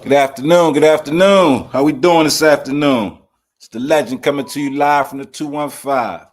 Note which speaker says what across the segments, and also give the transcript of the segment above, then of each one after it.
Speaker 1: Good afternoon. Good afternoon. How we doing this afternoon? It's the legend coming to you live from the 215.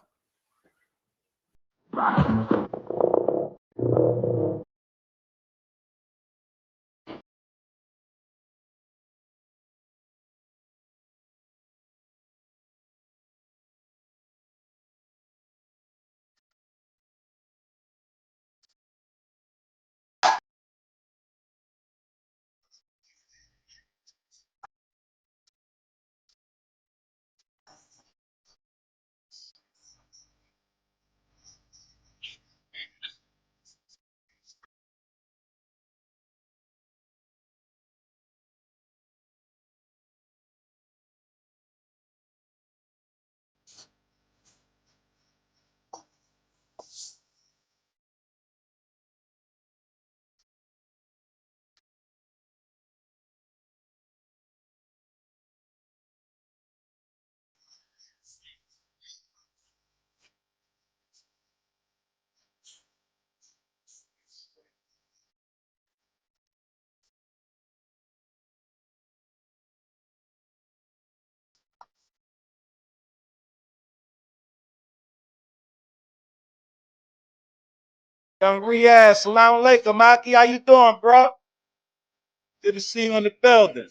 Speaker 2: Young Riaz, salam alaikum, Maki. How you doing, bro? Good to see you in the building.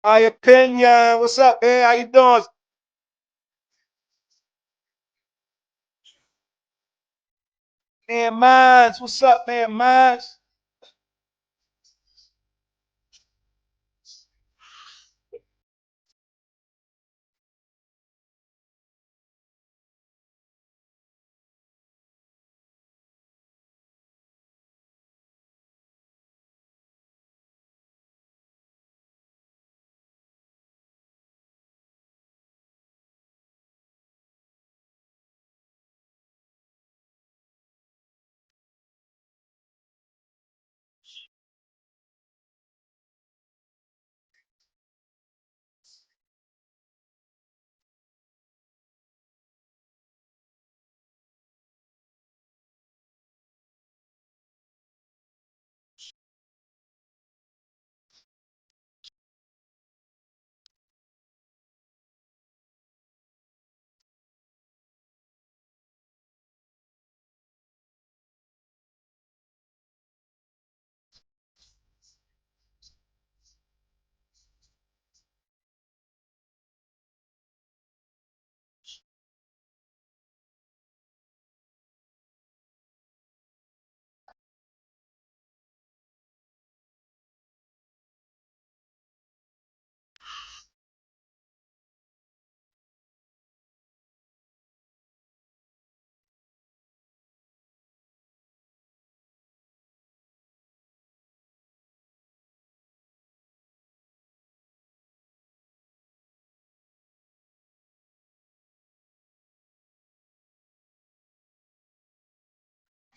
Speaker 2: My opinion. What's up, man? How you doing? Man, Mines. What's up, man? Mines.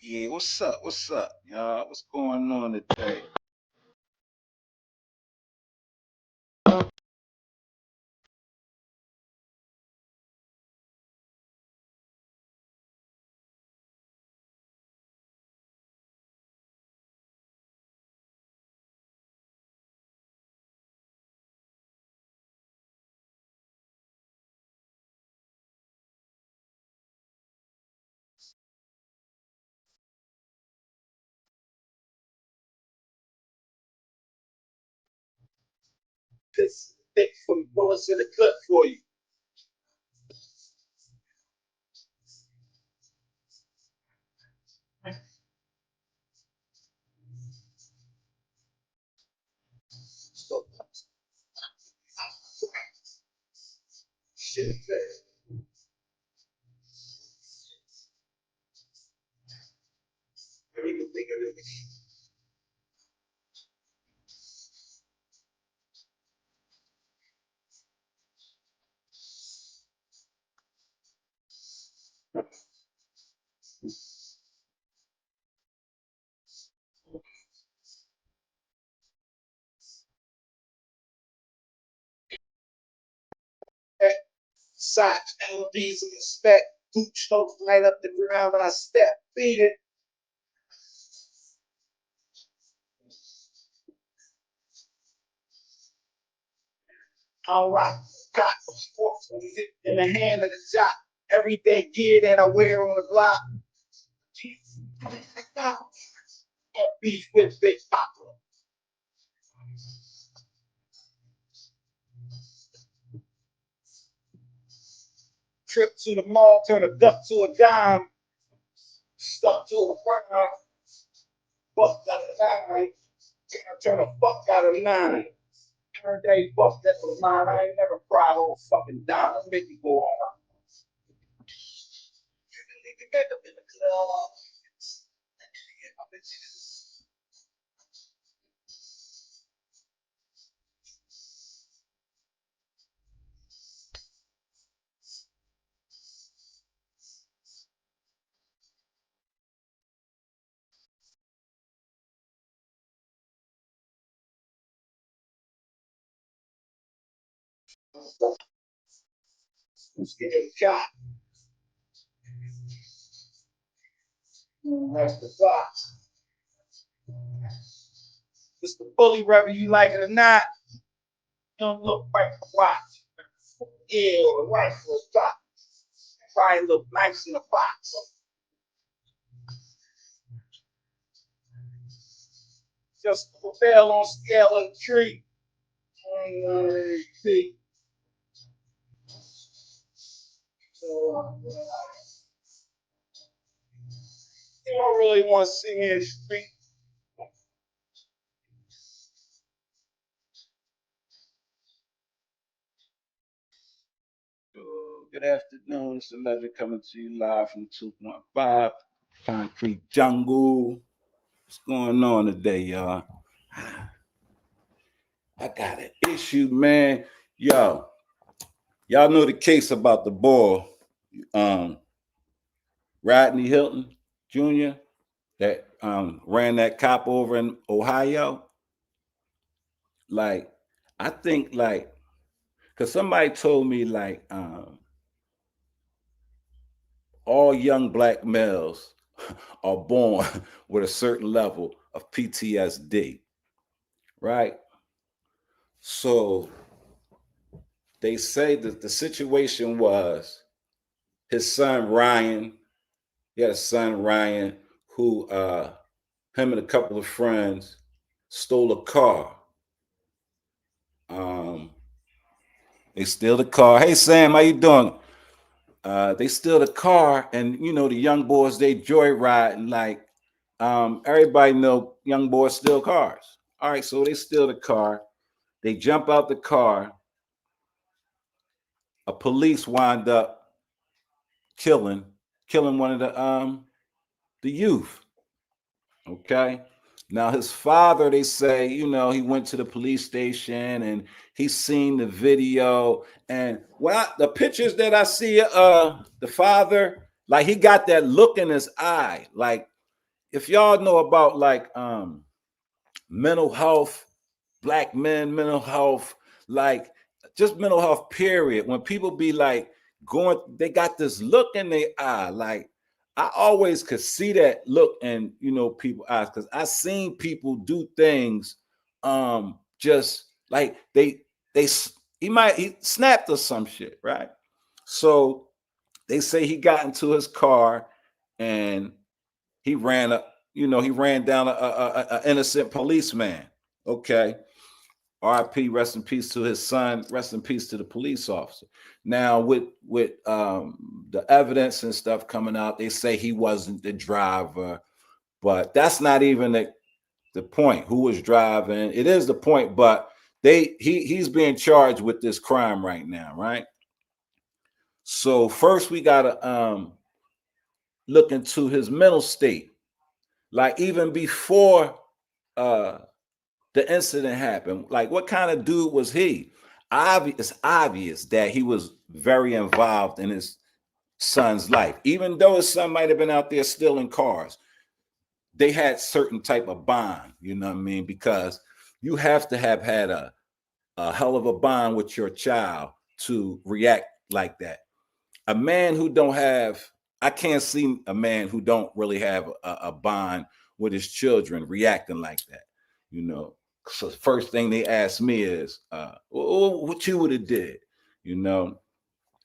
Speaker 2: Yeah, what's up? What's up, y'all? What's going on today? This thick from bullets in the clip for you. So, shit, man. Socks, LBs in the spec, boot strokes right up the ground when I step, beat it. All right, got the sports in the hand of the jock. Everyday gear that I wear on the block. Beef with Big Papa. Trip to the mall, turn a duck to a dime. Stuck to a ground, buck out of nine. Turn a fuck out of nine. Every day, fuck that was mine. I ain't never cried on a fucking dime. Make me go on. Get up in the club. Let's get a shot. That's the box. It's the bully, whether you like it or not. You don't look right for watch. Yeah, the right for a shot. Probably look nice in the box. Just fell on scale of the tree. See, so you don't really want to see me in the street.
Speaker 1: Good afternoon. It's the Legend coming to you live from 2.5 Concrete Jungle. What's going on today, y'all? I got an issue, man. Y'all know the case about the boy, Rodney Hilton Jr. that ran that cop over in Ohio. Like, I think because somebody told me all young black males are born with a certain level of PTSD, right? So they say that the situation was his son Ryan. He had a son Ryan who him and a couple of friends stole a car. Um, they steal the car. Hey Sam, how you doing? They steal the car, and you know the young boys they joyride, and everybody know young boys steal cars. All right, so they steal the car. They jump out the car. A police wind up killing one of the youth. Okay. Now his father, they say, you know, he went to the police station and he's seen the video. And the pictures that I see, the father, like he got that look in his eye. Like if y'all know about mental health, black men, mental health, like just mental health, period. When people be like they got this look in their eye. Like I always could see that look in, you know, people's eyes because I seen people do things just like he snapped or some shit, right? So they say he got into his car and he ran up, you know, he ran down a innocent policeman. Okay. RIP, rest in peace to his son, rest in peace to the police officer. Now, with the evidence and stuff coming out, they say he wasn't the driver, but that's not even the point. Who was driving? It is the point, but he's being charged with this crime right now, right? So first we gotta look into his mental state. Like even before the incident happened, like what kind of dude was he? It's obvious that he was very involved in his son's life. Even though his son might have been out there stealing cars, they had certain type of bond, you know what I mean? Because you have to have had a hell of a bond with your child to react like that. A man who don't have, I can't see a man who don't really have a bond with his children reacting like that, you know. So first thing they ask me is, what you would have did, you know?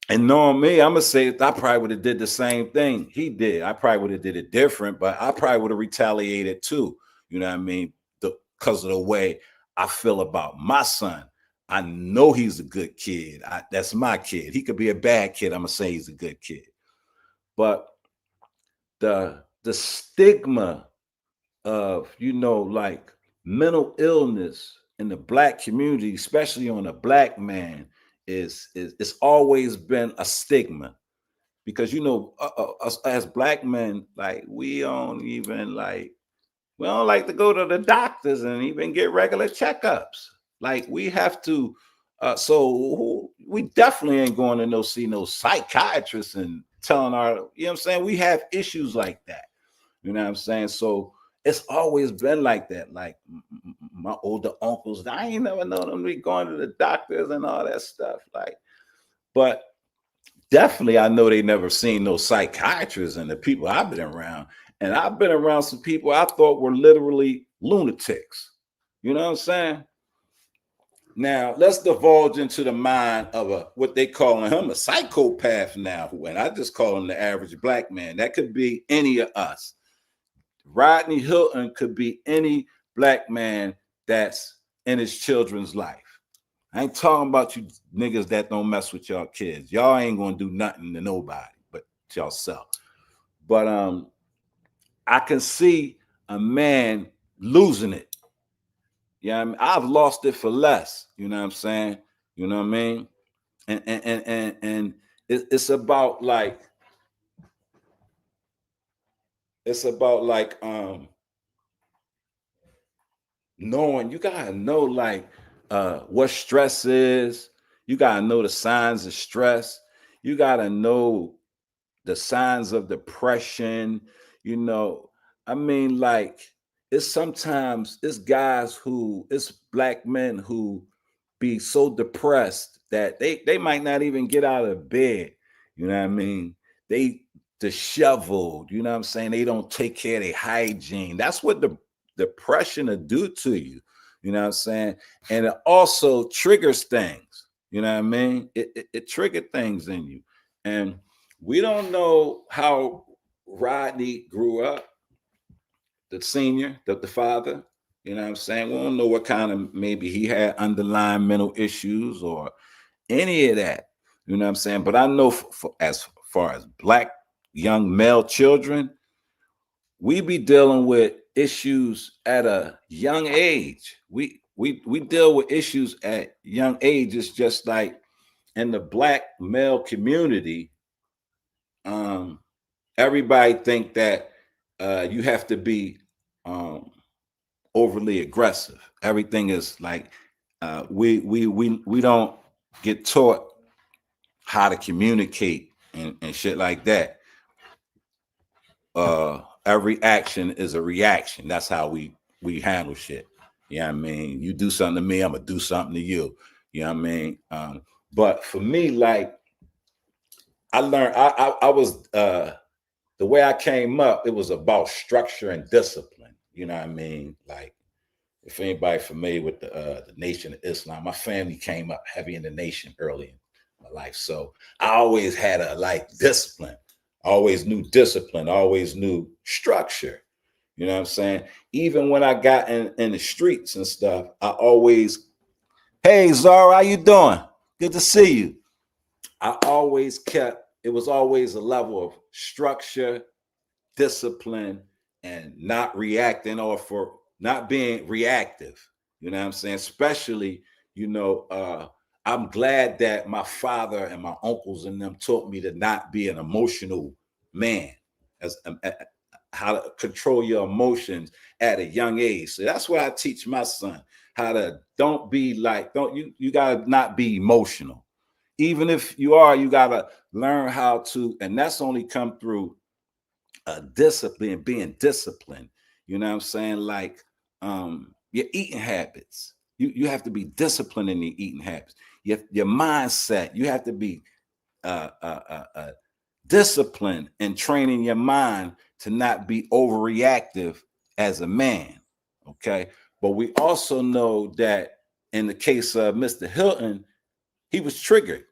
Speaker 1: And knowing me, I'm gonna say I probably would have did the same thing he did. I probably would have did it different, but I probably would have retaliated too. You know what I mean? Because of the way I feel about my son. I know he's a good kid. That's my kid. He could be a bad kid. I'm gonna say he's a good kid. But the stigma of, you know, like mental illness in the black community, especially on a black man, is it's always been a stigma because you know us as black men, like we don't like to go to the doctors and even get regular checkups. Like we have to, so we definitely ain't going to see no psychiatrist and telling our, you know what I'm saying? We have issues like that. You know what I'm saying? So it's always been like that. Like my older uncles, I ain't never known them to be going to the doctors and all that stuff. Like, but definitely I know they never seen no psychiatrists and the people I've been around. And I've been around some people I thought were literally lunatics. You know what I'm saying? Now let's divulge into the mind of what they calling him a psychopath now. And I just call him the average black man. That could be any of us. Rodney Hilton could be any black man that's in his children's life. I ain't talking about you niggas that don't mess with y'all kids. Y'all ain't gonna do nothing to nobody but y'allself. But I can see a man losing it. Yeah, I mean, I've lost it for less. You know what I'm saying? You know what I mean? And it's about like knowing. You gotta know like what stress is. You gotta know the signs of stress. You gotta know the signs of depression. You know, I mean, like it's guys who it's black men who be so depressed that they might not even get out of bed. You know what I mean? They disheveled. You know what I'm saying? They don't take care of their hygiene. That's what the depression will do to you. You know what I'm saying? And it also triggers things. You know what I mean? It triggered things in you. And we don't know how Rodney grew up, the senior, the father. You know what I'm saying? We don't know what kind of maybe he had underlying mental issues or any of that. You know what I'm saying? But I know as far as black young male children, we be dealing with issues at a young age. We deal with issues at young ages, just like in the black male community. Um, Everybody think that you have to be um, overly aggressive. Everything is like we don't get taught how to communicate and shit like that. Every action is a reaction. That's how we handle shit. You know what I mean? You do something to me, I'm gonna do something to you. You know what I mean? But for me, like I learned, I was the way I came up, it was about structure and discipline. You know what I mean? Like, if anybody familiar with the Nation of Islam, my family came up heavy in the nation early in my life. So I always had a like discipline, always knew discipline, always knew structure. You know what I'm saying? Even when I got in the streets and stuff, I always, hey Zara, how you doing? Good to see you. I always kept, it was always a level of structure, discipline, and not reacting or for not being reactive. You know what I'm saying? Especially, you know, I'm glad that my father and my uncles and them taught me to not be an emotional man, as how to control your emotions at a young age. So that's what I teach my son, how to don't be like, don't you gotta not be emotional. Even if you are, you gotta learn how to, and that's only come through discipline, being disciplined. You know what I'm saying? Like your eating habits. You have to be disciplined in your eating habits. Your mindset. You have to be uh, uh, uh, uh, disciplined and training your mind to not be overreactive as a man. Okay, but we also know that in the case of Mr. Hilton, he was triggered.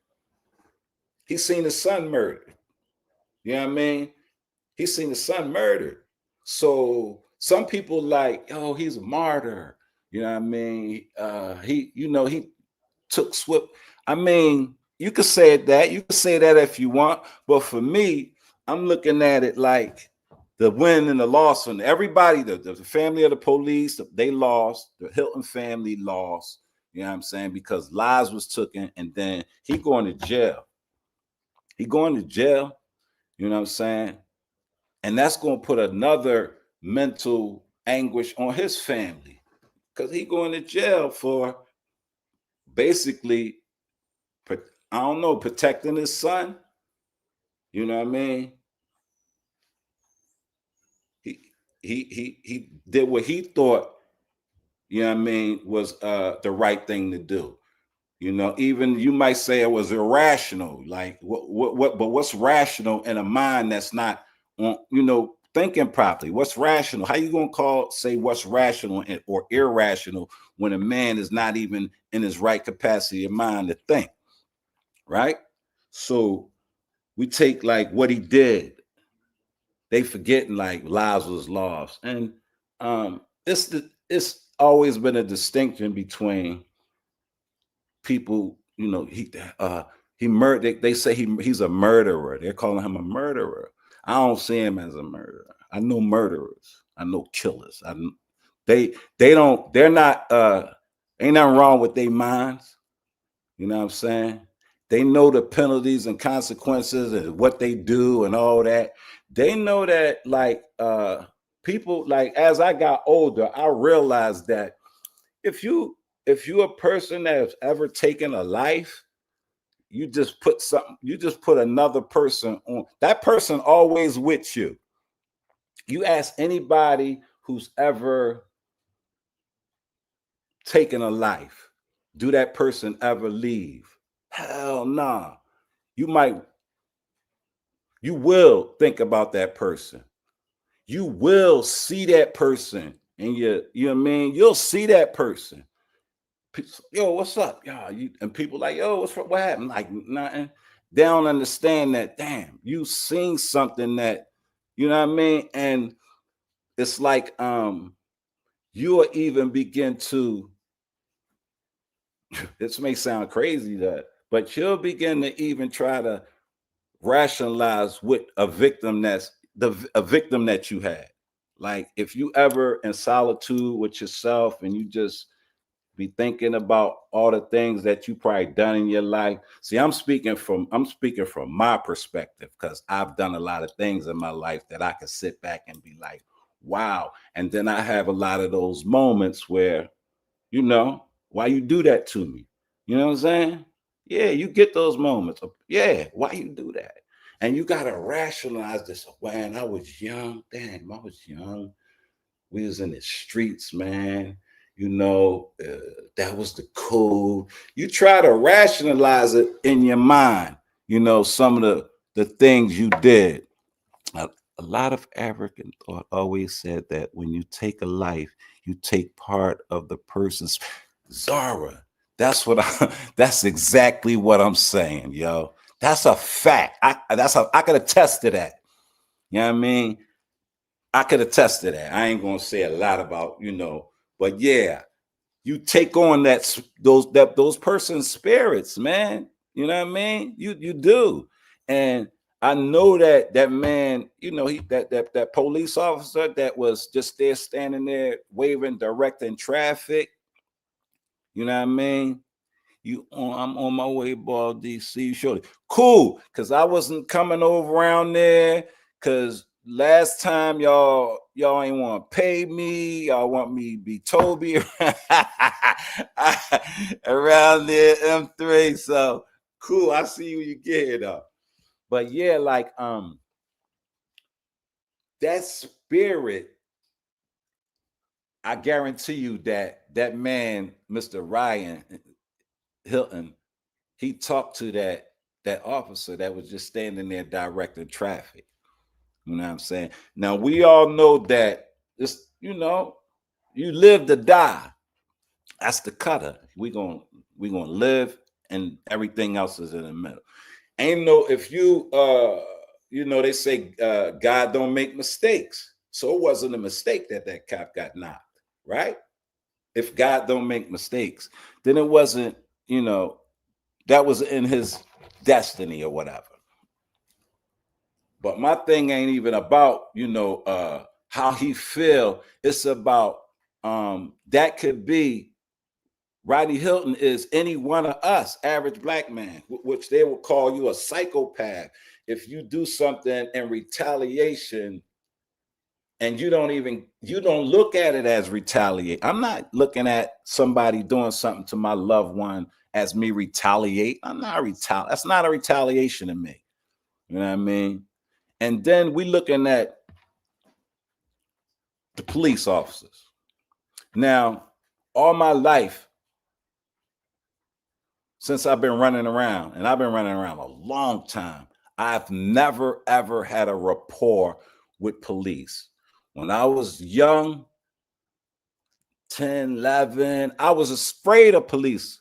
Speaker 1: He seen his son murdered. You know what I mean? He seen his son murdered. So some people like, oh, he's a martyr. You know what I mean? He took swift. I mean, you could say that. You could say that if you want. But for me, I'm looking at it like the win and the loss on everybody, the family of the police, they lost. The Hilton family lost. You know what I'm saying? Because lives was taken, and then he going to jail. He going to jail. You know what I'm saying? And that's going to put another mental anguish on his family because he going to jail for basically, I don't know, protecting his son. You know what I mean? He he did what he thought, you know what I mean, was the right thing to do. You know, even you might say it was irrational. Like what? But what's rational in a mind that's not on? You know, thinking properly. What's rational? How you gonna say what's rational or irrational when a man is not even in his right capacity of mind to think? Right. So we take like what he did. They forgetting like lives was lost, and it's always been a distinction between people, he murdered. They say he's a murderer. They're calling him a murderer. I don't see him as a murderer. I know murderers. I know killers. They don't. They're not. Ain't nothing wrong with their minds. You know what I'm saying? They know the penalties and consequences and what they do and all that. They know that, like, people, like, as I got older, I realized that if you're a person that's ever taken a life, you just put another person on. That person always with you. You ask anybody who's ever taken a life, do that person ever leave? Hell nah. You will think about that person. You will see that person, and you know what I mean? You'll see that person. Yo, what's up? Yo, and people like, yo, what happened? Like, nothing. They don't understand that, damn, you seen something that, you know what I mean? And it's like you'll even begin to, this may sound crazy, but you'll begin to even try to rationalize with a victim a victim that you had. Like, if you ever in solitude with yourself and you just be thinking about all the things that you probably done in your life. See, I'm speaking from my perspective, because I've done a lot of things in my life that I can sit back and be like, wow. And then I have a lot of those moments where, why you do that to me? You know what I'm saying? Yeah, you get those moments of, yeah, why you do that? And you got to rationalize this. Man, I was young. Damn, I was young. We was in the streets, man. That was the code. You try to rationalize it in your mind, some of the things you did. A lot of African thought always said that when you take a life, you take part of the person's. Zara, that's exactly what I'm saying, yo. That's a fact. I could attest to that. You know what I mean? I could attest to that. I ain't gonna say a lot about, but yeah, you take on those person's spirits, man. You know what I mean? You do. And I know that man, that police officer that was just there standing there waving, directing traffic. You know what I mean? I'm on my way, ball DC. Shorty. Cool, because I wasn't coming over around there. Because last time y'all ain't want to pay me. Y'all want me to be Toby around there, M3. So cool. I see you get it up. But yeah, like that spirit, I guarantee you that man, Mr. Ryan Hilton, he talked to that officer that was just standing there directing traffic. You know what I'm saying? Now we all know that it's, you live to die. That's the cutter. We gonna live, and everything else is in the middle. Ain't no, if you they say God don't make mistakes. So it wasn't a mistake that cop got knocked, right? If God don't make mistakes, then it wasn't, that was in his destiny or whatever. But my thing ain't even about, how he feel. It's about that could be Rodney Hilton is any one of us, average black man, which they will call you a psychopath if you do something in retaliation and you don't look at it as retaliate. I'm not looking at somebody doing something to my loved one as me retaliate. I'm not that's not a retaliation to me. You know what I mean? And then we looking at the police officers. Now, all my life, since I've been running around, and I've been running around a long time, I've never, ever had a rapport with police. When I was young, 10, 11, I was afraid of police.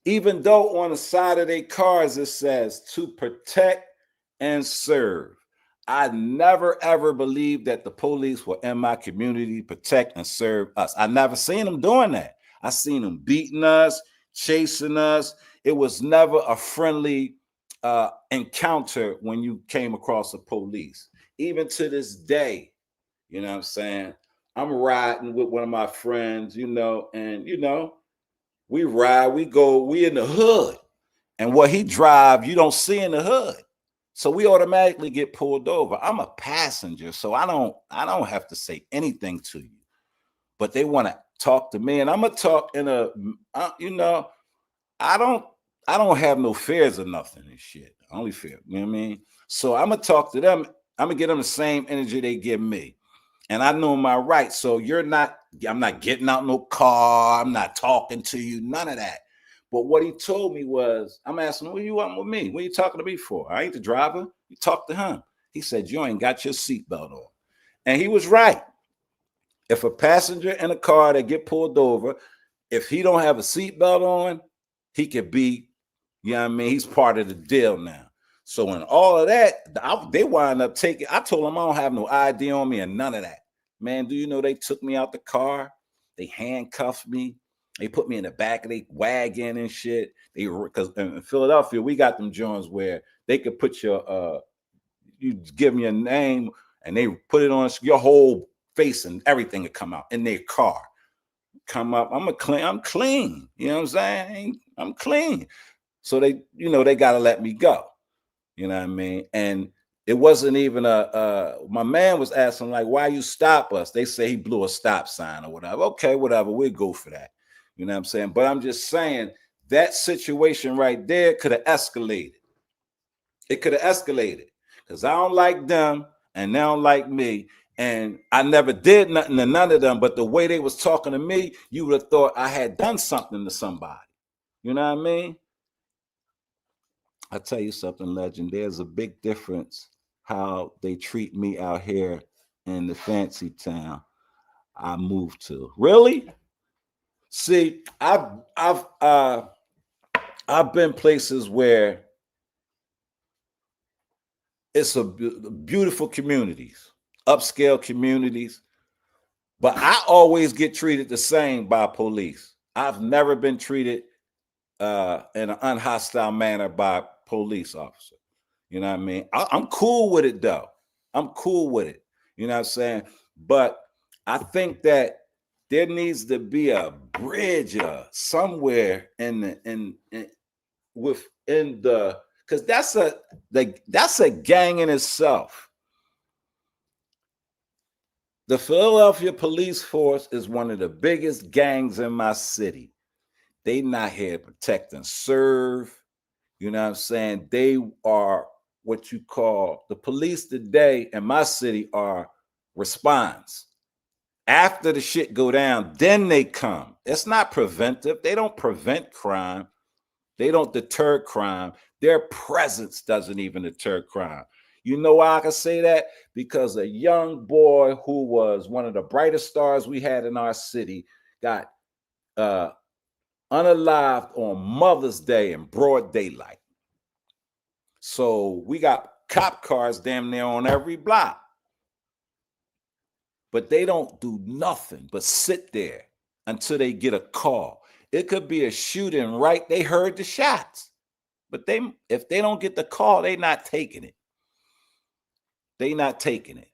Speaker 1: Even though on the side of their cars it says to protect and serve. I never ever believed that the police were in my community to protect and serve us. I never seen them doing that. I seen them beating us, chasing us. It was never a friendly encounter when you came across the police. Even to this day, you know what I'm saying? I'm riding with one of my friends, and we ride, we go, we in the hood. And what he drive, you don't see in the hood. So we automatically get pulled over. I'm a passenger, so I don't have to say anything to you. But they want to talk to me, and I'm gonna talk in I don't I don't have no fears or nothing and shit. I only fear, you know what I mean? So I'm gonna talk to them. I'm gonna give them the same energy they give me. And I know my rights. So I'm not getting out no car. I'm not talking to you, none of that. But what he told me was, I'm asking, what you want with me? What are you talking to me for? I ain't the driver. You talk to him. He said, you ain't got your seatbelt on. And he was right. If a passenger in a car that get pulled over, if he don't have a seatbelt on, he could be, you know what I mean? He's part of the deal now. So in all of that, they wind up taking, I told them I don't have no ID on me and none of that. Man, do you know they took me out the car? They handcuffed me. They put me in the back of their wagon and shit. Because in Philadelphia, we got them joints where they could put you give me a name and they put it on your whole face and everything would come out in their car. Come up, I'm clean. You know what I'm saying? I'm clean. So they got to let me go. You know what I mean? And it wasn't even my man was asking, like, why you stop us? They say he blew a stop sign or whatever. Okay, whatever. We'll go for that. You know what I'm saying? But I'm just saying that situation right there could have escalated. It could have escalated because I don't like them and they don't like me. And I never did nothing to none of them. But the way they was talking to me, you would have thought I had done something to somebody. You know what I mean? I'll tell you something, legend. There's a big difference how they treat me out here in the fancy town I moved to. Really? See, I've been places where it's beautiful communities, upscale communities, but I always get treated the same by police. I've never been treated in an unhostile manner by police officer. You know what I mean? I'm cool with it though. I'm cool with it. You know what I'm saying? But I think that there needs to be a bridge somewhere within the, because that's a gang in itself. The Philadelphia police force is one of the biggest gangs in my city. They not here to protect and serve. You know what I'm saying? They are what you call, the police today in my city are response. After the shit go down, then they come. It's not preventive. They don't prevent crime. They don't deter crime. Their presence doesn't even deter crime. You know why I can say that? Because a young boy who was one of the brightest stars we had in our city got unalived on Mother's Day in broad daylight. So we got cop cars damn near on every block. But they don't do nothing but sit there until they get a call. It could be a shooting, right? They heard the shots. But if they don't get the call, they not taking it. They not taking it.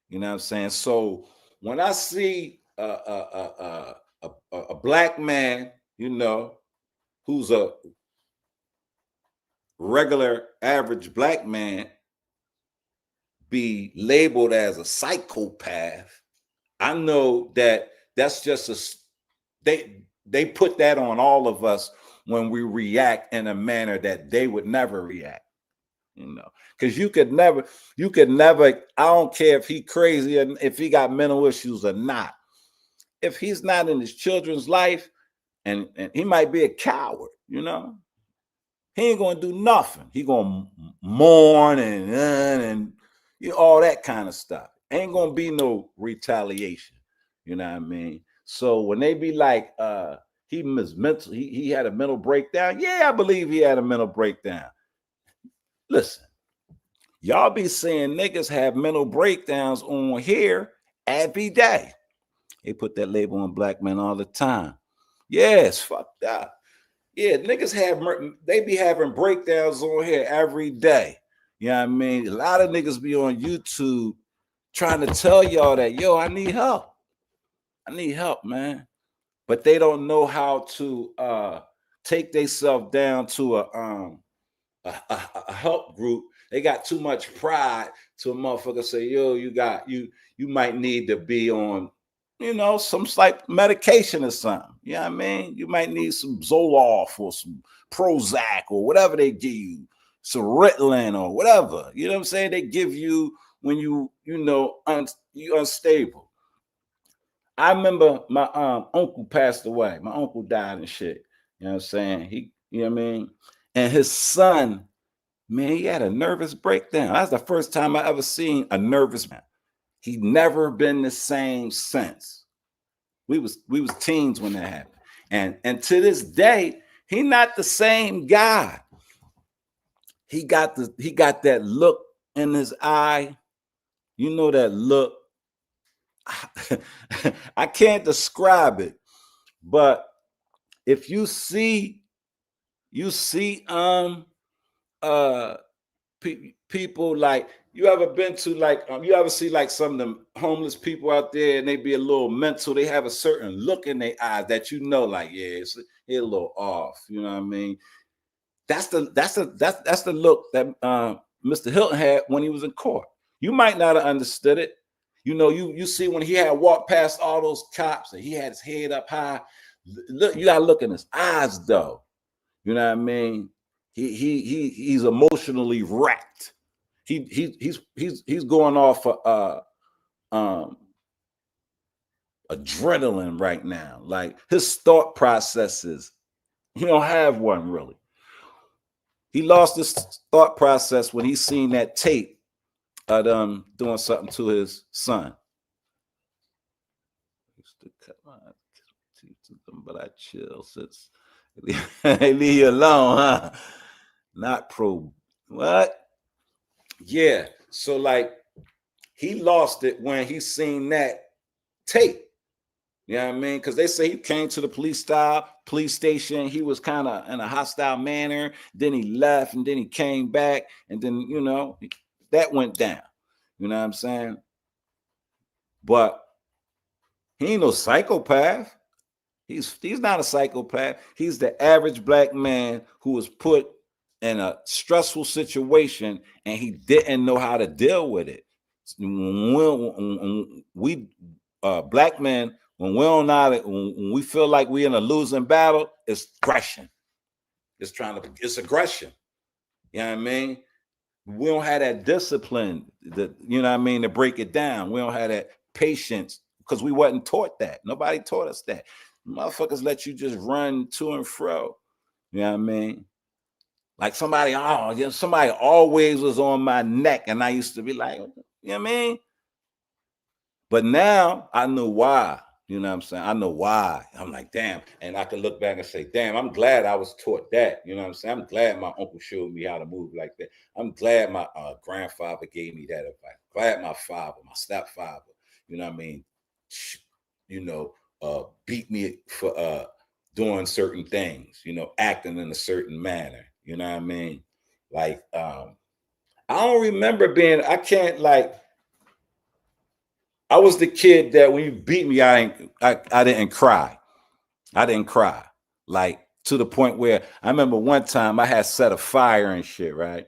Speaker 1: You know what I'm saying? So when I see a black man, who's a regular average black man be labeled as a psychopath, I know that that's just they put that on all of us when we react in a manner that they would never react. Because you could never, I don't care if he crazy and if he got mental issues or not. If he's not in his children's life, and he might be a coward, he ain't gonna do nothing. He gonna mourn and all that kind of stuff. Ain't gonna be no retaliation. You know what I mean? So when they be like, he was mental, he had a mental breakdown. Yeah, I believe he had a mental breakdown. Listen, y'all be saying niggas have mental breakdowns on here every day. They put that label on black men all the time. Yeah, it's fucked up. Yeah, niggas they be having breakdowns on here every day. You know what I mean? A lot of niggas be on YouTube trying to tell y'all that, yo, I need help. I need help, man. But they don't know how to take themselves down to a help group. They got too much pride to a motherfucker say, yo, you might need to be on, some like medication or something. You know what I mean? You might need some Zoloft or some Prozac or whatever they give you, some Ritalin or whatever. You know what I'm saying? They give you when you unstable. I remember my uncle passed away. My uncle died and shit. You know what I'm saying? You know what I mean? And his son, man, he had a nervous breakdown. That's the first time I ever seen a nervous man. He never been the same since. We was teens when that happened. And to this day, he not the same guy. He got that look in his eye. You know that look. I can't describe it, but if you see people like, you ever been to like you ever see like some of them homeless people out there and they be a little mental, they have a certain look in their eyes that like, yeah, it's a little off. You know what I mean? That's the look that Mr. Hilton had when he was in court. You might not have understood it. You see when he had walked past all those cops and he had his head up high. Look, you gotta look in his eyes though. You know what I mean? He's emotionally wrecked. He's going off for adrenaline right now. Like his thought processes, he don't have one really. He lost his thought process when he seen that tape of them doing something to his son. I used to cut my teeth to them, but I chill since they leave you alone, huh? Not pro. What? Yeah. So like he lost it when he seen that tape. You know what I mean? Because they say he came to the police station. He was kind of in a hostile manner. Then he left and then he came back. And then, that went down. You know what I'm saying? But he ain't no psychopath. He's not a psychopath. He's the average black man who was put in a stressful situation and he didn't know how to deal with it. We black men, when we don't know it, when we feel like we're in a losing battle, it's aggression. It's aggression. You know what I mean? We don't have that discipline, you know what I mean, to break it down. We don't have that patience because we wasn't taught that. Nobody taught us that. Motherfuckers let you just run to and fro. You know what I mean? Like somebody always was on my neck, and I used to be like, you know what I mean? But now I know why. You know what I'm saying? I know why. I'm like, damn. And I can look back and say, damn, I'm glad I was taught that. You know what I'm saying? I'm glad my uncle showed me how to move like that. I'm glad my grandfather gave me that advice. Glad my father, my stepfather, you know what I mean, beat me for doing certain things, acting in a certain manner. You know what I mean? Like, I don't remember I was the kid that when you beat me, I didn't cry. I didn't cry. Like to the point where I remember one time I had set a fire and shit, right?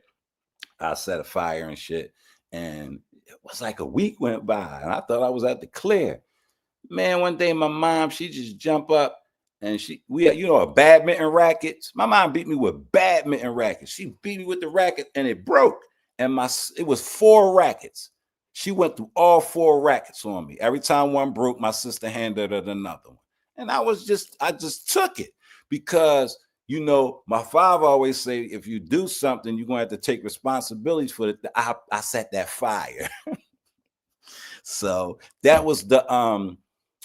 Speaker 1: I set a fire and shit. And it was like a week went by and I thought I was at the clear. Man, one day my mom, she just jump up and we had, a badminton rackets. My mom beat me with badminton rackets. She beat me with the racket and it broke. And it was 4 rackets. She went through all 4 rackets on me. Every time one broke, my sister handed her another one. And I just took it because, my father always say, if you do something, you're going to have to take responsibility for it. I set that fire. So that was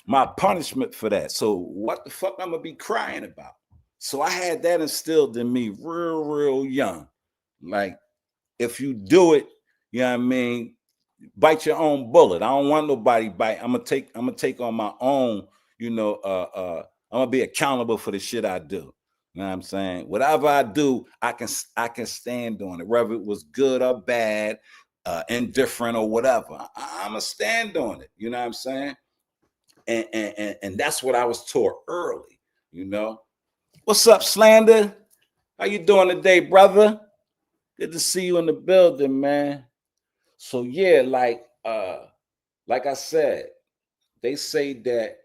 Speaker 1: my punishment for that. So what the fuck I'm going to be crying about? So I had that instilled in me real young. Like, if you do it, you know what I mean, bite your own bullet. I don't want nobody bite. I'm gonna take on my own, I'm gonna be accountable for the shit I do. You know what I'm saying? Whatever I do, I can stand on it, whether it was good or bad, indifferent or whatever. I'ma stand on it. You know what I'm saying? And that's what I was taught early. You know. What's up, Slander? How you doing today, brother? Good to see you in the building, man. So yeah, like I said, they say that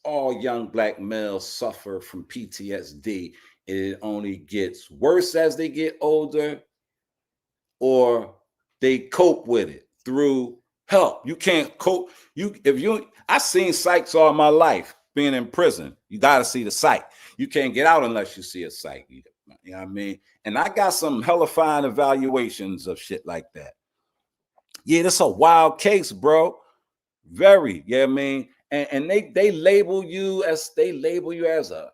Speaker 1: all young black males suffer from PTSD. It only gets worse as they get older, or they cope with it through help. You can't cope. I've seen psychs all my life being in prison. You got to see the psych. You can't get out unless you see a psych. You know what I mean? And I got some hella fine evaluations of shit like that. Yeah, that's a wild case, bro. Very, yeah, I mean, and they label you as a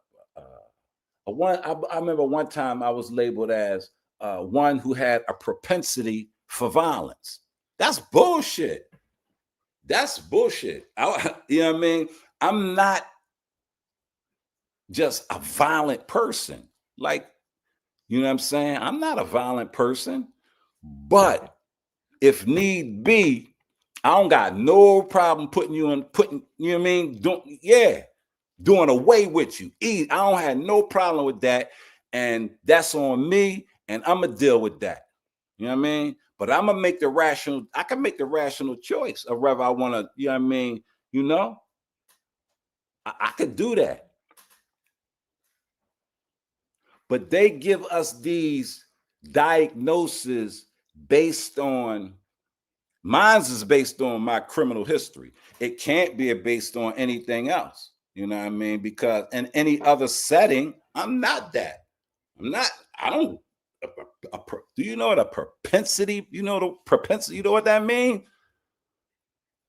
Speaker 1: one. I remember one time I was labeled as one who had a propensity for violence. That's bullshit. That's bullshit. You know what I mean? I'm not just a violent person. Like, you know what I'm saying? I'm not a violent person, but if need be, I don't got no problem putting, you know what I mean? Doing away with you. I don't have no problem with that. And that's on me. And I'm gonna deal with that. You know what I mean? But I can make the rational choice of whether I want to, you know what I mean? You know, I could do that. But they give us these diagnoses based on Mine's is based on my criminal history. It can't be based on anything else. You know what I mean? Because in any other setting, I'm not that. I don't. Do you know what a propensity? You know the propensity. You know what that means?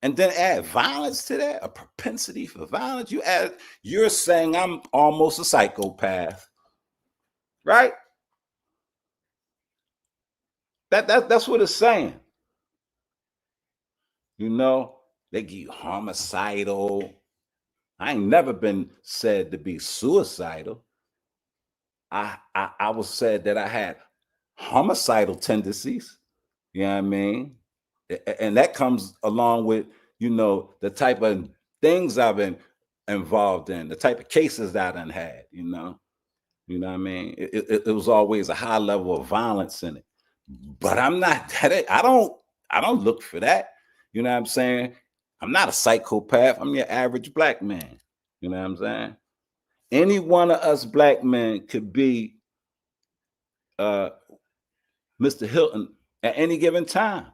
Speaker 1: And then add violence to that. A propensity for violence. You're saying I'm almost a psychopath, right? That's what it's saying. You know, they give you homicidal. I ain't never been said to be suicidal. I was said that I had homicidal tendencies. You know what I mean? And that comes along with, you know, the type of things I've been involved in, the type of cases that I done had, you know. You know what I mean? It was always a high level of violence in it. But I'm not that. I don't look for that. You know what I'm saying? I'm not a psychopath. I'm your average black man. You know what I'm saying? Any one of us black men could be uh, Mr. Hilton at any given time.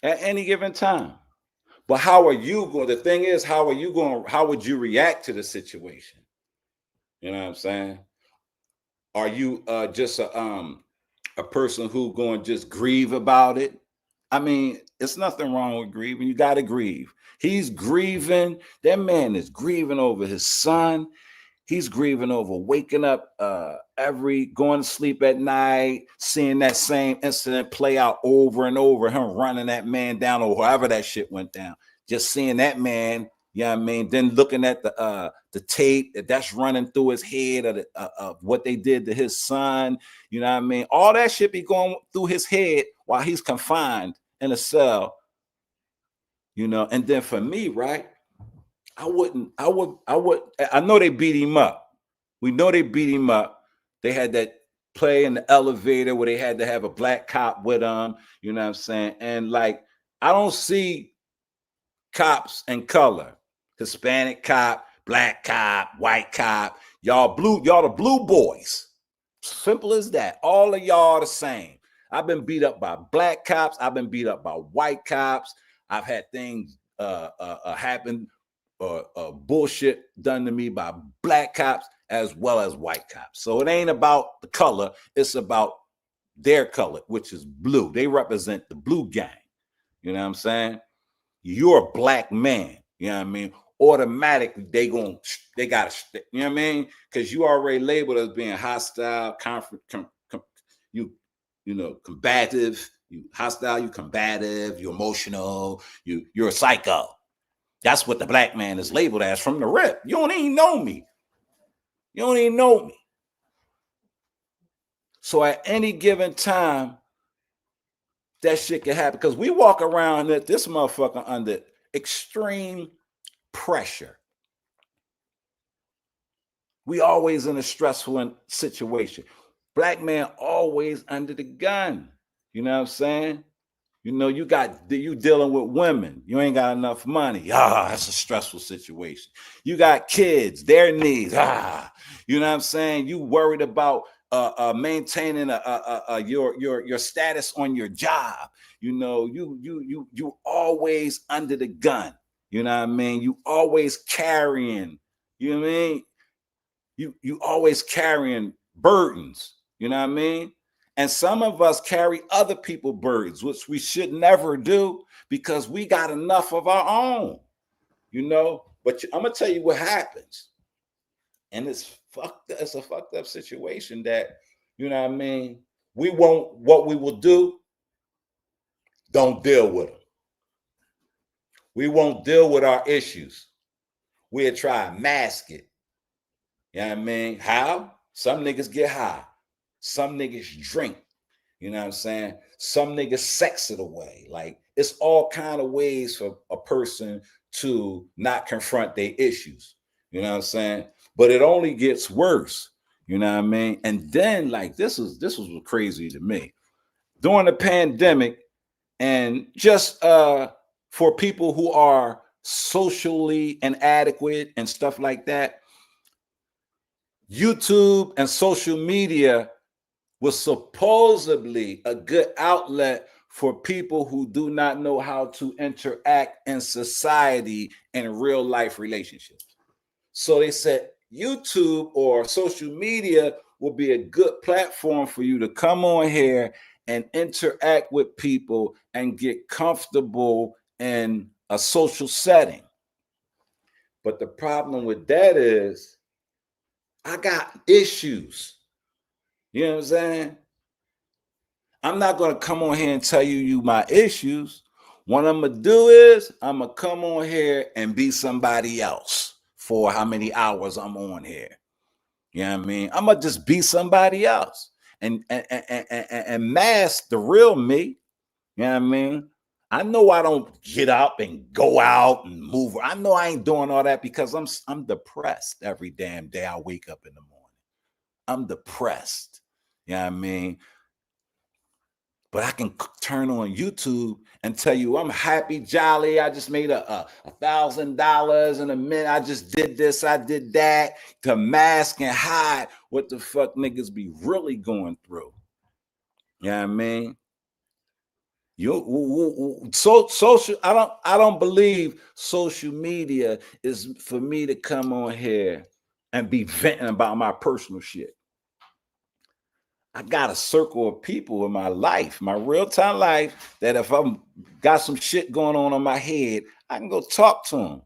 Speaker 1: At any given time. But how are you going? The thing is, how are you going? How would you react to the situation? You know what I'm saying? Are you just a person who going to just grieve about it? I mean, it's nothing wrong with grieving. You got to grieve. He's grieving. That man is grieving over his son. He's grieving over waking up going to sleep at night, seeing that same incident play out over and over, him running that man down or however that shit went down. Just seeing that man, you know what I mean? Then looking at the tape that's running through his head of what they did to his son, you know what I mean? All that shit be going through his head while he's confined in a cell, you know. And then for me, right? I know they beat him up. We know they beat him up. They had that play in the elevator where they had to have a black cop with them. You know what I'm saying? And like, I don't see cops in color. Hispanic cop, black cop, white cop. Y'all the blue boys. Simple as that. All of y'all the same. I've been beat up by black cops. I've been beat up by white cops. I've had things happen bullshit done to me by black cops as well as white cops. So it ain't about the color, it's about their color, which is blue. They represent the blue gang. You know what I'm saying? You're a black man. You know what I mean? Automatically they got to, you know what I mean? Because you already labeled as being hostile, combative. You hostile, you combative, you emotional, you're a psycho. That's what the black man is labeled as from the rip. You don't even know me. You don't even know me. So at any given time, that shit can happen because we walk around this motherfucker under extreme pressure. We always in a stressful situation. Black man always under the gun. You know what I'm saying? You know, you dealing with women. You ain't got enough money. That's a stressful situation. You got kids, their needs. You know what I'm saying? You worried about maintaining your status on your job. You know, you always under the gun. You know what I mean? You always carrying. You know what I mean? You always carrying burdens. You know what I mean? And some of us carry other people's burdens, which we should never do because we got enough of our own, you know. But I'm gonna tell you what happens, and it's a fucked up situation that, you know what I mean. What we will do, don't deal with them. We won't deal with our issues. We'll try to mask it. You know what I mean? How? Some niggas get high. Some niggas drink. You know what I'm saying? Some niggas sex it away. Like, it's all kind of ways for a person to not confront their issues. You know what I'm saying? But it only gets worse. You know what I mean? And then, like, this was crazy to me. During the pandemic, and just for people who are socially inadequate and stuff like that, YouTube and social media was supposedly a good outlet for people who do not know how to interact in society in real life relationships. So they said YouTube or social media will be a good platform for you to come on here and interact with people and get comfortable in a social setting. But the problem with that is I got issues. You know what I'm saying? I'm not going to come on here and tell you my issues. What I'm going to do is I'm going to come on here and be somebody else for how many hours I'm on here. You know what I mean? I'm going to just be somebody else and mask the real me. You know what I mean? I know I don't get up and go out and move. I know I ain't doing all that because I'm depressed every damn day I wake up in the morning. I'm depressed. You know what I mean? But I can turn on YouTube and tell you I'm happy, jolly. I just made $1,000 in a minute. I just did this, I did that, to mask and hide what the fuck niggas be really going through. You know what I mean? Social. I don't believe social media is for me to come on here and be venting about my personal shit. I got a circle of people in my life, my real time life, that if I'm got some shit going on my head, I can go talk to them.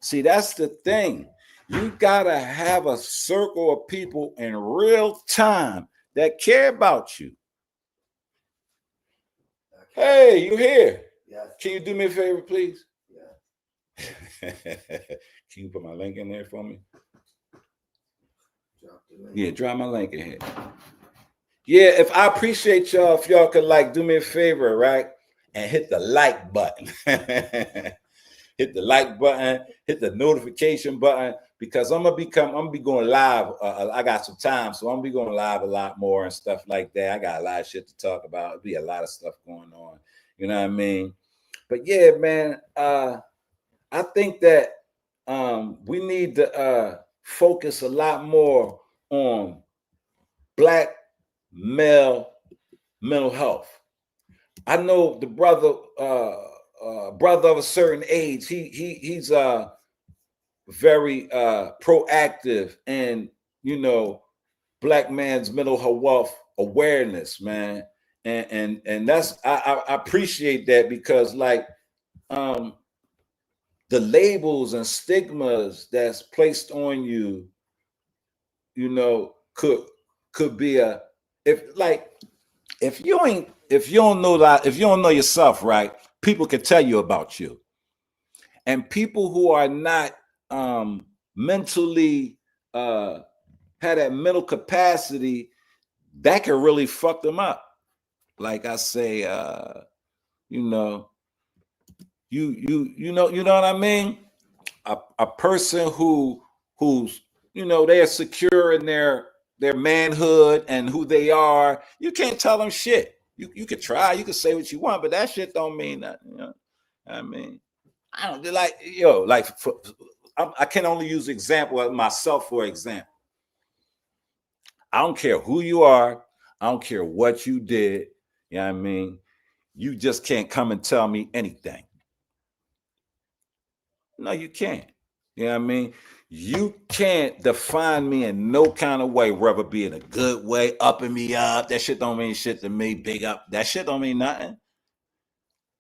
Speaker 1: See, that's the thing. You gotta have a circle of people in real time that care about you. Hey, you here?
Speaker 3: Yes.
Speaker 1: Can you do me a favor, please?
Speaker 3: Yeah.
Speaker 1: Can you put my link in there for me?
Speaker 3: Drop the link.
Speaker 1: Yeah, drop my link in here. Yeah, if I appreciate y'all, if y'all could like do me a favor, right? And hit the like button. Hit the like button, hit the notification button, because I'm gonna be going live. I got some time, so I'm gonna be going live a lot more and stuff like that. I got a lot of shit to talk about. There'll be a lot of stuff going on. You know what I mean? But yeah, man, I think that we need to focus a lot more on Black male mental health. I know the brother of a certain age, he's very proactive in, you know, Black man's mental health awareness, man. And that's I appreciate that, because like the labels and stigmas that's placed on you, you know, could be if you don't know that, if you don't know yourself, right, people can tell you about you. And people who are not mentally had that mental capacity, that can really fuck them up. Like I say, you know, you know what I mean? A person who's, you know, they're secure in their manhood and who they are, you can't tell them shit. You could try, you could say what you want, but that shit don't mean nothing. You know, I mean, I don't like, yo, like I can only use example of myself for example. I don't care who you are. I don't care what you did. You know what I mean? You just can't come and tell me anything. No, you can't. You know what I mean? You can't define me in no kind of way, whether it be in a good way, upping me up. That shit don't mean shit to me. Big up. That shit don't mean nothing.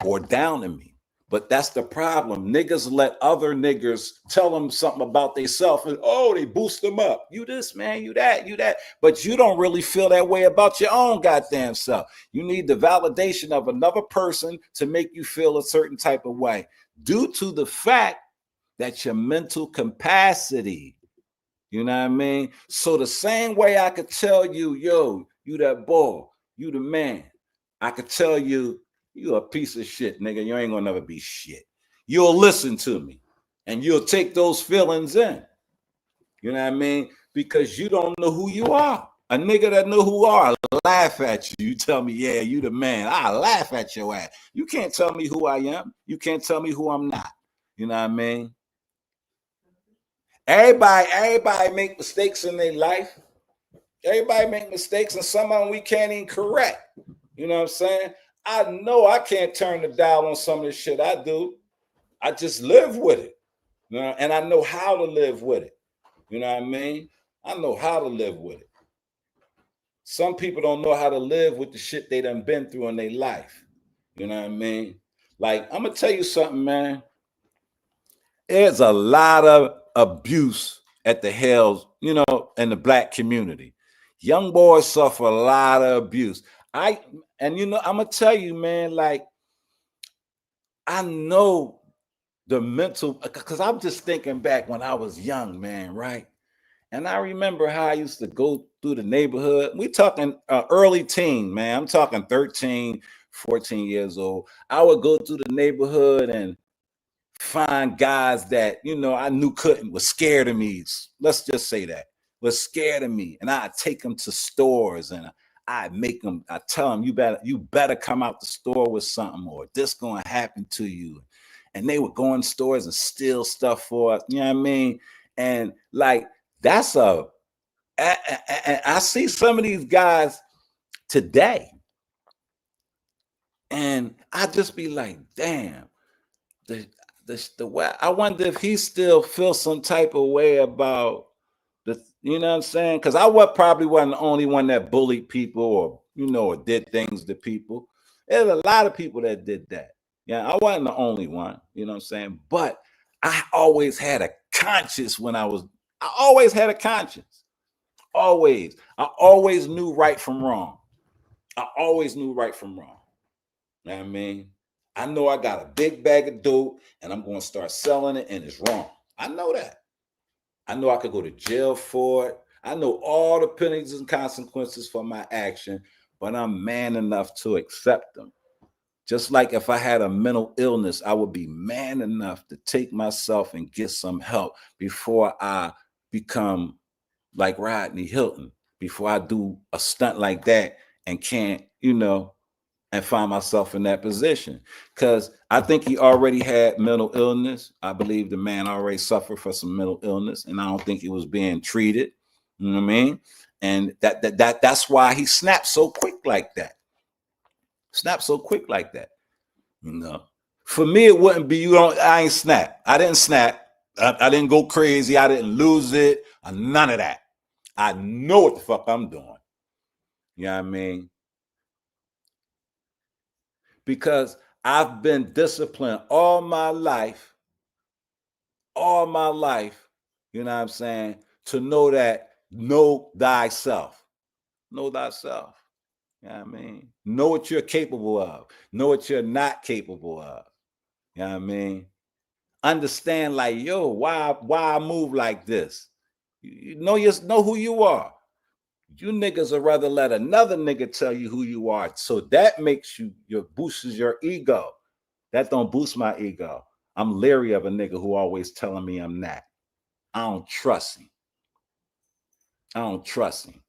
Speaker 1: Or down to me. But that's the problem. Niggas let other niggas tell them something about themselves, and oh, they boost them up. You this, man, you that, you that. But you don't really feel that way about your own goddamn self. You need the validation of another person to make you feel a certain type of way, due to the fact that your mental capacity, you know what I mean? So the same way I could tell you, yo, you that boy, you the man. I could tell you, you a piece of shit, nigga. You ain't gonna never be shit. You'll listen to me and you'll take those feelings in. You know what I mean? Because you don't know who you are. A nigga that know who are, laugh at you. You tell me, yeah, you the man. I laugh at your ass. You can't tell me who I am. You can't tell me who I'm not. You know what I mean? Everybody make mistakes in their life. Everybody make mistakes, and some of them we can't even correct. You know what I'm saying? I know I can't turn the dial on some of the shit I do. I just live with it. You know, and I know how to live with it. You know what I mean? I know how to live with it. Some people don't know how to live with the shit they done been through in their life. You know what I mean? Like, I'm gonna tell you something, man. There's a lot of abuse at the Hells, you know, in the black community. Young boys suffer a lot of abuse. And you know, I'm gonna tell you, man, like, I know the mental, because I'm just thinking back when I was young, man, right? And I remember how I used to go through the neighborhood. We talking early teen, man. I'm talking 13, 14 years old. I would go through the neighborhood and find guys that, you know, I knew couldn't, was scared of me. Let's just say that, was scared of me. And I'd take them to stores and I tell them, you better come out the store with something, or this gonna happen to you. And they would go in stores and steal stuff for us, you know what I mean? And like, I see some of these guys today, and I just be like, damn, the way, I wonder if he still feels some type of way about you know what I'm saying? Because probably wasn't the only one that bullied people, or, you know, or did things to people. There's a lot of people that did that. Yeah, I wasn't the only one, you know what I'm saying? But I always had a conscience I always had a conscience. Always. I always knew right from wrong. I always knew right from wrong. You know what I mean? I know I got a big bag of dope and I'm going to start selling it, and it's wrong. I know that. I know I could go to jail for it. I know all the penalties and consequences for my action, but I'm man enough to accept them. Just like if I had a mental illness, I would be man enough to take myself and get some help before I become like Rodney Hinton, before I do a stunt like that and can't, you know, and find myself in that position. Because I think he already had mental illness. I believe the man already suffered from some mental illness, and I don't think he was being treated. You know what I mean? And that's why he snapped so quick like that. Snapped so quick like that. You know, for me, it wouldn't be, I ain't snap. I didn't snap. I didn't go crazy. I didn't lose it. None of that. I know what the fuck I'm doing. You know what I mean? Because I've been disciplined all my life, you know what I'm saying, to know that, know thyself. Know thyself. You know what I mean? Know what you're capable of. Know what you're not capable of. You know what I mean? Understand, like, yo, why I move like this? You know who you are. You niggas would rather let another nigga tell you who you are. So that makes you, boosts your ego. That don't boost my ego. I'm leery of a nigga who always telling me I'm not. I don't trust him. I don't trust him.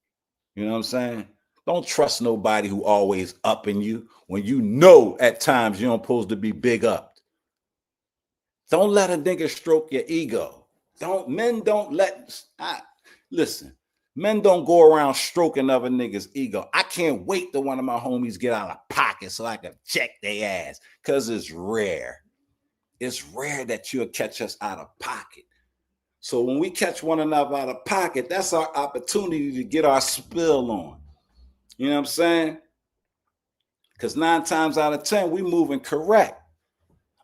Speaker 1: You know what I'm saying? Don't trust nobody who always upping you when you know at times you don't supposed to be big up. Don't let a nigga stroke your ego. Men don't let, listen, men don't go around stroking other niggas' ego. I can't wait till one of my homies get out of pocket so I can check their ass, because it's rare. It's rare that you'll catch us out of pocket. So when we catch one another out of pocket, that's our opportunity to get our spill on. You know what I'm saying? Because 9 times out of 10, we moving correct.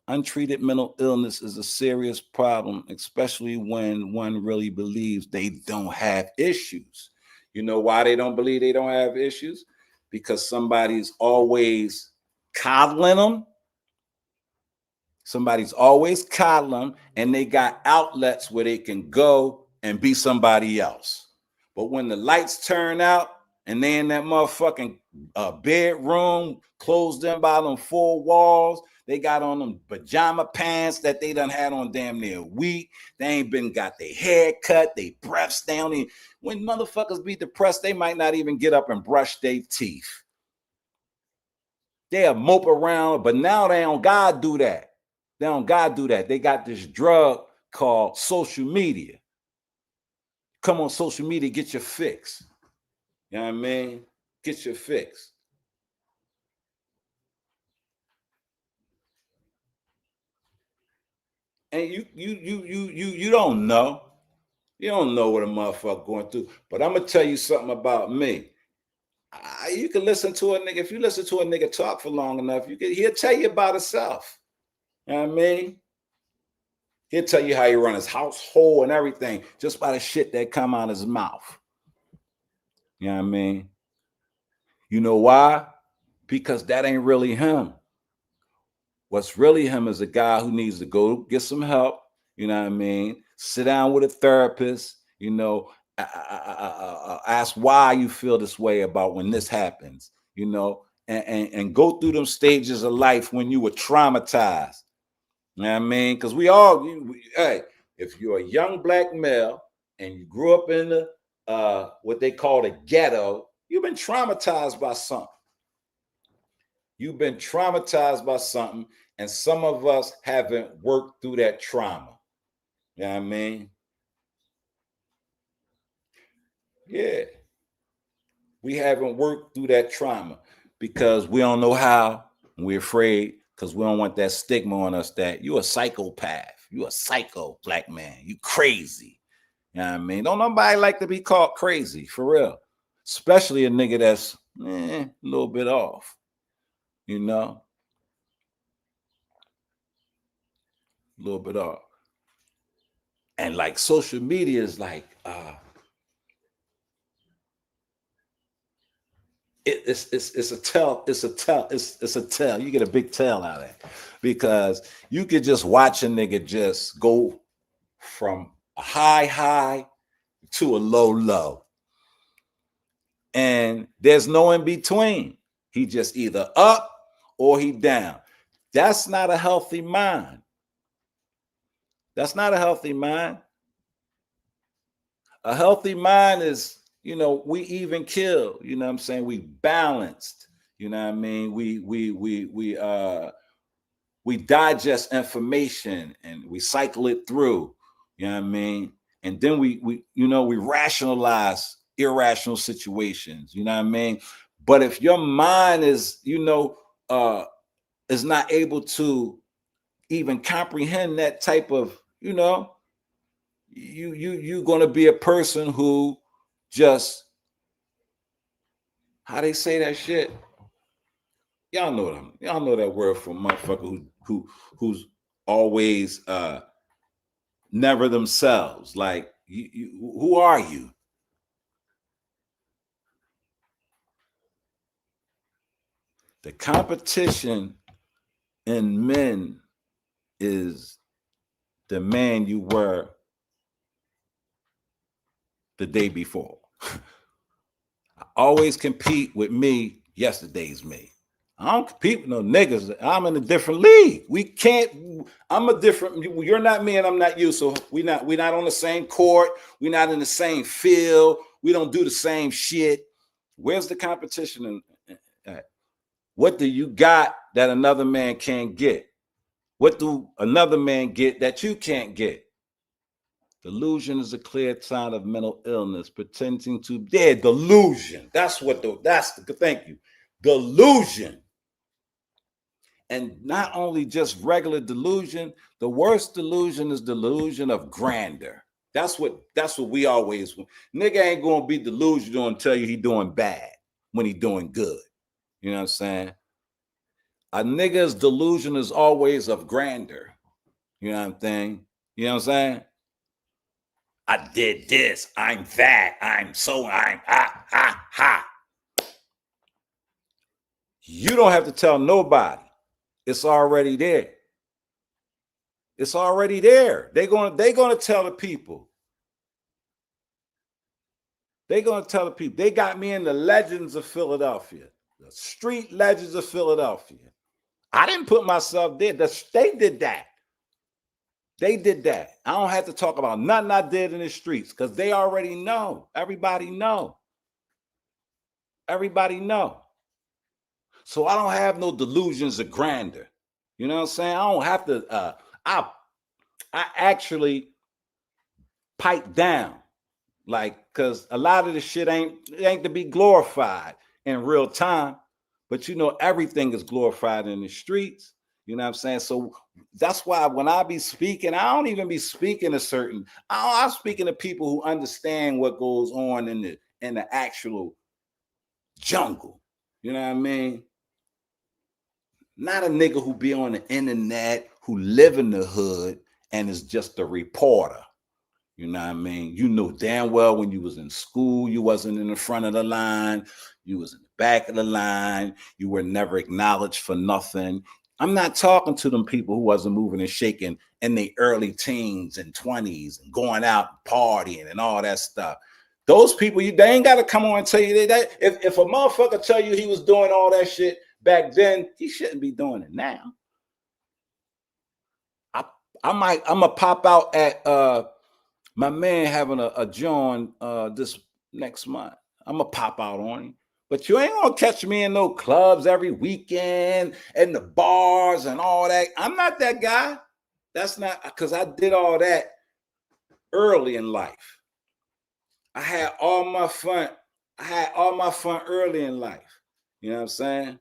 Speaker 1: Untreated mental illness is a serious problem, especially when one really believes they don't have issues. You know why they don't believe they don't have issues? Because somebody's always coddling them. Somebody's always coddling them, and they got outlets where they can go and be somebody else. But when the lights turn out and they in that motherfucking bedroom, closed in by them 4 walls, they got on them pajama pants that they done had on damn near a week. They ain't been got their hair cut, they breaths down. When motherfuckers be depressed, they might not even get up and brush their teeth. They'll mope around, but now they don't gotta do that. They don't gotta do that. They got this drug called social media. Come on social media, get your fix. You know what I mean? Get your fix. And you don't know. You don't know what a motherfucker going through. But I'm gonna tell you something about me. You can listen to a nigga. If you listen to a nigga talk for long enough, he'll tell you about himself. You know what I mean? He'll tell you how he run his household and everything just by the shit that come out of his mouth. You know what I mean? You know why? Because that ain't really him. What's really him is a guy who needs to go get some help. You know what I mean? Sit down with a therapist. You know, ask why you feel this way about when this happens. You know, and go through them stages of life when you were traumatized. You know what I mean? Because hey, if you're a young black male and you grew up in the what they call the ghetto, you've been traumatized by something. You've been traumatized by something, and some of us haven't worked through that trauma. You know what I mean? Yeah. We haven't worked through that trauma because we don't know how. We're afraid because we don't want that stigma on us that you're a psychopath. You're a psycho black man. You crazy. You know what I mean? Don't nobody like to be called crazy, for real. Especially a nigga that's a little bit off. You know? A little bit off. And like social media is like it's a tell. You get a big tell out of it because you could just watch a nigga just go from a high to a low, and there's no in between. He just either up or he down. That's not a healthy mind. That's not a healthy mind. A healthy mind is, you know, we even kill, you know what I'm saying? We balanced, you know what I mean? We digest information and we cycle it through, you know what I mean? And then we rationalize irrational situations, you know what I mean? But if your mind is, is not able to even comprehend that type of, you're gonna be a person who just, how they say that shit. Y'all know that word for motherfucker who's always never themselves. Like who are you? The competition in men is the man you were the day before. always compete with me, yesterday's me. I don't compete with no niggas. I'm in a different league. We can't. I'm a different. You're not me, and I'm not you. So we're not on the same court. We're not in the same field. We don't do the same shit. Where's the competition? What do you got that another man can't get? What do another man get that you can't get? Delusion is a clear sign of mental illness, pretending to delusion. That's the thank you. Delusion. And not only just regular delusion, the worst delusion is delusion of grandeur. That's what we always want. Nigga ain't gonna be delusional and tell you he doing bad when he doing good. You know what I'm saying? A nigga's delusion is always of grandeur. You know what I'm saying? You know what I'm saying? I did this. I'm that. I'm ha. You don't have to tell nobody. It's already there. It's already there. They're gonna tell the people. They're gonna tell the people. They got me in the legends of Philadelphia, the street legends of Philadelphia. I didn't put myself there. They did that. They did that. I don't have to talk about nothing I did in the streets because they already know. Everybody know. Everybody know. So I don't have no delusions of grandeur. You know what I'm saying? I don't have to. I actually pipe down, like, because a lot of the shit ain't to be glorified in real time. But you know, everything is glorified in the streets. You know what I'm saying? So that's why when I be speaking, I don't even be speaking to certain. I'm speaking to people who understand what goes on in the actual jungle. You know what I mean? Not a nigga who be on the internet, who live in the hood and is just a reporter. You know what I mean? You know damn well when you was in school, you wasn't in the front of the line. You was in the back of the line. You were never acknowledged for nothing. I'm not talking to them people who wasn't moving and shaking in their early teens and 20s and going out and partying and all that stuff. Those people, they ain't got to come on and tell you that. If a motherfucker tell you he was doing all that shit back then, he shouldn't be doing it now. I'm gonna pop out at my man having a joint this next month. I'm gonna pop out on him. But you ain't gonna catch me in no clubs every weekend and the bars and all that. I'm not that guy. That's not, because I did all that early in life. I had all my fun. Early in life. You know what I'm saying?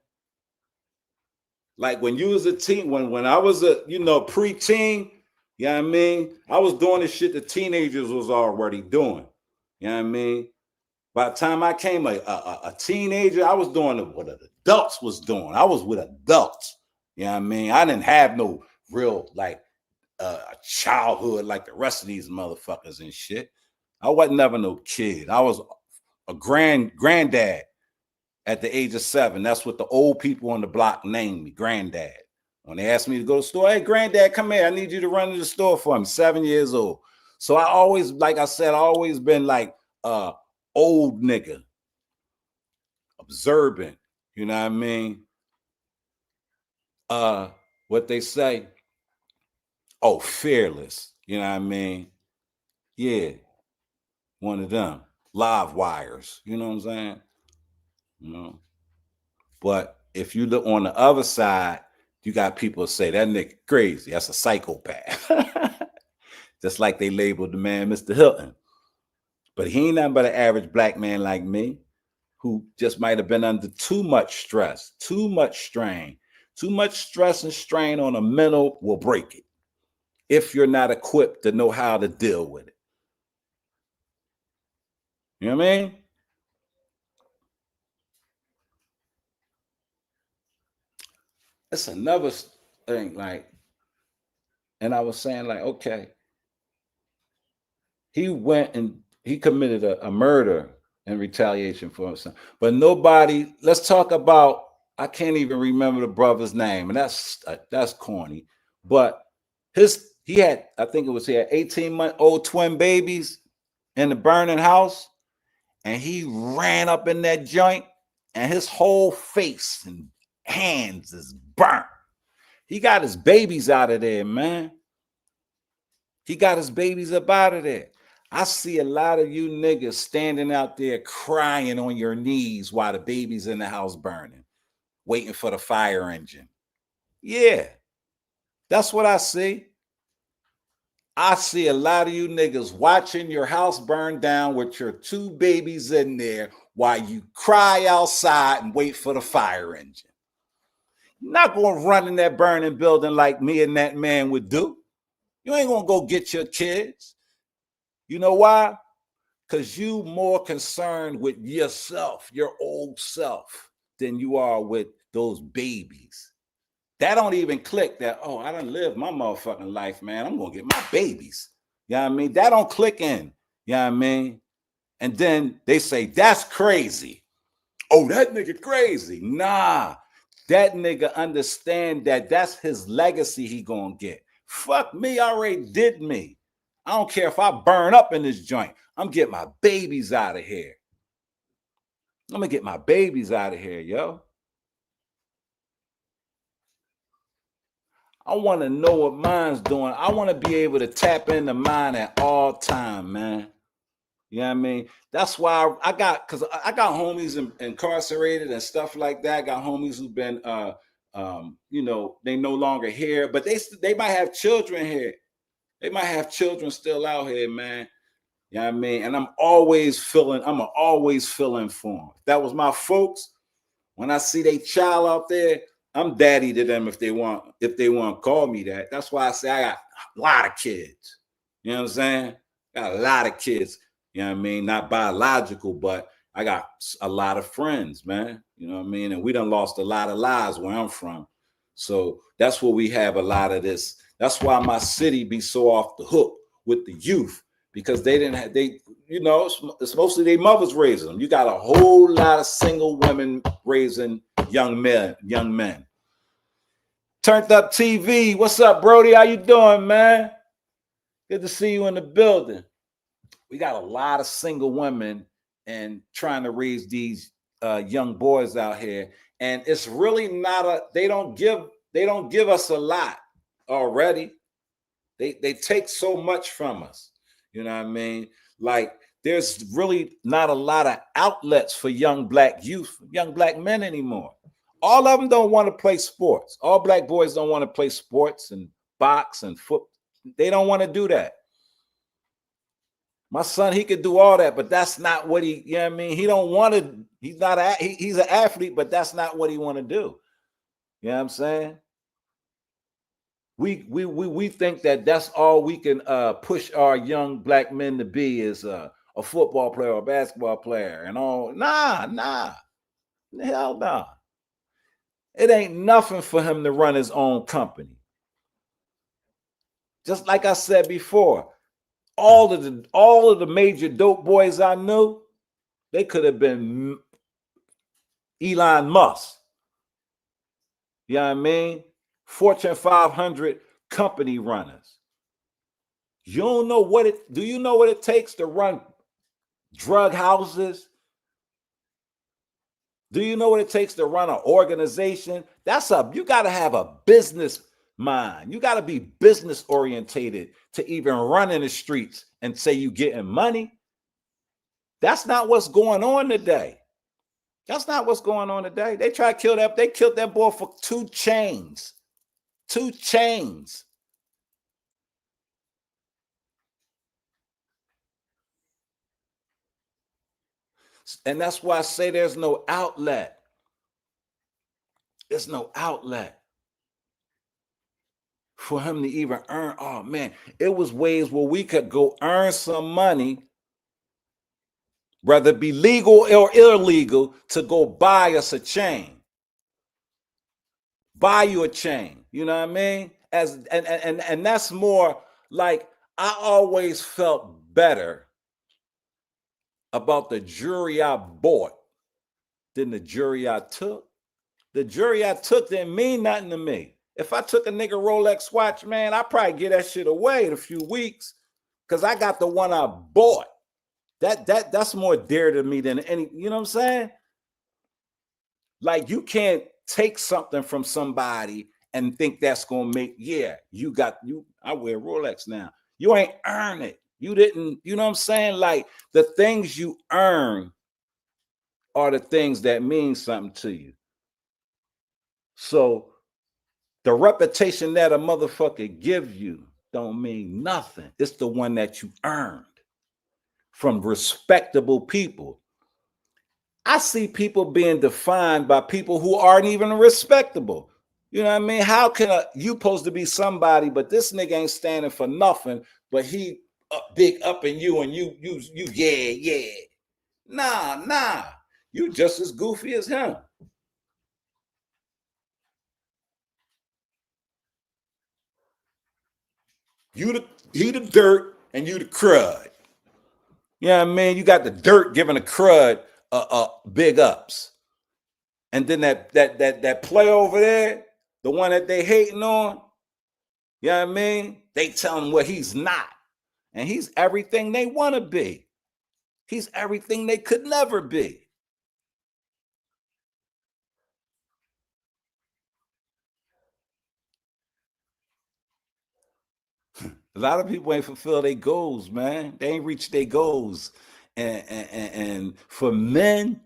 Speaker 1: Like when you was a teen, when I was a pre-teen, you know what I mean? I was doing the shit the teenagers was already doing. You know what I mean? By the time I came a teenager, I was doing what adults was doing. I was with adults. You know what I mean? I didn't have no real childhood like the rest of these motherfuckers and shit. I wasn't never no kid. I was a granddad at the age of 7. That's what the old people on the block named me, granddad. When they asked me to go to the store, hey, granddad, come here. I need you to run to the store for me. 7 years old. So I always, like I said, I always been like old nigga, observant. You know what I mean? What they say? Oh, fearless. You know what I mean? Yeah. One of them. Live wires. You know what I'm saying? You know. But if you look on the other side, you got people say that nigga crazy. That's a psychopath. Just like they labeled the man Mr. Hilton. But he ain't nothing but an average black man like me who just might have been under too much stress, too much strain. Too much stress and strain on a mental will break it if you're not equipped to know how to deal with it. You know what I mean? That's another thing, like, and I was saying, like, okay, he went and he committed a murder in retaliation for himself. But nobody, let's talk about, I can't even remember the brother's name, and that's corny. But he had 18-month-old twin babies in the burning house, and he ran up in that joint, and his whole face and hands is burnt. He got his babies out of there, man. He got his babies up out of there. I see a lot of you niggas standing out there crying on your knees while the baby's in the house burning, waiting for the fire engine. Yeah, that's what I see. I see a lot of you niggas watching your house burn down with your 2 babies in there while you cry outside and wait for the fire engine. You're not going to run in that burning building like me and that man would do. You ain't going to go get your kids. You know why? Because you more concerned with yourself, your old self, than you are with those babies. That don't even click that, oh, I done lived my motherfucking life, man. I'm going to get my babies. You know what I mean? That don't click in. You know what I mean? And then they say, that's crazy. Oh, that nigga crazy. Nah, that nigga understand that that's his legacy he going to get. Fuck me, I already did me. I don't care if I burn up in this joint. I'm getting my babies out of here. I'm going to get my babies out of here, yo. I want to know what mine's doing. I want to be able to tap into mine at all time, man. You know what I mean? That's why I got homies incarcerated and stuff like that. I got homies who've been, you know, they no longer here, but they might have children here. They might have children still out here, man. You know what I mean? And I'm always feeling for them. If that was my folks, when I see they child out there, I'm daddy to them if they want to call me that. That's why I say I got a lot of kids. You know what I'm saying? Got a lot of kids. You know what I mean? Not biological, but I got a lot of friends, man. You know what I mean? And we done lost a lot of lives where I'm from. So that's where we have a lot of this. That's why my city be so off the hook with the youth, because you know, it's mostly their mothers raising them. You got a whole lot of single women raising young men. Turned Up TV. What's up, Brody? How you doing, man? Good to see you in the building. We got a lot of single women and trying to raise these young boys out here. And it's really not they don't give us a lot already. They take so much from us. You know what I mean? Like, there's really not a lot of outlets for young black youth, young black men anymore. All of them don't want to play sports. All black boys don't want to play sports and box and foot. They don't want to do that. My son, he could do all that, but that's not what you know what I mean? He don't want to, he's an athlete, but that's not what he want to do. You know what I'm saying? We think that that's all we can push our young black men to be is a football player or a basketball player and all. Nah. Hell nah. It ain't nothing for him to run his own company. Just like I said before, all of the major dope boys I knew, they could have been Elon Musk. You know what I mean? Fortune 500 company runners. Do you know what it takes to run drug houses? Do you know what it takes to run an organization? You got to have a business mind. You got to be business orientated to even run in the streets and say you getting money. That's not what's going on today. That's not what's going on today. They try to kill that. They killed that boy for 2 chains. 2 chains. And that's why I say there's no outlet. There's no outlet for him to even earn. Oh man, it was ways where we could go earn some money, whether it be legal or illegal, to go buy us a chain. Buy you a chain. You know what I mean? And that's more like, I always felt better about the jewelry I bought than the jewelry I took. The jewelry I took didn't mean nothing to me. If I took a nigga Rolex watch, man, I'd probably get that shit away in a few weeks because I got the one I bought. That's more dear to me than any, you know what I'm saying? Like you can't take something from somebody and think that's gonna make, yeah, I wear Rolex now. You ain't earn it. You didn't, you know what I'm saying? Like the things you earn are the things that mean something to you. So the reputation that a motherfucker give you don't mean nothing. It's the one that you earned from respectable people. I see people being defined by people who aren't even respectable. You know what I mean? How can you supposed to be somebody, but this nigga ain't standing for nothing, but he big up in you and you yeah. Nah. You just as goofy as him. He the dirt and you the crud. You know what I mean? You got the dirt giving the crud big ups. And then that play over there, the one that they hating on, you know what I mean? They tell him what he's not. And he's everything they want to be. He's everything they could never be. A lot of people ain't fulfill their goals, man. They ain't reached their goals. And for men,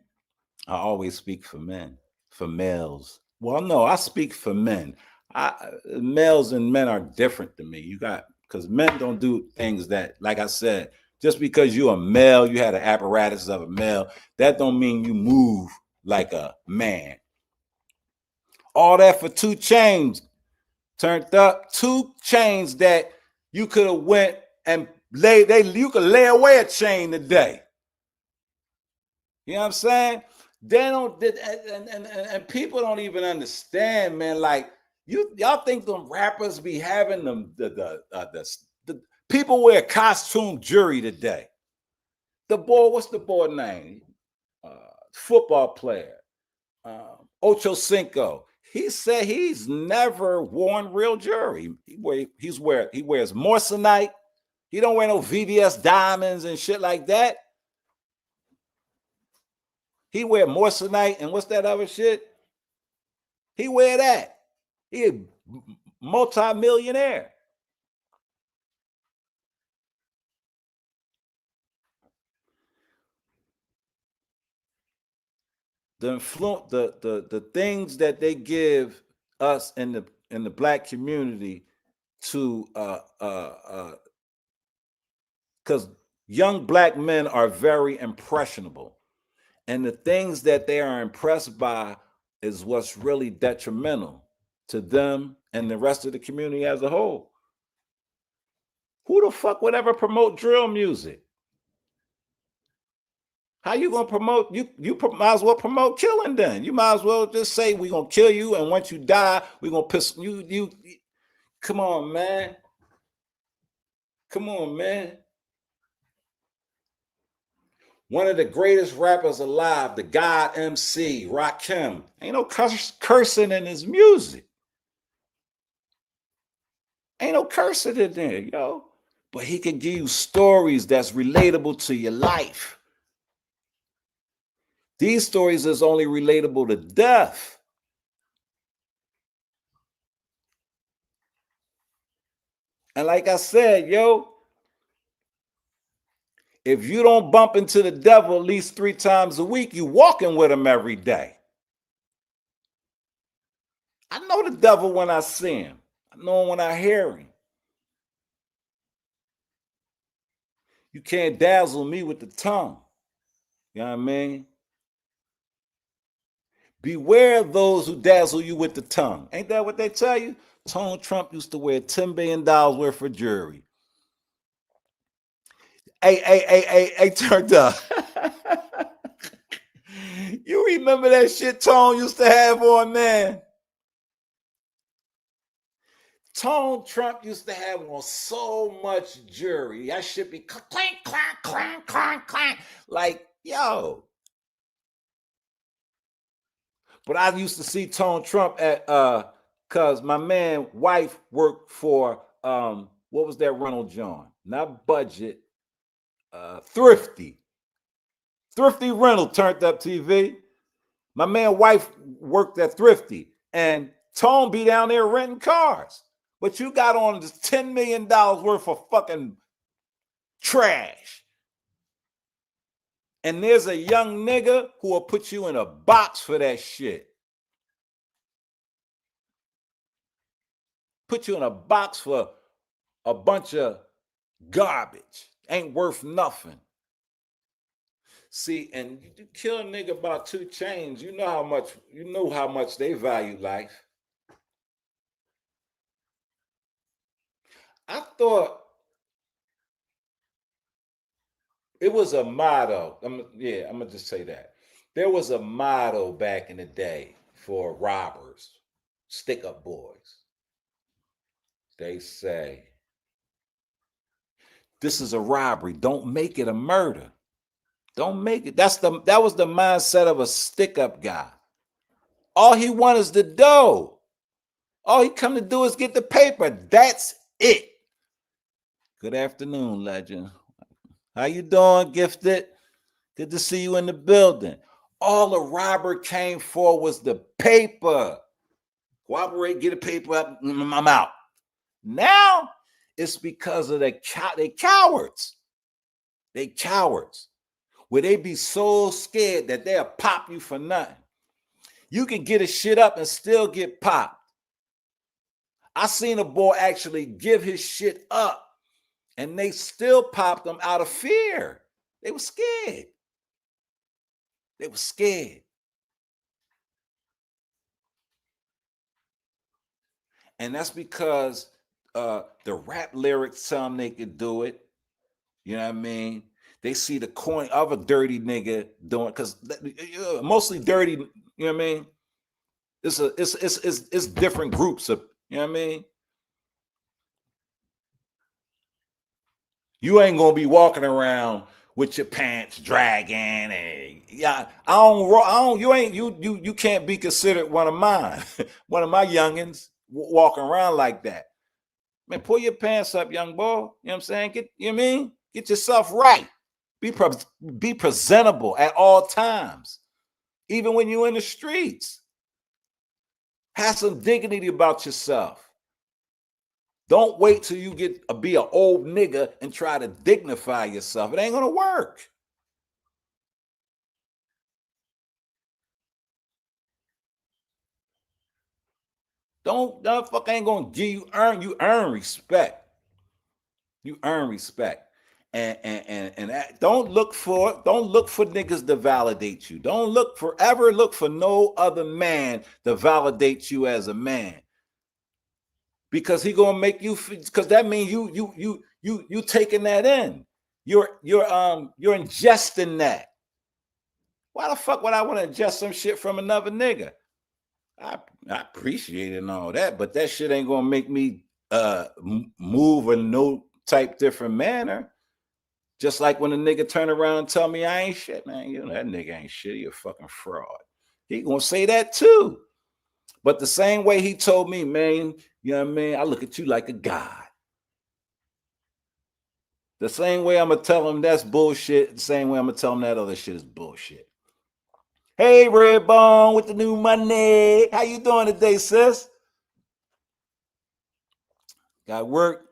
Speaker 1: I always speak for men, for males. Well, no, I speak for men. Males and men are different to me. Because men don't do things that, like I said, just because you're a male, you had an apparatus of a male, that don't mean you move like a man. All that for 2 chains turned up, 2 chains that you could have went and you could lay away a chain today. You know what I'm saying? They don't, and people don't even understand, man. Like y'all think them rappers be having them the people wear costume jewelry today. The boy, what's the boy name? Football player, Ocho Cinco. He said he's never worn real jewelry. He wears moissanite. He don't wear no VVS diamonds and shit like that. He wear moissanite and what's that other shit? He wear that. He a multi-millionaire. The things that they give us in the black community to because young black men are very impressionable, and the things that they are impressed by is what's really detrimental to them and the rest of the community as a whole. Who the fuck would ever promote drill music? How you gonna promote? You might as well promote killing. Then you might as well just say we gonna kill you, and once you die, we gonna piss you. Come on, man. Come on, man. One of the greatest rappers alive, the God MC, Rakim. Ain't no cursing in his music. Ain't no cursing in there, yo. But he can give you stories that's relatable to your life. These stories is only relatable to death. And like I said, yo, if you don't bump into the devil at least 3 times a week, you walking with him every day. I know the devil when I see him. I know him when I hear him. You can't dazzle me with the tongue. You know what I mean? Beware of those who dazzle you with the tongue. Ain't that what they tell you? Donald Trump used to wear $10 billion worth of jewelry. Hey, turned up. You remember that shit Tone used to have on, man? Tone Trump used to have on so much jewelry. That should be clank, clank, clank, clank, clank. Like, yo. But I used to see Tone Trump at cause my man wife worked for what was that rental John? Not Budget, Thrifty. Thrifty Rental turned up TV. My man wife worked at Thrifty, and Tone be down there renting cars. But you got on this $10 million worth of fucking trash. And there's a young nigga who will put you in a box for that shit. Put you in a box for a bunch of garbage. Ain't worth nothing. See, and you kill a nigga about 2 chains, you know how much they value life. I thought it was a motto. I'm gonna just say that. There was a motto back in the day for robbers, stick-up boys. They say, this is a robbery. Don't make it a murder. Don't make it. That was the mindset of a stick-up guy. All he wants is the dough. All he come to do is get the paper. That's it. Good afternoon, legend. How you doing, Gifted? Good to see you in the building. All the robber came for was the paper. Cooperate, get a paper up, I'm out. Now it's because of they cowards. They cowards. Where they be so scared that they'll pop you for nothing. You can get a shit up and still get popped. I seen a boy actually give his shit up and they still popped him out of fear. They were scared. They were scared. And that's because the rap lyrics tell them they could do it. You know what I mean? They see the coin of a dirty nigga doing, because mostly dirty, you know what I mean? It's different groups of, you know what I mean? You ain't gonna be walking around with your pants dragging, and you can't be considered one of mine, one of my youngins walking around like that. Man, pull your pants up, young boy. You know what I'm saying? You know what I mean? Get yourself right. Be presentable at all times, even when you're in the streets. Have some dignity about yourself. Don't wait till you be an old nigga and try to dignify yourself. It ain't gonna work. That fuck ain't gonna give you earn respect. You earn respect. And don't look for niggas to validate you. Don't ever look for no other man to validate you as a man. Because he gonna make you, because that means you taking that in. You're ingesting that. Why the fuck would I want to ingest some shit from another nigga? I appreciate it and all that, but that shit ain't gonna make me move in no type different manner. Just like when a nigga turn around and tell me I ain't shit, man. You know that nigga ain't shit. He a fucking fraud. He gonna say that too. But the same way he told me, man, you know what I mean? I look at you like a god. The same way I'm going to tell him that's bullshit, the same way I'm going to tell him that other shit is bullshit. Hey, Redbone with the new money. How you doing today, sis? Got work?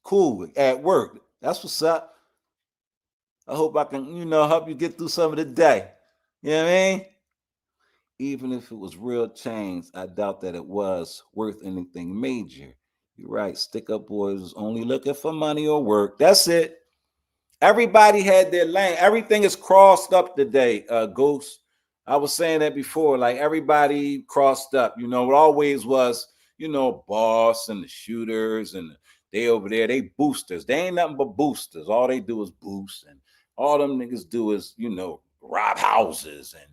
Speaker 1: Cool, at work. That's what's up. I hope I can, help you get through some of the day. You know what I mean? Even if it was real change, I doubt that it was worth anything major. You're right. Stick-up boys was only looking for money or work. That's it. Everybody had their lane. Everything is crossed up today, Ghost. I was saying that before. Like, everybody crossed up. It always was, boss and the shooters, and they over there, they boosters. They ain't nothing but boosters. All they do is boost. And all them niggas do is, rob houses. And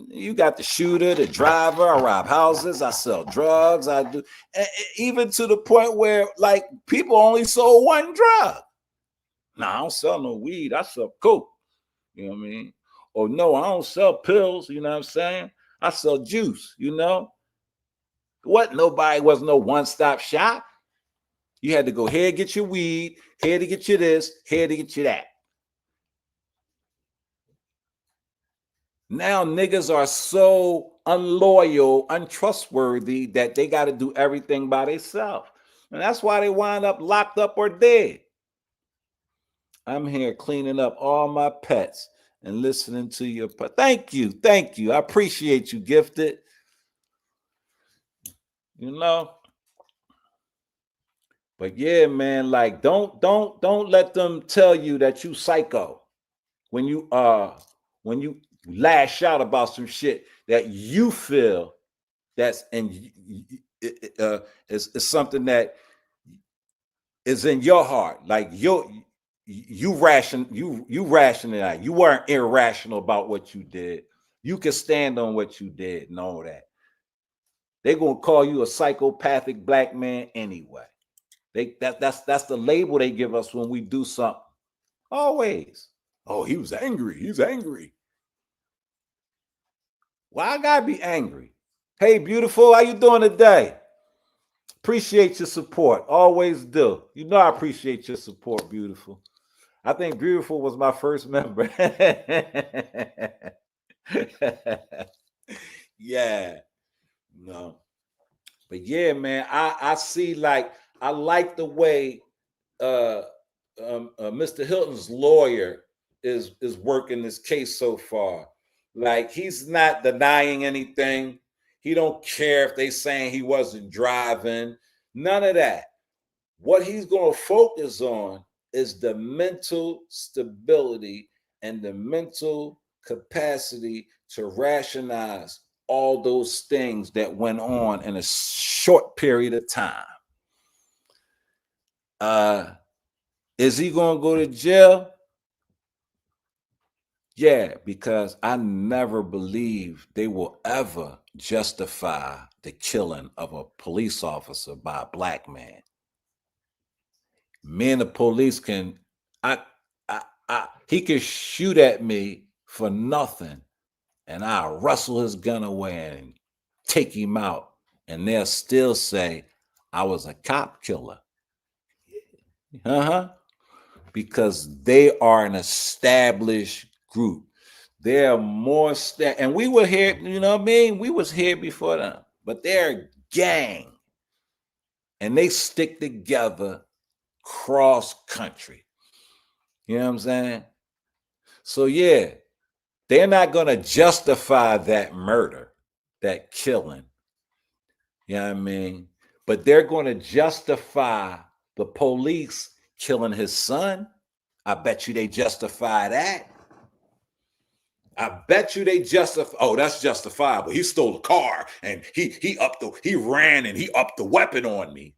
Speaker 1: you got the shooter, the driver. I rob houses. I sell drugs. I do, even to the point where, like, people only sold one drug. Nah, I don't sell no weed. I sell coke. You know what I mean? Or no, I don't sell pills. You know what I'm saying? I sell juice. What? Nobody was no one-stop shop. You had to go here, get your weed, here to get you this, here to get you that. Now niggas are so unloyal, untrustworthy that they got to do everything by themselves. And that's why they wind up locked up or dead. I'm here cleaning up all my pets and listening to your thank you. Thank you. I appreciate you, Gifted. You know. But yeah, man, like don't let them tell you that you psycho when you lash out about some shit that you feel that's and is something that is in your heart. Like you rationalize. You weren't irrational about what you did. You can stand on what you did and all that. They're gonna call you a psychopathic black man anyway. That's the label they give us when we do something. Always. Oh, he was angry. He's angry. Why I gotta be angry? Hey, beautiful, how you doing today? Appreciate your support. Always do. You know I appreciate your support, beautiful. I think beautiful was my first member. Yeah. No. But yeah, man, I see like I like the way Mr. Hilton's lawyer is working this case so far. Like he's not denying anything. He don't care if they saying he wasn't driving. None of that. What he's going to focus on is the mental stability and the mental capacity to rationalize all those things that went on in a short period of time. Is he going to go to jail? Yeah, because I never believe they will ever justify the killing of a police officer by a black man. Me and the police can, I, he can shoot at me for nothing, and I'll wrestle his gun away and take him out, and they'll still say I was a cop killer. Because they are an established group. They're more and we were here, you know what I mean? We was here before them, but they're a gang. And they stick together cross country. You know what I'm saying? So yeah, they're not gonna justify that murder, that killing. You know what I mean? But they're gonna justify the police killing his son. I bet you they justify that. I bet you they justify. Oh, that's justifiable. He stole a car and he ran and he upped the weapon on me.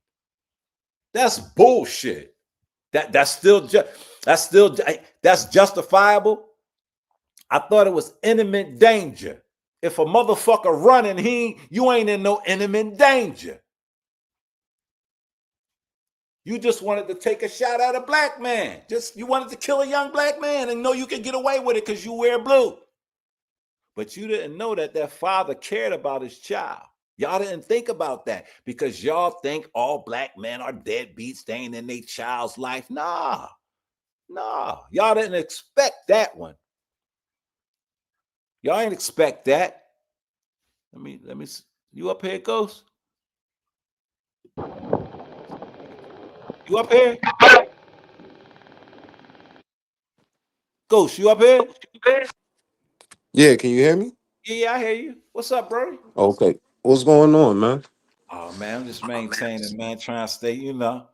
Speaker 1: That's bullshit. That's justifiable. I thought it was imminent danger. If a motherfucker running, you ain't in no imminent danger. You just wanted to take a shot at a black man. You wanted to kill a young black man and know you could get away with it because you wear blue. But you didn't know that father cared about his child. Y'all didn't think about that because y'all think all black men are deadbeats, staying in their child's life. Nah. Y'all didn't expect that one. Y'all ain't expect that. Let me. You up here, Ghost? You up here? Ghost, you up here?
Speaker 4: Yeah, can you hear me?
Speaker 1: Yeah, I hear you. What's up, bro?
Speaker 4: Okay. What's going on, man?
Speaker 1: Oh man, I'm just maintaining, man. Trying to stay, you know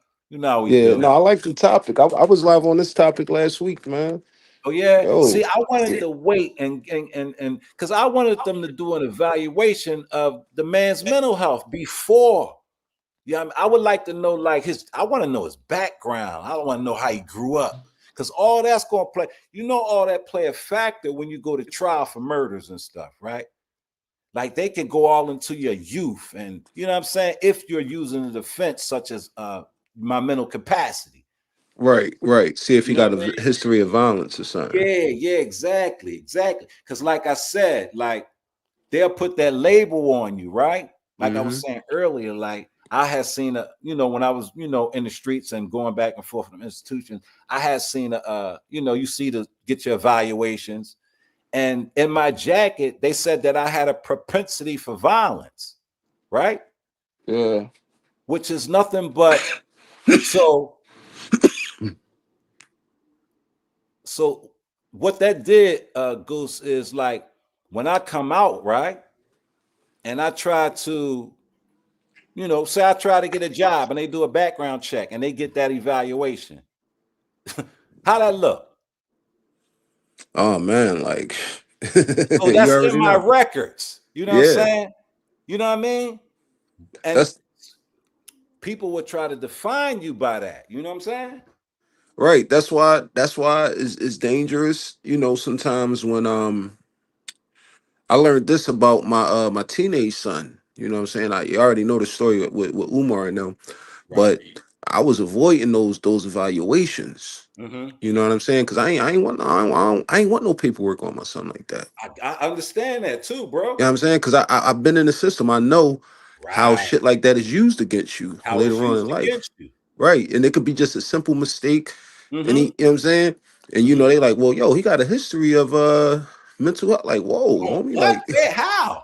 Speaker 1: how we
Speaker 4: Yeah,
Speaker 1: do.
Speaker 4: no, I like the topic. I was live on this topic last week, man.
Speaker 1: Oh yeah. See,
Speaker 4: Yo,
Speaker 1: I wanted to wait and because I wanted them to do an evaluation of the man's mental health before. Yeah, I would like to know like I want to know his background. I don't want to know how he grew up. Because all that's gonna play, all that play a factor when you go to trial for murders and stuff, right? Like they can go all into your youth, and you know what I'm saying, if you're using a defense such as my mental capacity.
Speaker 4: right. See if
Speaker 1: You
Speaker 4: he
Speaker 1: know
Speaker 4: got
Speaker 1: what I mean?
Speaker 4: a history of violence or something.
Speaker 1: Yeah, exactly. Because like I said, like they'll put that label on you, right? Like I was
Speaker 4: Mm-hmm.
Speaker 1: saying earlier, like I had seen when I was, in the streets and going back and forth from institutions, I had seen you see to get your evaluations. And in my jacket, they said that I had a propensity for violence, right?
Speaker 4: Yeah.
Speaker 1: Which is nothing but so what that did, Goose, is like when I come out, right, and I try to, say I try to get a job and they do a background check and they get that evaluation. How that look?
Speaker 4: Oh man, like
Speaker 1: So
Speaker 4: you
Speaker 1: that's in
Speaker 4: already
Speaker 1: my
Speaker 4: know.
Speaker 1: records. You know what I'm
Speaker 4: Yeah.
Speaker 1: saying? You know what I mean? And
Speaker 4: That's
Speaker 1: people would try to define you by that. You know what I'm saying?
Speaker 4: right. That's why it's dangerous. Sometimes when I learned this about my teenage son. You know what I'm saying? You already know the story with Umar and them,
Speaker 1: Right.
Speaker 4: but I was avoiding those evaluations.
Speaker 1: Mm-hmm.
Speaker 4: You know what I'm saying? Because I ain't want no paperwork on my son like that.
Speaker 1: I understand that too, bro.
Speaker 4: You know what I'm saying? Because I've been in the system. I know how
Speaker 1: Right.
Speaker 4: shit like that is used against you
Speaker 1: How it's
Speaker 4: later on in
Speaker 1: used
Speaker 4: life.
Speaker 1: against you.
Speaker 4: Right. And it could be just a simple mistake. And
Speaker 1: Mm-hmm.
Speaker 4: you know what I'm saying? And
Speaker 1: Mm-hmm.
Speaker 4: they like, well, yo, he got a history of mental health. Like, whoa,
Speaker 1: Oh,
Speaker 4: homie,
Speaker 1: what?
Speaker 4: like
Speaker 1: Wait, how?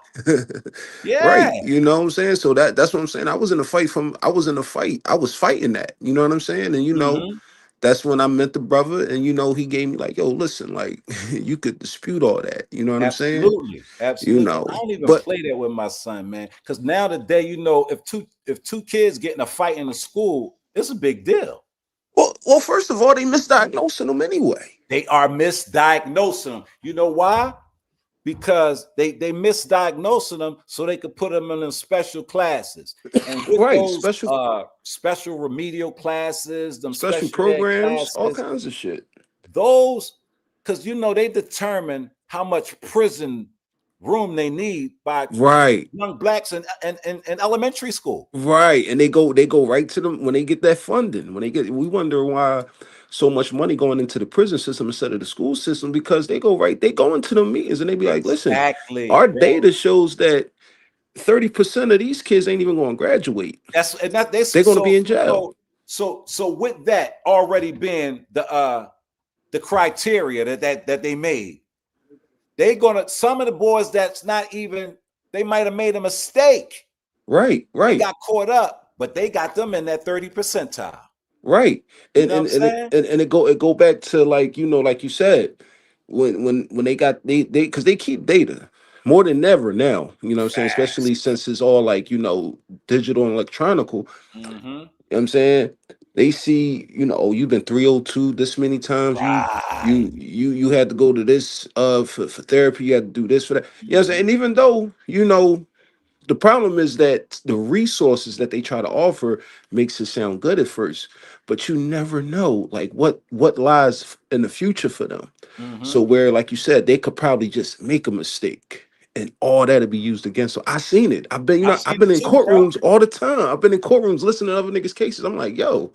Speaker 1: Yeah.
Speaker 4: right. You know what I'm saying? So that's what I'm saying. I was in a fight. I was fighting that. You know what I'm saying? And
Speaker 1: Mm-hmm.
Speaker 4: that's when I met the brother, and he gave me like, yo, listen, like you could dispute all that. You know what I'm saying?
Speaker 1: Absolutely. Absolutely. I don't even
Speaker 4: But
Speaker 1: play that with my son, man. Because now today, if two kids get in a fight in the school, it's a big deal.
Speaker 4: well, first of all, they misdiagnosing them anyway.
Speaker 1: They are misdiagnosing them. You know why? Because they misdiagnosing them so they could put them in them special classes. And with
Speaker 4: Right.
Speaker 1: those special remedial classes, them
Speaker 4: Special
Speaker 1: special ed
Speaker 4: programs, all
Speaker 1: classes,
Speaker 4: kinds of shit.
Speaker 1: those, because they determine how much prison room they need by
Speaker 4: Right.
Speaker 1: young blacks in elementary school.
Speaker 4: Right. And they go right to them when they get that funding. We wonder why so much money going into the prison system instead of the school system, because they go into the meetings and they be like, listen,
Speaker 1: Exactly,
Speaker 4: our
Speaker 1: bro.
Speaker 4: data shows that 30% of these kids ain't even going to graduate.
Speaker 1: That's and that they
Speaker 4: They're going to
Speaker 1: so
Speaker 4: be in jail.
Speaker 1: so so with that already being the criteria that they made, some of the boys that's not even, they might have made a mistake.
Speaker 4: Right,
Speaker 1: They
Speaker 4: right,
Speaker 1: got caught up, but they got them in that 30 percentile.
Speaker 4: right.
Speaker 1: You
Speaker 4: And
Speaker 1: know what I'm
Speaker 4: and and it,
Speaker 1: saying?
Speaker 4: and it go back to, like, like you said, when they got they because they keep data more than ever now. You know what I'm saying?
Speaker 1: Fast.
Speaker 4: Especially since it's all like, digital and electronical.
Speaker 1: Mm-hmm.
Speaker 4: You know what I'm saying? They see, oh, you've been 302 this many times.
Speaker 1: Right.
Speaker 4: You had to go to this for therapy, you had to do this for that. You know what I'm saying?
Speaker 1: Mm-hmm.
Speaker 4: And even though, the problem is that the resources that they try to offer makes it sound good at first, but you never know like what lies in the future for them. So
Speaker 1: Mm-hmm.
Speaker 4: where, like you said, they could probably just make a mistake and all that'll be used against. So I seen it.
Speaker 1: I've
Speaker 4: I've
Speaker 1: seen
Speaker 4: been
Speaker 1: it
Speaker 4: in
Speaker 1: too, bro.
Speaker 4: courtrooms all the time. I've been in courtrooms listening to other niggas' cases. I'm like, yo,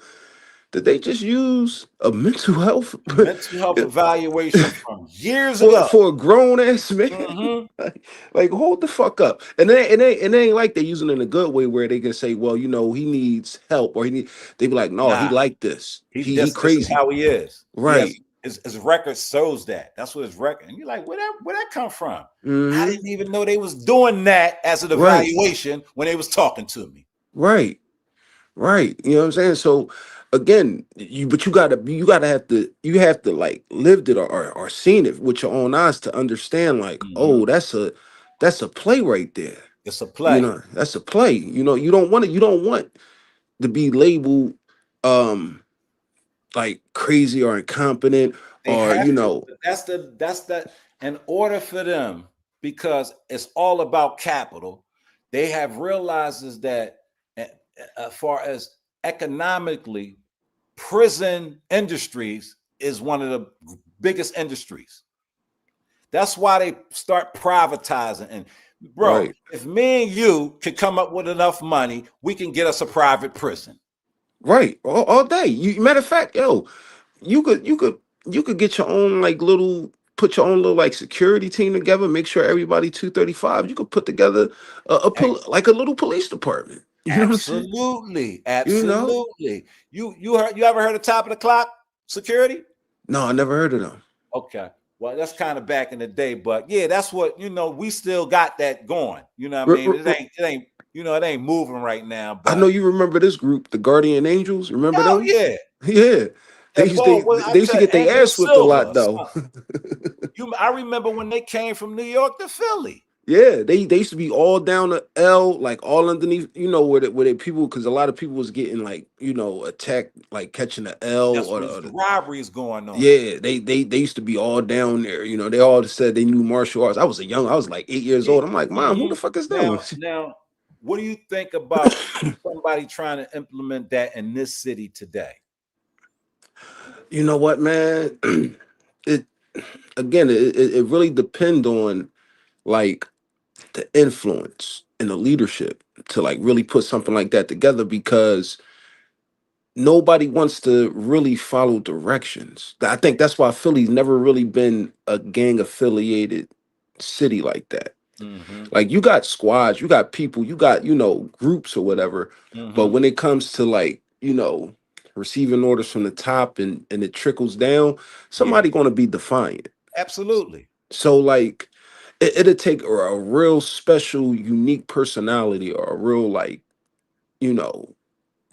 Speaker 4: did they just use a mental health
Speaker 1: Mental health evaluation from years
Speaker 4: for
Speaker 1: ago.
Speaker 4: for a grown ass man?
Speaker 1: Mm-hmm.
Speaker 4: like, hold the fuck up. And it ain't like they're using it in a good way where they can say, well, he needs help, or they be like, no, he
Speaker 1: Nah,
Speaker 4: like this. He
Speaker 1: this is
Speaker 4: crazy.
Speaker 1: how he is. He has
Speaker 4: Right.
Speaker 1: his record shows that. That's what his record. And you're like, where that come from? I
Speaker 4: Hmm.
Speaker 1: didn't even know they was doing that as an
Speaker 4: Right.
Speaker 1: evaluation when they was talking to me.
Speaker 4: Right. Right. You know what I'm saying? So again, you have to like lived it, or seen it with your own eyes to understand, like,
Speaker 1: Mm-hmm.
Speaker 4: oh, that's a play right there.
Speaker 1: It's a play.
Speaker 4: That's a play. You don't want to be labeled like crazy or incompetent,
Speaker 1: They
Speaker 4: or
Speaker 1: have to. That's the in order for them, because it's all about capital. They have realizes that as far as economically, prison industries is one of the biggest industries. That's why they start privatizing. And bro,
Speaker 4: right.
Speaker 1: if me and you could come up with enough money, we can get us a private prison.
Speaker 4: Right. All day. Matter of fact, yo, you could you could you could get your own like little put your own little like security team together, make sure everybody 235. You could put together like a little police department. You know what I'm saying?
Speaker 1: Absolutely,
Speaker 4: You know?
Speaker 1: absolutely. You ever heard of top of the clock security?
Speaker 4: No, I never heard of them.
Speaker 1: Okay. Well, that's kind of back in the day, but yeah, that's what we still got that going. You know what I
Speaker 4: R-
Speaker 1: mean?
Speaker 4: r-
Speaker 1: It
Speaker 4: r-
Speaker 1: ain't, it ain't, it ain't moving right now.
Speaker 4: I know
Speaker 1: But
Speaker 4: you remember this group, the Guardian Angels. Remember
Speaker 1: hell
Speaker 4: them?
Speaker 1: yeah,
Speaker 4: Yeah,
Speaker 1: that boy. Well, I
Speaker 4: they used to
Speaker 1: tell
Speaker 4: get their
Speaker 1: Anderson
Speaker 4: ass whipped a
Speaker 1: Silva,
Speaker 4: lot
Speaker 1: or
Speaker 4: though.
Speaker 1: something. I remember when they came from New York to Philly.
Speaker 4: Yeah, they used to be all down the L, like all underneath, where the people, because a lot of people was getting like, attacked, like catching the L
Speaker 1: That's
Speaker 4: or
Speaker 1: when the robberies going on.
Speaker 4: yeah, they used to be all down there. They all said they knew martial arts. I was like 8 years
Speaker 1: Yeah.
Speaker 4: old. I'm like, Mom, who the fuck is them?
Speaker 1: Now, what do you think about somebody trying to implement that in this city today?
Speaker 4: You know what, man? it again, it really depend on like the influence and the leadership to like really put something like that together, because nobody wants to really follow directions. I think that's why Philly's never really been a gang affiliated city like that.
Speaker 1: Mm-hmm.
Speaker 4: Like you got squads, you got people, you got, groups or whatever. But
Speaker 1: Mm-hmm.
Speaker 4: when it comes to like, receiving orders from the top and it trickles down,
Speaker 1: Yeah,
Speaker 4: somebody gonna be defiant.
Speaker 1: absolutely.
Speaker 4: So like it'll take a real special, unique personality, or a real like, you know,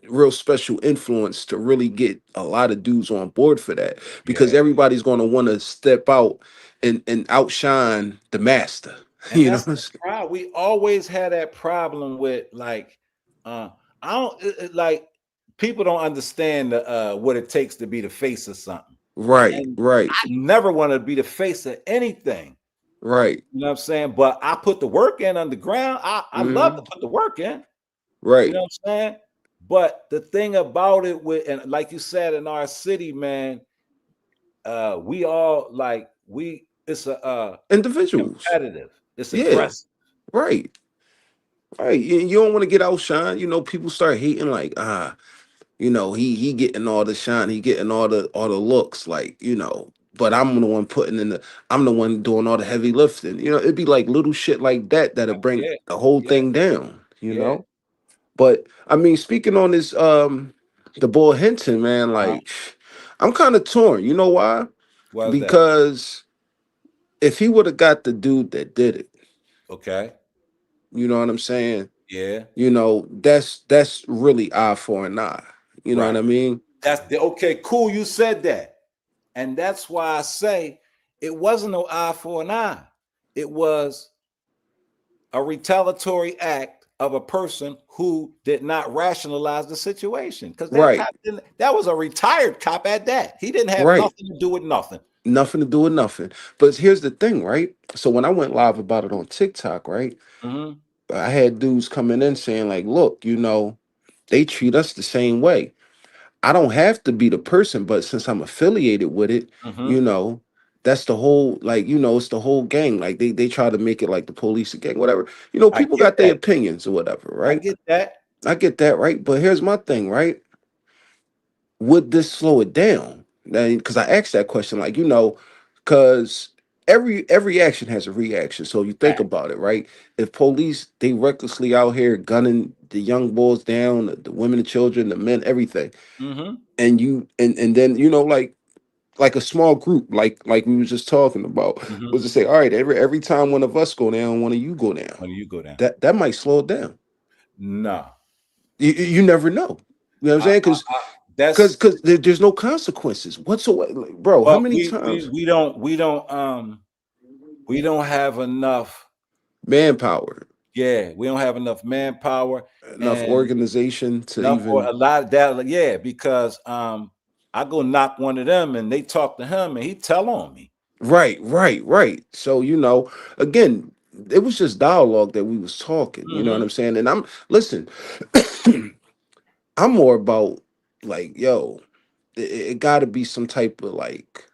Speaker 4: real special influence to really get a lot of dudes on board for that, because
Speaker 1: Yeah.
Speaker 4: everybody's going to want to step out and outshine the master.
Speaker 1: And
Speaker 4: you know
Speaker 1: that's
Speaker 4: what I'm
Speaker 1: the
Speaker 4: saying?
Speaker 1: problem. We always had that problem with like, I don't like people don't understand what it takes to be the face of something.
Speaker 4: Right,
Speaker 1: And
Speaker 4: right,
Speaker 1: I never want to be the face of anything.
Speaker 4: right.
Speaker 1: You know what I'm saying? But I put the work in underground. I love to
Speaker 4: Hmm.
Speaker 1: put the work in. You
Speaker 4: Right.
Speaker 1: know what I'm saying? But the thing about it with, and like you said, in our city, man, we all like it's a
Speaker 4: Individuals.
Speaker 1: competitive, it's
Speaker 4: Yeah.
Speaker 1: aggressive.
Speaker 4: Right. Right. You don't want to get outshined. People start hating like, he getting all the shine, he getting all the looks, like, but I'm the one I'm the one doing all the heavy lifting. It'd be like little shit like that that'll bring
Speaker 1: Yeah,
Speaker 4: the whole
Speaker 1: yeah,
Speaker 4: thing down,
Speaker 1: yeah.
Speaker 4: But I mean, speaking on this the boy Hinton, man,
Speaker 1: Uh-huh.
Speaker 4: like I'm kind of torn. You know why?
Speaker 1: What's that?
Speaker 4: Because if he would have got the dude that did it,
Speaker 1: Okay.
Speaker 4: you know what I'm saying?
Speaker 1: Yeah.
Speaker 4: That's really eye for an eye. You know what
Speaker 1: Right.
Speaker 4: I mean?
Speaker 1: That's the okay. Cool. You said that, and that's why I say it wasn't no eye for an eye. It was a retaliatory act of a person who did not rationalize the situation. Because that
Speaker 4: Right,
Speaker 1: cop didn't, that was a retired cop at that. He didn't have
Speaker 4: right.
Speaker 1: nothing to do with nothing.
Speaker 4: Nothing to do with nothing. But here's the thing, right? So when I went live about it on TikTok, right?
Speaker 1: Mm-hmm.
Speaker 4: I had dudes coming in saying, like, look, they treat us the same way. I don't have to be the person, but since I'm affiliated with it, you
Speaker 1: Mm-hmm.
Speaker 4: know, that's the whole, like, it's the whole gang. Like they try to make it like the police a gang, whatever.
Speaker 1: I
Speaker 4: People
Speaker 1: get
Speaker 4: got their
Speaker 1: that.
Speaker 4: opinions or whatever,
Speaker 1: I
Speaker 4: right?
Speaker 1: get that.
Speaker 4: I get that, right? But here's my thing, right? Would this slow it down? Because I asked that question, like, because every action has a reaction. So you think
Speaker 1: Fact.
Speaker 4: about it, right? If police they recklessly out here gunning the young boys down, the women, the children, the men, everything,
Speaker 1: Mm-hmm.
Speaker 4: and then like a small group, like we was just talking about,
Speaker 1: Mm-hmm.
Speaker 4: was to say, all right, every time one of us go down, one of you go down.
Speaker 1: When you go down.
Speaker 4: That might slow it down.
Speaker 1: No.
Speaker 4: You never know. You know what I'm saying?
Speaker 1: That's
Speaker 4: Because there's no consequences whatsoever. Like, bro, how
Speaker 1: well,
Speaker 4: many
Speaker 1: we
Speaker 4: times?
Speaker 1: we we don't we don't we don't have enough.
Speaker 4: Manpower,
Speaker 1: Yeah, we don't have enough manpower
Speaker 4: enough
Speaker 1: and
Speaker 4: organization to
Speaker 1: enough for
Speaker 4: even.
Speaker 1: a lot of that. Like, yeah, because I go knock one of them and they talk to him and he tell on me.
Speaker 4: Right, right, right. So, again, it was just dialogue that we was talking, you know what
Speaker 1: Mm-hmm.
Speaker 4: I'm saying? And listen, I'm more about like, yo, it gotta be some type of like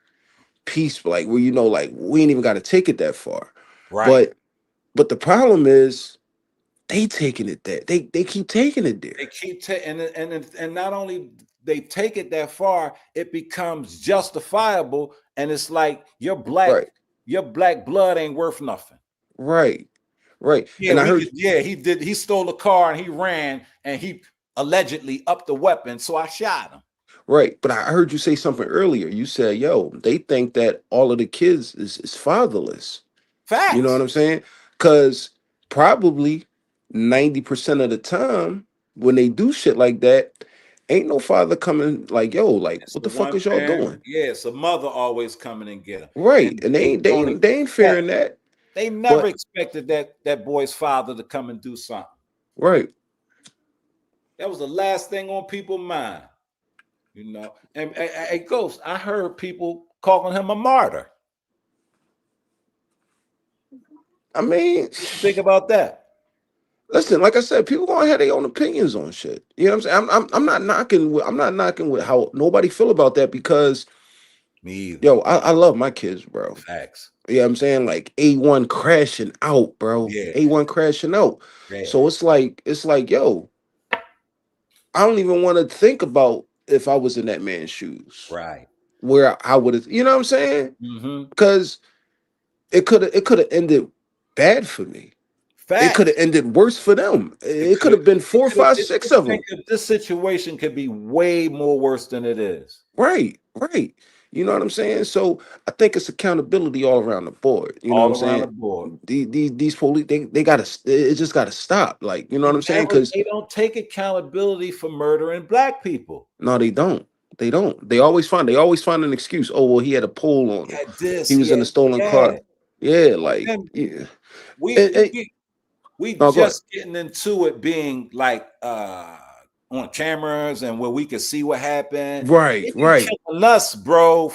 Speaker 4: peace, like where like we ain't even gotta take it that far.
Speaker 1: Right.
Speaker 4: But the problem is they taking it there. They keep taking it
Speaker 1: They
Speaker 4: there.
Speaker 1: keep and not only they take it that far, it becomes justifiable, and it's like
Speaker 4: Right,
Speaker 1: your black blood ain't worth nothing.
Speaker 4: right, right.
Speaker 1: Yeah,
Speaker 4: And I
Speaker 1: we
Speaker 4: heard
Speaker 1: could. Yeah, he did. He stole a car and he ran and he allegedly upped the weapon, so I shot him.
Speaker 4: Right. But I heard you say something earlier. You said, yo, they think that all of the kids is fatherless. You know what
Speaker 1: Facts.
Speaker 4: I'm saying? Because probably 90% of the time when they do shit like that, ain't no father coming like, yo, like,
Speaker 1: It's
Speaker 4: what
Speaker 1: the
Speaker 4: the fuck
Speaker 1: one
Speaker 4: is y'all
Speaker 1: parent.
Speaker 4: doing?
Speaker 1: Yeah, it's a mother always coming and get him.
Speaker 4: Right.
Speaker 1: And
Speaker 4: And
Speaker 1: they don't
Speaker 4: they ain't
Speaker 1: expect,
Speaker 4: fearing that.
Speaker 1: they never
Speaker 4: But
Speaker 1: expected that boy's father to come and do something.
Speaker 4: right.
Speaker 1: That was the last thing on people's mind, you know. And it goes. I heard people calling him a martyr.
Speaker 4: I mean,
Speaker 1: What you think about that?
Speaker 4: listen, like I said, people gonna have their own opinions on shit. You know what I'm saying? I'm not knocking with how nobody feel about that because
Speaker 1: Me either.
Speaker 4: yo, I love my kids, bro.
Speaker 1: Facts.
Speaker 4: You know what I'm saying? Like A1 crashing out, bro.
Speaker 1: Yeah.
Speaker 4: A1 crashing out.
Speaker 1: Yeah.
Speaker 4: So it's like, yo, I don't even want to think about if I was in that man's shoes.
Speaker 1: Right.
Speaker 4: Where I would have, you know what I'm saying?
Speaker 1: Mm-hmm.
Speaker 4: Because it could have ended bad for me. It could have
Speaker 1: Facts.
Speaker 4: ended worse for them.
Speaker 1: It
Speaker 4: It could
Speaker 1: could.
Speaker 4: have been
Speaker 1: It
Speaker 4: four,
Speaker 1: could have.
Speaker 4: five, six of them.
Speaker 1: This situation could be way more worse than it is.
Speaker 4: Right, right. You know what I'm saying? So I think it's accountability all around the board. You know what I'm
Speaker 1: All around the
Speaker 4: saying?
Speaker 1: board.
Speaker 4: These police they gotta it just gotta stop. Like, you know what I'm saying? Because
Speaker 1: They don't take accountability for murdering black people.
Speaker 4: no, they don't. They don't. They always find an excuse. Oh, well, he had a pole on
Speaker 1: He
Speaker 4: him.
Speaker 1: had this.
Speaker 4: He
Speaker 1: He
Speaker 4: was in
Speaker 1: had
Speaker 4: a stolen
Speaker 1: yeah.
Speaker 4: car. Yeah,
Speaker 1: But
Speaker 4: like
Speaker 1: then
Speaker 4: yeah.
Speaker 1: we
Speaker 4: And, and,
Speaker 1: we we
Speaker 4: no, go ahead.
Speaker 1: just getting into it being like on cameras and where we could see what happened.
Speaker 4: Right,
Speaker 1: They've been
Speaker 4: right.
Speaker 1: killing us, bro,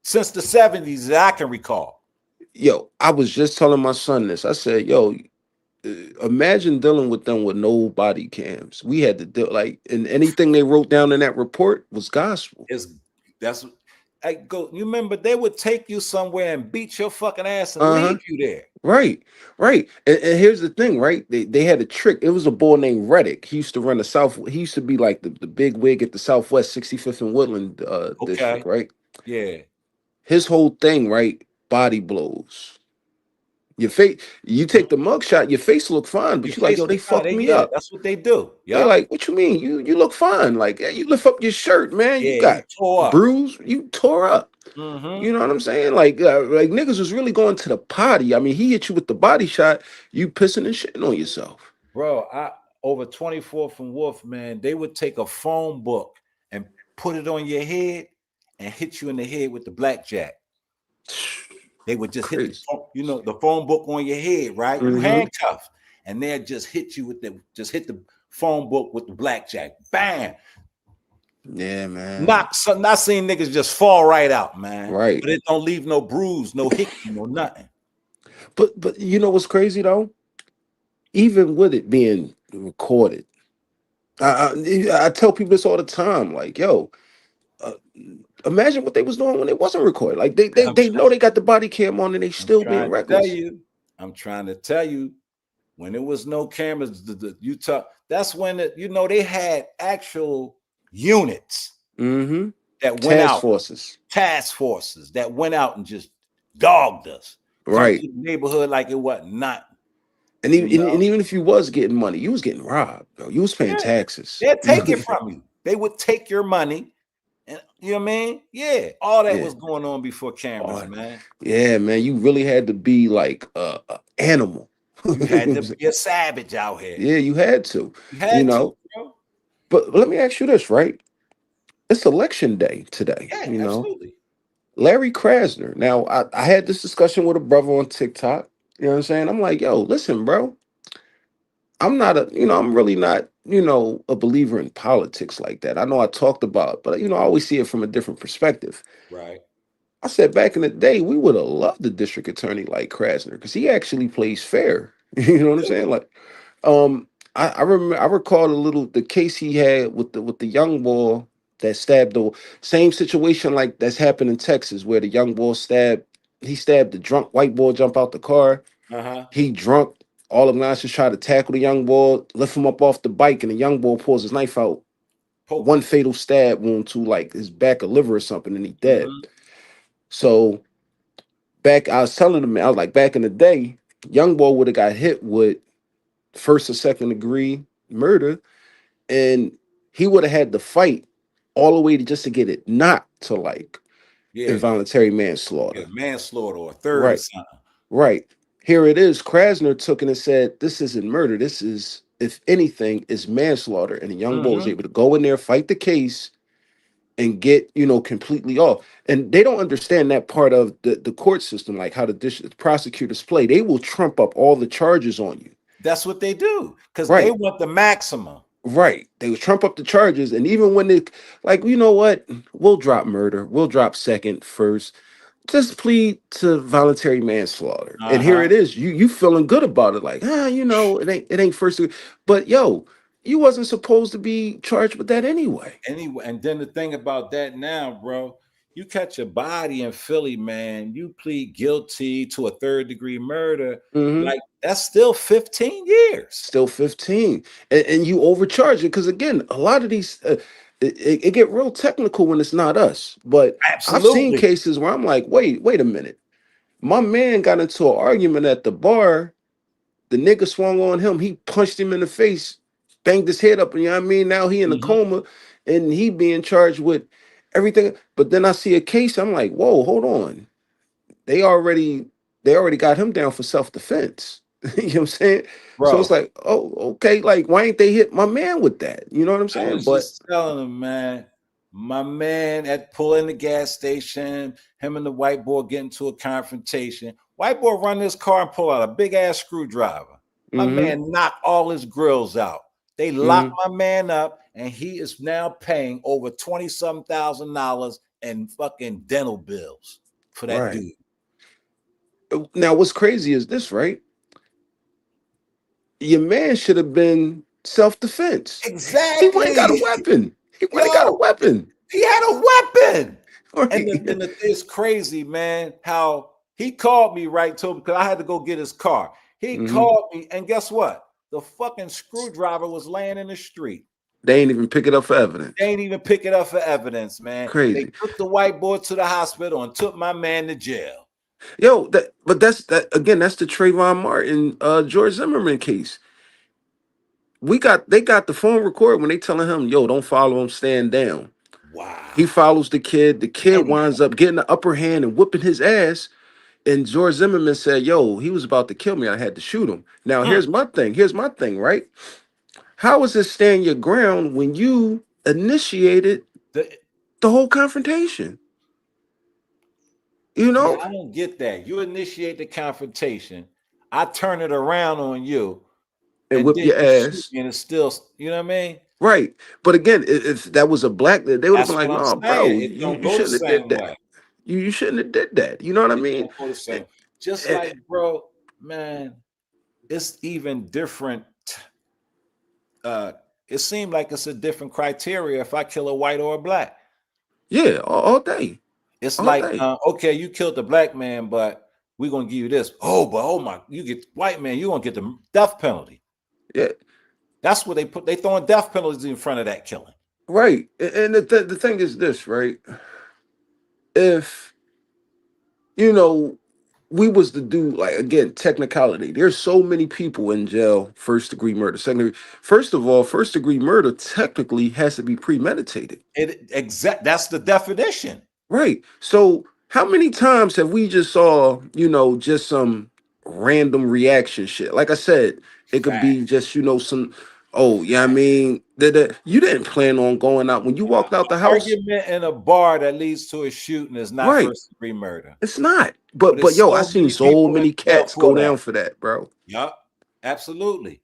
Speaker 1: since the 70s that I can recall.
Speaker 4: Yo, I was just telling my son this. I said, yo, imagine dealing with them with no body cams. We had to deal like, and anything they wrote down in that report was gospel.
Speaker 1: It's that's I go. You remember they would take you somewhere and beat your fucking ass and
Speaker 4: Uh-huh.
Speaker 1: leave you there.
Speaker 4: Right, right. And here's the thing, right? They had a trick. It was a boy named Reddick. He used to run the South. He used to be like the big wig at the Southwest 65th and Woodland district,
Speaker 1: Okay.
Speaker 4: right?
Speaker 1: Yeah.
Speaker 4: His whole thing, right? Body blows. Your face, you take the mugshot, your face look fine,
Speaker 1: Your
Speaker 4: but you like,
Speaker 1: face
Speaker 4: yo, they
Speaker 1: look fine.
Speaker 4: fucked me
Speaker 1: Yeah,
Speaker 4: up.
Speaker 1: that's what they do.
Speaker 4: They
Speaker 1: Yup.
Speaker 4: like, what you mean? You look fine. Like, yeah, you lift up your shirt, man. You
Speaker 1: Yeah, you
Speaker 4: got
Speaker 1: tore up.
Speaker 4: bruise, you tore up.
Speaker 1: Mm-hmm.
Speaker 4: You know what I'm saying? Like niggas was really going to the potty. I mean, he hit you with the body shot, you pissing and shitting on yourself.
Speaker 1: Bro, I over 24th and Wolf, man, they would take a phone book and put it on your head and hit you in the head with the blackjack. They would just hit the
Speaker 4: Crazy.
Speaker 1: the phone book on your head, right? You
Speaker 4: Hmm.
Speaker 1: handcuffed, and they'll just hit you with just hit the phone book with the blackjack. Bam!
Speaker 4: Yeah, man.
Speaker 1: Not seeing niggas just fall right out, man.
Speaker 4: Right.
Speaker 1: But it don't leave no bruise, no hickey, no nothing.
Speaker 4: But you know what's crazy though? Even with it being recorded, I tell people this all the time. Like, yo, uh, imagine what they was doing when it wasn't recorded. Like
Speaker 1: I'm,
Speaker 4: they know they got the body cam on and they
Speaker 1: I'm
Speaker 4: still being
Speaker 1: trying to tell
Speaker 4: reckless.
Speaker 1: you. I'm trying to tell you. When there was no cameras, the Utah, that's when they had actual units
Speaker 4: Mm-hmm.
Speaker 1: that went
Speaker 4: Task
Speaker 1: out,
Speaker 4: forces.
Speaker 1: task forces that went out and just dogged us, come
Speaker 4: Right.
Speaker 1: through the neighborhood like it wasn't nothing.
Speaker 4: And
Speaker 1: You
Speaker 4: even,
Speaker 1: know,
Speaker 4: and even if you was getting money, you was getting robbed, bro. You was paying
Speaker 1: yeah,
Speaker 4: taxes.
Speaker 1: they'd take it from you. They would take your money, and you know what I mean? Yeah, all that
Speaker 4: Yeah.
Speaker 1: was going on before cameras,
Speaker 4: Oh,
Speaker 1: man.
Speaker 4: yeah, man. You really had to be like a animal.
Speaker 1: You
Speaker 4: You know
Speaker 1: had
Speaker 4: what I'm
Speaker 1: to
Speaker 4: saying?
Speaker 1: be a savage out here.
Speaker 4: Yeah, you had to.
Speaker 1: You
Speaker 4: You
Speaker 1: had to,
Speaker 4: know.
Speaker 1: bro.
Speaker 4: But let me ask you this, right? It's election day today.
Speaker 1: Yeah,
Speaker 4: You know,
Speaker 1: absolutely.
Speaker 4: Larry Krasner. Now, I had this discussion with a brother on TikTok. You know what I'm saying? I'm like, yo, listen, bro. I'm really not, a believer in politics like that. I know I talked about it, but I always see it from a different perspective.
Speaker 1: Right.
Speaker 4: I said back in the day, we would have loved a district attorney like Krasner because he actually plays fair. You know what I'm saying? Like, um, I recall the case he had with the young boy that stabbed the same situation like that's happened in Texas where the young boy stabbed the drunk white boy jump out the car.
Speaker 1: Uh-huh.
Speaker 4: He drunk. All of us just try to tackle the young boy, lift him up off the bike, and the young boy pulls his knife out.
Speaker 1: Poke
Speaker 4: One
Speaker 1: him.
Speaker 4: fatal stab wound to like his back or liver or something, and he dead.
Speaker 1: Mhm.
Speaker 4: So I was telling him, I was like, back in the day, young boy would have got hit with first or second degree murder, and he would have had to fight all the way to just to get it not to like
Speaker 1: Yeah,
Speaker 4: involuntary
Speaker 1: yeah,
Speaker 4: manslaughter.
Speaker 1: manslaughter or third or
Speaker 4: Right,
Speaker 1: something.
Speaker 4: right. Here it is. Krasner took it and said, "This isn't murder. This is, if anything, is manslaughter." And the young boy was
Speaker 1: Mm-hmm.
Speaker 4: able to go in there, fight the case, and get completely off. And they don't understand that part of the court system, like how the prosecutors play. They will trump up all the charges on you.
Speaker 1: That's what they do because they
Speaker 4: Right.
Speaker 1: want the maximum.
Speaker 4: Right. They would trump up the charges. And even when they like, you know what? We'll drop murder. We'll drop second, first. Just plead to voluntary manslaughter. And here
Speaker 1: Uh-huh.
Speaker 4: it is. You feeling good about it. Like, it ain't first degree. But yo, you wasn't supposed to be charged with that anyway.
Speaker 1: Anyway, and then the thing about that now, bro, you catch a body in Philly, man. You plead guilty to a third degree murder.
Speaker 4: Hmm.
Speaker 1: Like that's still 15 years.
Speaker 4: Still 15. And you overcharge it. Because again, a lot of these it get real technical when it's not us. But I've seen
Speaker 1: Absolutely.
Speaker 4: cases where I'm like, wait a minute. My man got into an argument at the bar. The nigga swung on him. He punched him in the face, banged his head up. And you know what I mean? Now he in a
Speaker 1: Mhm.
Speaker 4: coma and he being charged with everything. But then I see a case. I'm like, whoa, hold on. They already they already got him down for self-defense. You know what I'm saying? So it's
Speaker 1: Bro,
Speaker 4: like, oh, okay, like why ain't they hit my man with that? You know what I'm
Speaker 1: I
Speaker 4: saying?
Speaker 1: was
Speaker 4: But
Speaker 1: just telling him, man, my man at pulling the gas station, him and the white boy get into a confrontation. White boy run this car and pull out a big ass screwdriver. My
Speaker 4: mm-hmm,
Speaker 1: man knocked all his grills out. They locked
Speaker 4: mm-hmm,
Speaker 1: my man up, and he is now paying over 20 some $1,000 in fucking dental bills for that
Speaker 4: right.
Speaker 1: dude.
Speaker 4: Now what's crazy is this, right? Your man should have been self-defense. He went and got a
Speaker 1: Exactly.
Speaker 4: weapon. He went and got a
Speaker 1: Yo,
Speaker 4: weapon.
Speaker 1: he had a weapon. And
Speaker 4: Right.
Speaker 1: it's crazy, man, how he called me right to him because I had to go get his car. He
Speaker 4: Hmm.
Speaker 1: called me, and guess what? The fucking screwdriver was laying in the street.
Speaker 4: They ain't even pick it up for
Speaker 1: They
Speaker 4: evidence.
Speaker 1: ain't even pick it up for evidence, man. They
Speaker 4: Crazy.
Speaker 1: took the white boy to the hospital and took my man to jail.
Speaker 4: Yo, but that's that again, that's the Trayvon Martin, George Zimmerman case. They got the phone record when they telling him, yo, don't follow him, stand down. He
Speaker 1: Wow.
Speaker 4: follows the kid. The kid
Speaker 1: And
Speaker 4: winds up getting the upper hand and whipping his ass. And George Zimmerman said, yo, he was about to kill me. I had to shoot him. Now,
Speaker 1: mm,
Speaker 4: here's my thing. Here's my thing, right? How is it stand your ground when you initiated
Speaker 1: the,
Speaker 4: the whole confrontation? You
Speaker 1: yeah,
Speaker 4: know,
Speaker 1: I don't get that. You initiate the confrontation, I turn it around on you,
Speaker 4: and
Speaker 1: and
Speaker 4: whip
Speaker 1: then
Speaker 4: your
Speaker 1: you shoot
Speaker 4: ass.
Speaker 1: me, and it's still, you know what I mean?
Speaker 4: Right. But again, if that was a black, they would have been
Speaker 1: That's
Speaker 4: like,
Speaker 1: what I'm
Speaker 4: no,
Speaker 1: saying.
Speaker 4: bro,
Speaker 1: It
Speaker 4: you,
Speaker 1: don't
Speaker 4: you
Speaker 1: go the
Speaker 4: shouldn't have did
Speaker 1: same
Speaker 4: that.
Speaker 1: way.
Speaker 4: You shouldn't have did that. You know what I
Speaker 1: It
Speaker 4: mean?
Speaker 1: don't go the
Speaker 4: And,
Speaker 1: same. Just
Speaker 4: and-
Speaker 1: like, bro, man, it's even different. Uh, it seemed like it's a different criteria if I kill a white or a black.
Speaker 4: yeah, all day.
Speaker 1: It's
Speaker 4: All
Speaker 1: like,
Speaker 4: day.
Speaker 1: okay, you killed the black man, but we're gonna give you this. Oh, but oh my, you get white man, you're gonna get the death penalty.
Speaker 4: Yeah.
Speaker 1: That's what they put. They throwing death penalties in front of that killing.
Speaker 4: Right. And the thing is this, right? If we was to do like again technicality, there's so many people in jail, first degree murder, second degree. First of all, first degree murder technically has to be premeditated.
Speaker 1: That's the definition.
Speaker 4: Right. So how many times have we just saw, just some random reaction shit? Like I said, it could
Speaker 1: Fact.
Speaker 4: be just, some, oh, yeah, I mean, you didn't plan on going out when you walked out the house.
Speaker 1: Argument in a bar that leads to a shooting is not
Speaker 4: Right.
Speaker 1: first degree murder.
Speaker 4: It's not.
Speaker 1: But
Speaker 4: But
Speaker 1: there's
Speaker 4: yo, I
Speaker 1: so
Speaker 4: seen
Speaker 1: many
Speaker 4: so
Speaker 1: people in
Speaker 4: many
Speaker 1: jail
Speaker 4: cats
Speaker 1: for
Speaker 4: go
Speaker 1: that.
Speaker 4: down for that, bro.
Speaker 1: Yup, absolutely.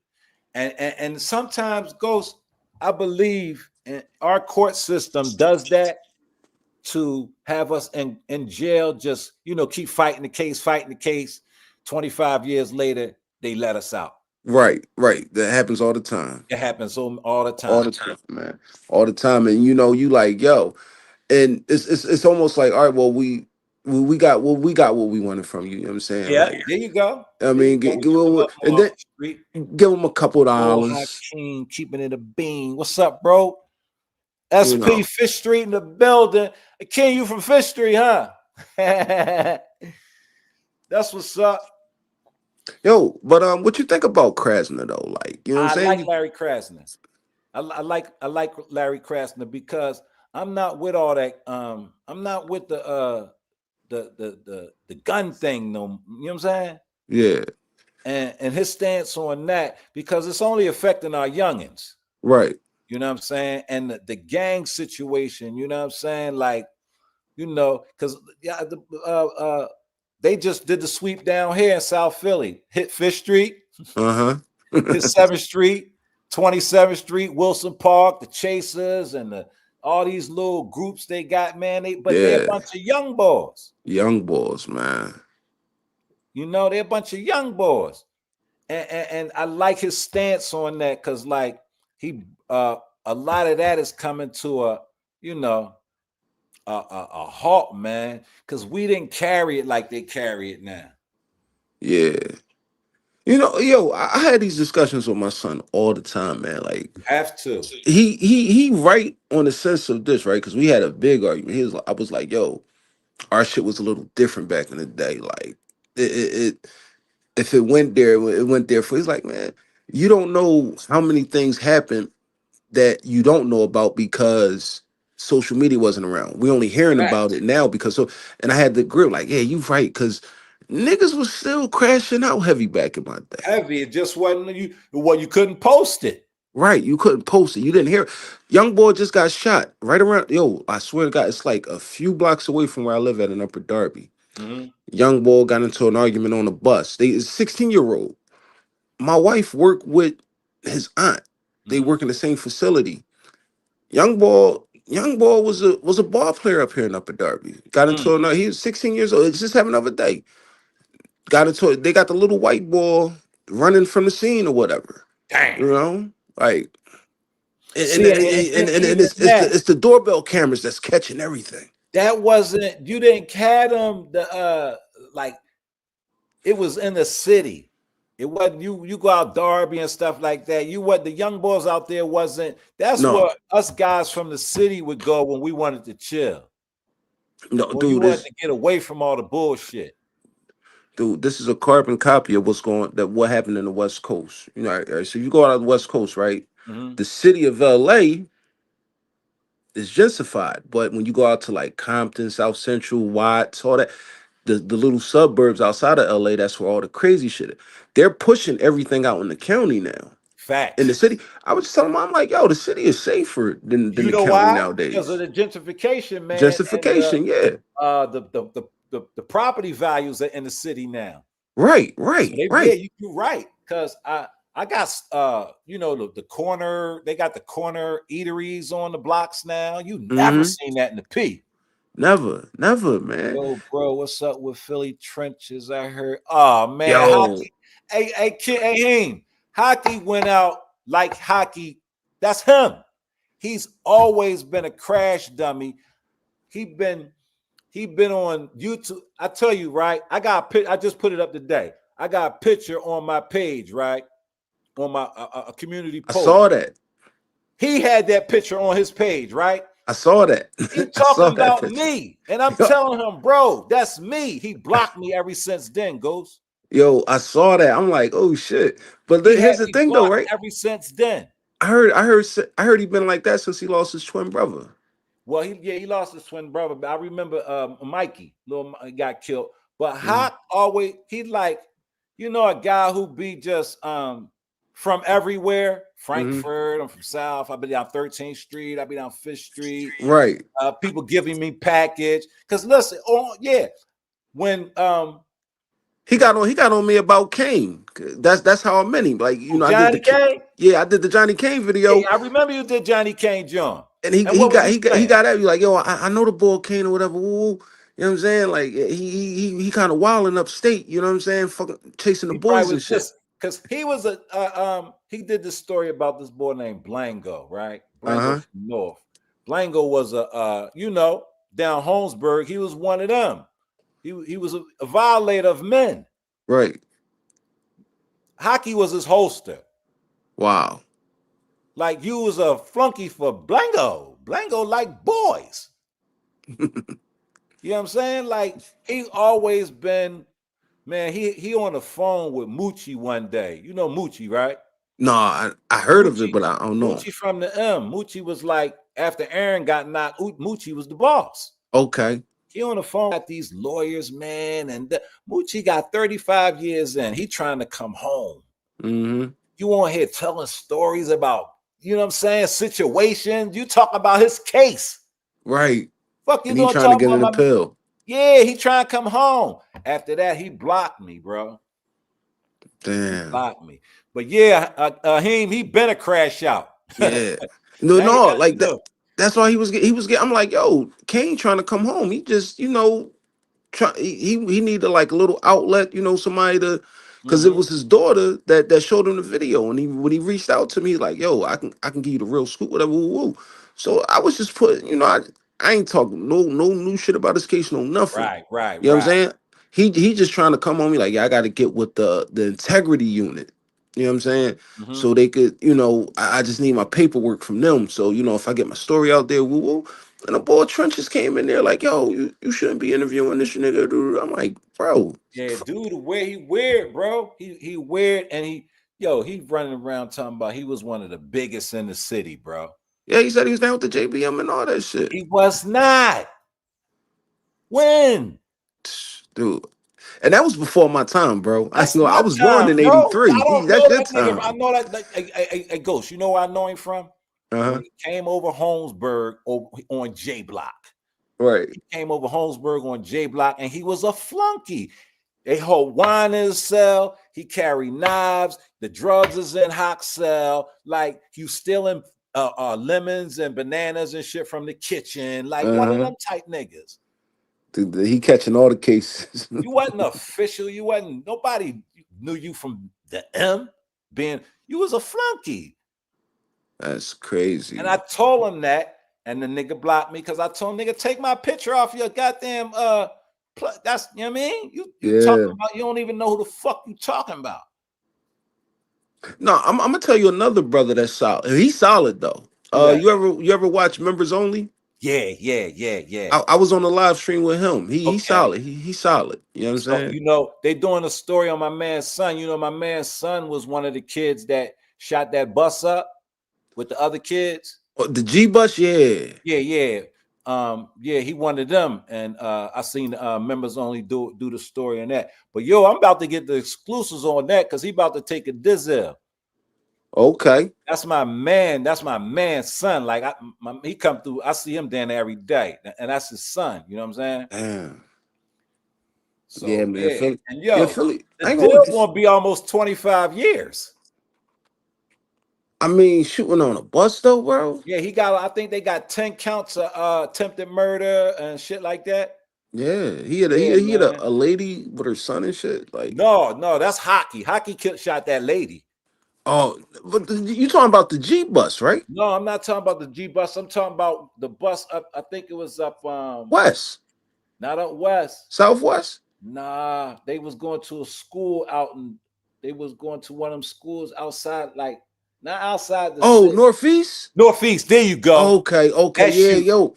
Speaker 1: And sometimes, Ghost, I believe in our court system does that to have us in jail, just keep fighting the case. 25 years later, they let us out.
Speaker 4: Right, right. That happens all the time.
Speaker 1: It happens all the
Speaker 4: All
Speaker 1: time.
Speaker 4: the time, man. All the time. And you like, yo, and it's almost like, all right, well, we got what we wanted from you. You know what I'm saying?
Speaker 1: Yeah,
Speaker 4: Like,
Speaker 1: there you go.
Speaker 4: I
Speaker 1: There you
Speaker 4: mean,
Speaker 1: go. We took a little
Speaker 4: and
Speaker 1: more off
Speaker 4: then
Speaker 1: the street.
Speaker 4: give them a couple
Speaker 1: Oh,
Speaker 4: dollars,
Speaker 1: Hakeem, keeping it a bean. What's up, bro?
Speaker 4: you
Speaker 1: SP
Speaker 4: know.
Speaker 1: Fish Street in the building. King, you from Fish Street, huh? That's what's up.
Speaker 4: Yo, but what you think about Krasner though? Like, you know what I'm
Speaker 1: I like
Speaker 4: saying?
Speaker 1: Larry Krasner. I like Larry Krasner because I'm not with all that. I'm not with the gun thing. No, you know what I'm saying?
Speaker 4: Yeah,
Speaker 1: And his stance on that, because it's only affecting our youngins.
Speaker 4: right.
Speaker 1: You know what I'm saying? And the gang situation. You know what I'm saying? Like, you know, because yeah, they just did the sweep down here in South Philly. Hit Fifth Street,
Speaker 4: Uh-huh.
Speaker 1: hit 7th Street, 27th Street, Wilson Park, the Chasers, and all these little groups they got, man. But they're a
Speaker 4: Yeah.
Speaker 1: bunch of young boys.
Speaker 4: Young boys, man.
Speaker 1: You know, they're a bunch of young boys. And I like his stance on that, because like he a lot of that is coming to a, you know, a halt, man, because we didn't carry it like they carry it now.
Speaker 4: Yeah. You know, yo, I had these discussions with my son all the time, man. Like
Speaker 1: Have to.
Speaker 4: he right on the sense of this, right? Because we had a big argument. I was like, yo, our shit was a little different back in the day. Like it if it went there, it went there for. He's like, man, you don't know how many things happened that you don't know about because social media wasn't around. We only hearing about
Speaker 1: Facts.
Speaker 4: it now because so. And I had the grip like, yeah, you right, because niggas was still crashing out heavy back in my day.
Speaker 1: Heavy. It just wasn't you. Well, you couldn't post it.
Speaker 4: Right, you couldn't post it. You didn't hear. Young boy just got shot right around. Yo, I swear to God, it's like a few blocks away from where I live at in Upper Darby.
Speaker 1: Mm-hmm.
Speaker 4: Young boy got into an argument on a bus. They 16-year-old. My wife worked with his aunt. They
Speaker 1: Mm-hmm.
Speaker 4: work in the same facility. Young boy was a ball player up here in Upper Darby. Got into another. He was 16 years old. It's just having another day. Got into it. They got the little white ball running from the scene or whatever.
Speaker 1: Damn.
Speaker 4: You know, like. And,
Speaker 1: See, and even that,
Speaker 4: it's the doorbell cameras that's catching everything.
Speaker 1: that wasn't, you didn't have them the like, it was in the city. It wasn't you go out Darby and stuff like that. You what the young boys out there wasn't. That's
Speaker 4: No,
Speaker 1: where us guys from the city would go when we wanted to chill.
Speaker 4: no,
Speaker 1: When you
Speaker 4: dude,
Speaker 1: wanted to get away from all the bullshit.
Speaker 4: this is a carbon copy of what happened in the West Coast. You know, right, so you go out of the West Coast, right?
Speaker 1: Mm-hmm.
Speaker 4: The city of LA is gentrified, but when you go out to like Compton, South Central, Watts, all that, the little suburbs outside of LA, that's where all the crazy shit is. They're pushing everything out in the county now. In the
Speaker 1: Facts.
Speaker 4: city, I was just telling them, I'm like, yo, the city is safer than
Speaker 1: You
Speaker 4: the
Speaker 1: know
Speaker 4: county
Speaker 1: why? Because of
Speaker 4: nowadays.
Speaker 1: the gentrification, man, and
Speaker 4: Gentrification, yeah.
Speaker 1: the property values are in the city now.
Speaker 4: Right,
Speaker 1: So
Speaker 4: right,
Speaker 1: yeah,
Speaker 4: right.
Speaker 1: you're right. Because I got you know, the corner, they got the corner eateries on the blocks now. You never seen that in the P.
Speaker 4: Never, man.
Speaker 1: Yo, bro, what's up with Philly trenches? I heard. Oh man,
Speaker 4: Yo,
Speaker 1: hockey. Hey, kid, hey, hockey went out like hockey. That's him. He's always been a crash dummy. He been on YouTube. I tell you, right? I just put it up today. I got a picture on my page, right? On my a community
Speaker 4: I
Speaker 1: post.
Speaker 4: saw that.
Speaker 1: He had that picture on his page, right?
Speaker 4: I saw that.
Speaker 1: He
Speaker 4: I saw
Speaker 1: talking
Speaker 4: that
Speaker 1: about
Speaker 4: picture.
Speaker 1: me, and I'm telling him, bro, that's me. He blocked me ever since then, Ghost.
Speaker 4: Yo, I saw that. I'm like, oh shit. But
Speaker 1: He had
Speaker 4: here's the
Speaker 1: me
Speaker 4: thing, though,
Speaker 1: blocked
Speaker 4: right?
Speaker 1: ever since then.
Speaker 4: I heard he been like that since he lost his twin brother.
Speaker 1: Well, he lost his twin brother, but I remember Mikey, got killed. But Hawk always, he like, you know, a guy who be just from everywhere. Frankfurt, I'm from South. I be down 13th Street, I be down 5th Street.
Speaker 4: Right.
Speaker 1: People giving me package. Cause listen, when
Speaker 4: He got on me about Kane. That's how I met him. Like, you know,
Speaker 1: Johnny Kane.
Speaker 4: I did the Johnny Kane video.
Speaker 1: Yeah, I remember you did Johnny Kane John.
Speaker 4: And
Speaker 1: And what was
Speaker 4: he got at me like, yo, I know the boy Kane or whatever. Ooh, you know what I'm saying? Like he kind of wilding upstate, you know what I'm saying? Fucking chasing the
Speaker 1: He probably
Speaker 4: boys and
Speaker 1: was
Speaker 4: shit.
Speaker 1: just because he was he did this story about this boy named Blango, right? Blango from North. Blango was you know, down Holmesburg. He was one of them. He was a violator of men.
Speaker 4: Right.
Speaker 1: Hockey was his holster.
Speaker 4: Wow.
Speaker 1: Like you was a flunky for Blango. Blango like boys. You know what I'm saying? Like he always been, man, he on the phone with Moochie one day. You know Moochie, right?
Speaker 4: No, I heard of it, but I don't know.
Speaker 1: Moochie from the M. Moochie was like, after Aaron got knocked, Moochie was the boss.
Speaker 4: Okay.
Speaker 1: He on the phone at these lawyers, man, and Moochie got 35 years in. He trying to come home.
Speaker 4: Mm-hmm.
Speaker 1: You on here telling stories about, you know what I'm saying, situations. You talk about his case.
Speaker 4: Right.
Speaker 1: Fuck you
Speaker 4: And he
Speaker 1: gonna
Speaker 4: trying to
Speaker 1: talk
Speaker 4: get
Speaker 1: about
Speaker 4: an
Speaker 1: my
Speaker 4: appeal.
Speaker 1: Yeah, he trying to come home. After that, he blocked me, bro.
Speaker 4: Damn.
Speaker 1: Blocked me. But yeah, he been a crash out.
Speaker 4: Yeah. No,
Speaker 1: That ain't
Speaker 4: no,
Speaker 1: nothing
Speaker 4: like that.
Speaker 1: new.
Speaker 4: That's why he was getting. I'm like, yo, Kane trying to come home. He just, he needed like a little outlet, somebody to, because it
Speaker 1: Mhm.
Speaker 4: was his daughter that showed him the video, and when he reached out to me, like, yo, I can give you the real scoop, whatever, woo, woo. So I was just putting, I ain't talking no new shit about his case, no nothing.
Speaker 1: Right, right,
Speaker 4: You know what I'm
Speaker 1: right.
Speaker 4: saying? He just trying to come on me like, yeah, I got to get with the integrity unit. You know what I'm saying?
Speaker 1: Mhm.
Speaker 4: So they could, I just need my paperwork from them. So, if I get my story out there, woo woo. And the boy Trenches came in there like, yo, you shouldn't be interviewing this nigga, dude. I'm like, bro.
Speaker 1: Yeah, dude, the way he weird, bro. He weird, and he running around talking about he was one of the biggest in the city, bro.
Speaker 4: Yeah, he said he was down with the JBM and all that shit.
Speaker 1: He was not. When?
Speaker 4: Dude. And that was before my time, bro.
Speaker 1: That's
Speaker 4: I
Speaker 1: my
Speaker 4: was born
Speaker 1: time,
Speaker 4: in
Speaker 1: bro. I
Speaker 4: 83.
Speaker 1: don't
Speaker 4: That's
Speaker 1: know
Speaker 4: your
Speaker 1: that nigga. I
Speaker 4: time.
Speaker 1: know that. Hey, Ghost, you know where I know him from?
Speaker 4: Uh-huh.
Speaker 1: When he came over Holmesburg on J Block.
Speaker 4: Right.
Speaker 1: He came over Holmesburg on J Block, and he was a flunky. They hold wine in his cell. He carry knives. The drugs is in Hock's cell. Like, you stealing lemons and bananas and shit from the kitchen. Like one of
Speaker 4: Uh-huh.
Speaker 1: them type niggas.
Speaker 4: Dude, he catching all the cases.
Speaker 1: You wasn't official. You wasn't. Nobody knew you from the M. You was a flunky.
Speaker 4: That's
Speaker 1: And I
Speaker 4: crazy.
Speaker 1: told him that, and the nigga blocked me because I told him, nigga, take my picture off your goddamn that's, you know what I mean? You talking
Speaker 4: Yeah.
Speaker 1: about, you don't even know who the fuck you talking about.
Speaker 4: No, I'm gonna tell you another brother that's solid. He's solid though.
Speaker 1: Who that?
Speaker 4: You ever watch Members Only?
Speaker 1: Yeah.
Speaker 4: I was on the live stream with him. He's
Speaker 1: Okay.
Speaker 4: solid. He's solid. You know what I'm
Speaker 1: So,
Speaker 4: saying?
Speaker 1: they doing a story on my man's son. My man's son was one of the kids that shot that bus up with the other kids.
Speaker 4: Oh, the G bus, yeah.
Speaker 1: Yeah. He wanted them, and I seen members only do the story on that. But I'm about to get the exclusives on that because he about to take a Dizel.
Speaker 4: Okay.
Speaker 1: That's my man. That's my man's son. Like he come through. I see him down there every day, and that's his son. You know what I'm saying?
Speaker 4: Damn. Yeah,
Speaker 1: So
Speaker 4: man.
Speaker 1: yeah,
Speaker 4: Philly.
Speaker 1: and
Speaker 4: Yeah, Philly.
Speaker 1: the
Speaker 4: I ain't
Speaker 1: deal
Speaker 4: gonna.
Speaker 1: gonna be almost 25 years.
Speaker 4: I mean, shooting on a bus though, bro.
Speaker 1: Yeah, I think they got 10 counts of attempted murder and shit like that.
Speaker 4: Yeah, he had a,
Speaker 1: Yeah,
Speaker 4: he had
Speaker 1: man.
Speaker 4: a lady with her son and shit. Like,
Speaker 1: No, that's Hockey. Hockey shot that lady.
Speaker 4: oh, but you talking about the G bus, right?
Speaker 1: No, I'm not talking about the G bus. I'm talking about the bus up. I think it was up
Speaker 4: West,
Speaker 1: not up west.
Speaker 4: Southwest.
Speaker 1: Nah, they was going to a school out in they was going to one of them schools outside, like not outside the
Speaker 4: Oh,
Speaker 1: city.
Speaker 4: Northeast.
Speaker 1: Northeast. There you go.
Speaker 4: Okay,
Speaker 1: That
Speaker 4: yeah,
Speaker 1: shoot.
Speaker 4: yo,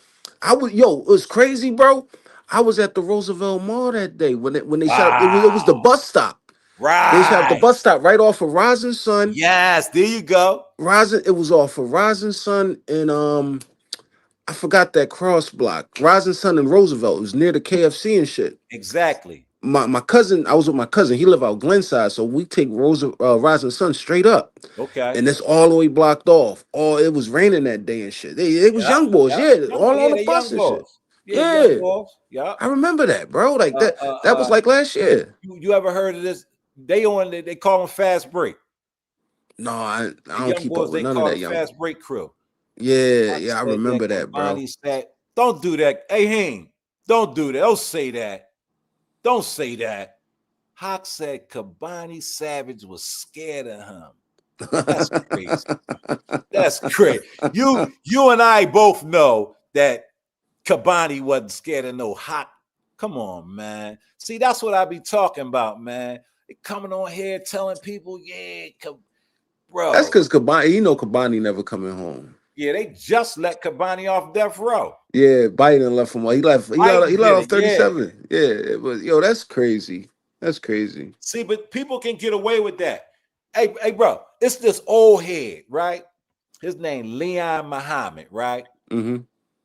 Speaker 4: it was crazy, bro. I was at the Roosevelt Mall that day when they shot up. It was the
Speaker 1: Wow.
Speaker 4: bus stop. They shot up the
Speaker 1: Right.
Speaker 4: bus stop right off of Rising Sun.
Speaker 1: Yes, there you go.
Speaker 4: It was off of Rising Sun and I forgot that cross block. Rising Sun and Roosevelt. It was near the KFC and shit.
Speaker 1: Exactly.
Speaker 4: My cousin, I was with my cousin. He live out Glenside, so we take Rising Sun straight up,
Speaker 1: Okay.
Speaker 4: and it's all the way blocked off. It was raining that day and shit. It was young boys,
Speaker 1: Yeah.
Speaker 4: yeah,
Speaker 1: Young,
Speaker 4: all on
Speaker 1: yeah,
Speaker 4: the
Speaker 1: the
Speaker 4: bus
Speaker 1: young
Speaker 4: and shit.
Speaker 1: boys. Yeah, young
Speaker 4: Yeah,
Speaker 1: boys. Yeah.
Speaker 4: I remember that, bro. Like
Speaker 1: Uh,
Speaker 4: that.
Speaker 1: uh,
Speaker 4: That was
Speaker 1: uh,
Speaker 4: like last year.
Speaker 1: you ever heard of this? They call them fast break.
Speaker 4: No, I
Speaker 1: The
Speaker 4: don't
Speaker 1: young
Speaker 4: keep up
Speaker 1: boys,
Speaker 4: with
Speaker 1: they
Speaker 4: none of
Speaker 1: call
Speaker 4: that
Speaker 1: the
Speaker 4: young.
Speaker 1: fast break crew.
Speaker 4: Yeah,
Speaker 1: I
Speaker 4: yeah, I
Speaker 1: said that
Speaker 4: remember that, bro.
Speaker 1: Kabani said, don't do that. Hey, Hing, don't do that. Don't say that. Don't say that. Hawk said Kabani Savage was scared of him. That's crazy. That's crazy. You and I both know that Kabani wasn't scared of no Hawk. Come on, man. See, that's what I be talking about, man. They coming on here telling people, yeah,
Speaker 4: That's
Speaker 1: bro.
Speaker 4: because Kabani never coming home.
Speaker 1: Yeah, they just let Kabani off death row.
Speaker 4: Yeah, Biden left him. He left. He
Speaker 1: Biden
Speaker 4: let
Speaker 1: did
Speaker 4: off
Speaker 1: it, yeah.
Speaker 4: 37. Yeah, but yo, that's crazy. That's crazy.
Speaker 1: See, but people can get away with that. Hey, bro, it's this old head, right? His name Leon Muhammad, right?
Speaker 4: Mm-hmm.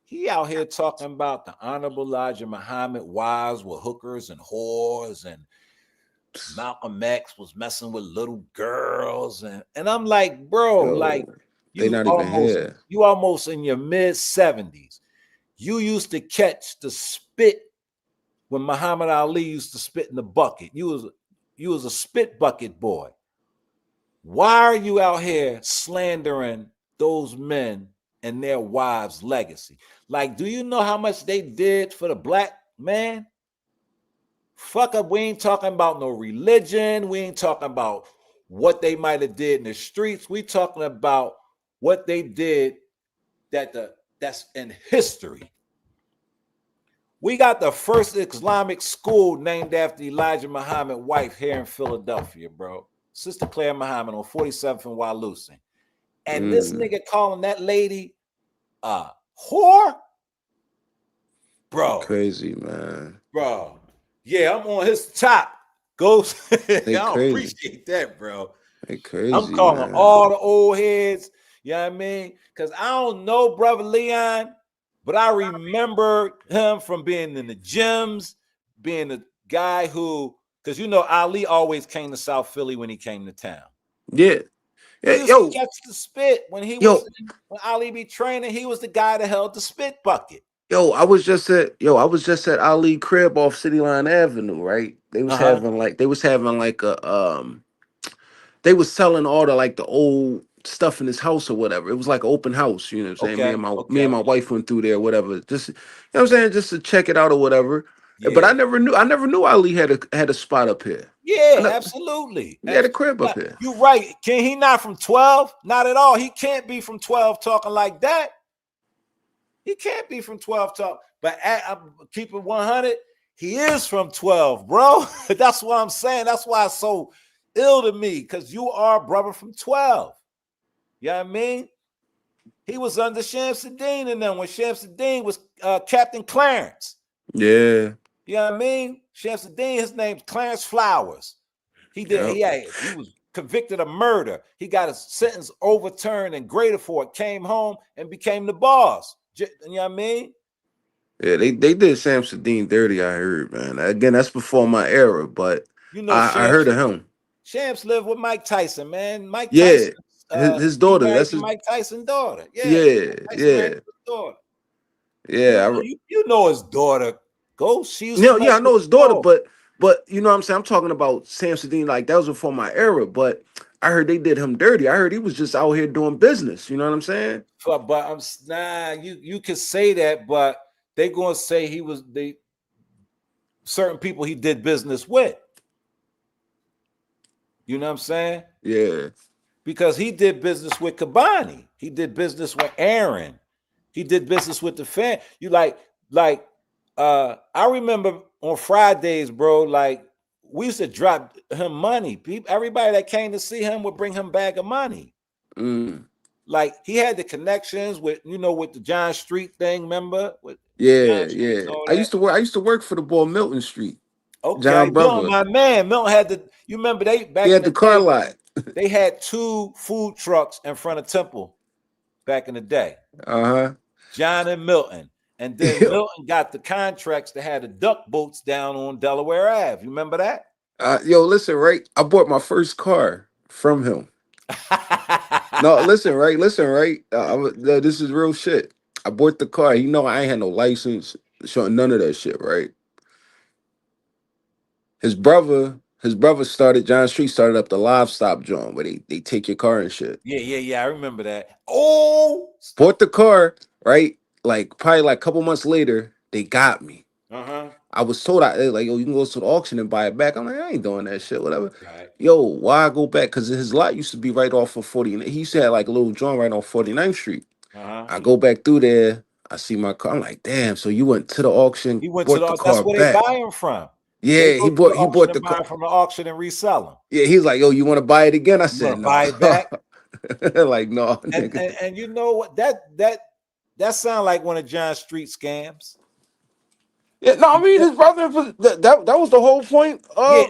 Speaker 1: He out here talking about the Honorable Elijah Muhammad wives were hookers and whores, and Malcolm X was messing with little girls, and I'm like, bro, like
Speaker 4: Yo, they
Speaker 1: you
Speaker 4: not even
Speaker 1: almost
Speaker 4: here.
Speaker 1: you almost in your mid-70s. You used to catch the spit when Muhammad Ali used to spit in the bucket. You was a spit bucket boy. Why are you out here slandering those men and their wives' legacy? Like, do you know how much they did for the black man? Fuck up. We ain't talking about no religion. We ain't talking about what they might have did in the streets. We talking about what they did that's in history. We got the first Islamic school named after Elijah Muhammad's wife here in Philadelphia, bro. Sister Claire Muhammad on 47th and Walousing. And this nigga calling that lady a whore? Bro.
Speaker 4: Crazy, man.
Speaker 1: Bro. Yeah, I'm on his top. Go. I don't
Speaker 4: crazy.
Speaker 1: appreciate that, bro.
Speaker 4: They crazy,
Speaker 1: I'm calling
Speaker 4: man.
Speaker 1: all the old heads. You know what I mean? Because I don't know Brother Leon, but I remember him from being in the gyms, being the guy who, because you know, Ali always came to South Philly when he came to town.
Speaker 4: Yeah.
Speaker 1: He used to catch the spit when when Ali be training. He was the guy that held the spit bucket.
Speaker 4: I was just at Ali crib off City Line Avenue, right? They was having like they was selling all the old stuff in his house or whatever. It was like an open house, you know what I'm saying? Me and my wife went through there, whatever. Just, you know what I'm saying, just to check it out or whatever. Yeah. But I never knew Ali had a spot up here.
Speaker 1: Yeah, absolutely.
Speaker 4: He had a crib up here.
Speaker 1: You're right. Can he not from 12? Not at all. He can't be from 12 talking like that. He can't be from 12 talk. But I'm keeping 100. He is from 12, bro. That's what I'm saying. That's why it's so ill to me, because you are a brother from 12. You know what I mean? He was under Shamsuddin and then when Shamsuddin was Captain Clarence.
Speaker 4: Yeah.
Speaker 1: You know what I mean? Shamsuddin, his name's Clarence Flowers. He was convicted of murder. He got his sentence overturned and graded for it, came home and became the boss. You know what I mean?
Speaker 4: Yeah, they did Shamsuddin dirty, I heard, man. Again, that's before my era, but
Speaker 1: you know,
Speaker 4: I heard of him.
Speaker 1: Shams lived with Mike Tyson, man. Mike
Speaker 4: Tyson.
Speaker 1: Yeah,
Speaker 4: his daughter. That's
Speaker 1: Mike Tyson's daughter.
Speaker 4: Yeah.
Speaker 1: Daughter.
Speaker 4: Yeah.
Speaker 1: You know his daughter.
Speaker 4: I know his daughter, but you know what I'm saying? I'm talking about Shamsuddin, like that was before my era, but I heard they did him dirty. I heard he was just out here doing business. You know what I'm saying?
Speaker 1: But you could say that, but they gonna say certain people he did business with. You know what I'm saying?
Speaker 4: Yeah.
Speaker 1: Because he did business with Kabani. He did business with Aaron. He did business with the fan. You I remember on Fridays, bro, like we used to drop him money. Everybody that came to see him would bring him a bag of money. Like he had the connections with the John Street thing, remember?
Speaker 4: Yeah. I used to work for the boy Milton Street.
Speaker 1: Okay,
Speaker 4: John Brother.
Speaker 1: My man, Milton had you remember they back
Speaker 4: in the car lot.
Speaker 1: They had 2 food trucks in front of Temple back in the day. John and Milton. And then Milton got the contracts to have the duck boats down on Delaware Ave. You remember that?
Speaker 4: Listen, right? I bought my first car from him. No, listen, right? This is real shit. I bought the car. I ain't had no license, showing none of that shit, right? His brother started John Street started up the livestock joint where they take your car and shit.
Speaker 1: Yeah. I remember that. Oh,
Speaker 4: bought the car, right? Like probably a couple months later, they got me. I was told you can go to the auction and buy it back. I'm like, I ain't doing that shit, whatever.
Speaker 1: Right.
Speaker 4: Why I go back? Because his lot used to be right off of 40. He used to have a little joint right on 49th Street. I go back through there. I see my car. I'm like, damn. So you went to the auction?
Speaker 1: He went to the auction. That's where they buy him from.
Speaker 4: Yeah, he bought the car
Speaker 1: from the auction and resell them.
Speaker 4: Yeah, he's like, yo, you want to buy it again? I said, no.
Speaker 1: Buy it back.
Speaker 4: Like, no.
Speaker 1: And you know what? That sounds like one of John Street scams.
Speaker 4: Yeah, no, I mean his brother that was the whole point.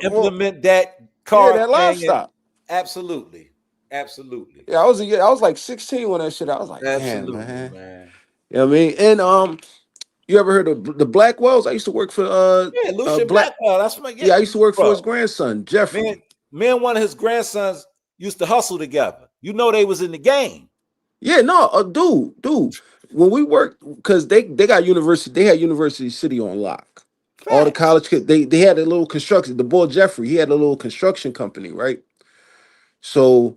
Speaker 1: Implement that car.
Speaker 4: Yeah, that livestock.
Speaker 1: Absolutely.
Speaker 4: Yeah, I was like 16 when that shit. I was like,
Speaker 1: absolutely,
Speaker 4: damn, man. You know what I mean? And you ever heard of the Blackwells? I used to work for
Speaker 1: Yeah, Lucian
Speaker 4: Black.
Speaker 1: Blackwell. That's my
Speaker 4: Yeah, I used to work for his
Speaker 1: bro.
Speaker 4: grandson,
Speaker 1: Man,
Speaker 4: Jeffrey.
Speaker 1: me and one of his grandsons used to hustle together. You know they was in the game.
Speaker 4: Yeah, no, dude. When we worked, because they got university, they had University City on lock. All the
Speaker 1: Facts.
Speaker 4: college kids, they had a little construction. The boy Jeffrey, he had a little construction company, right? So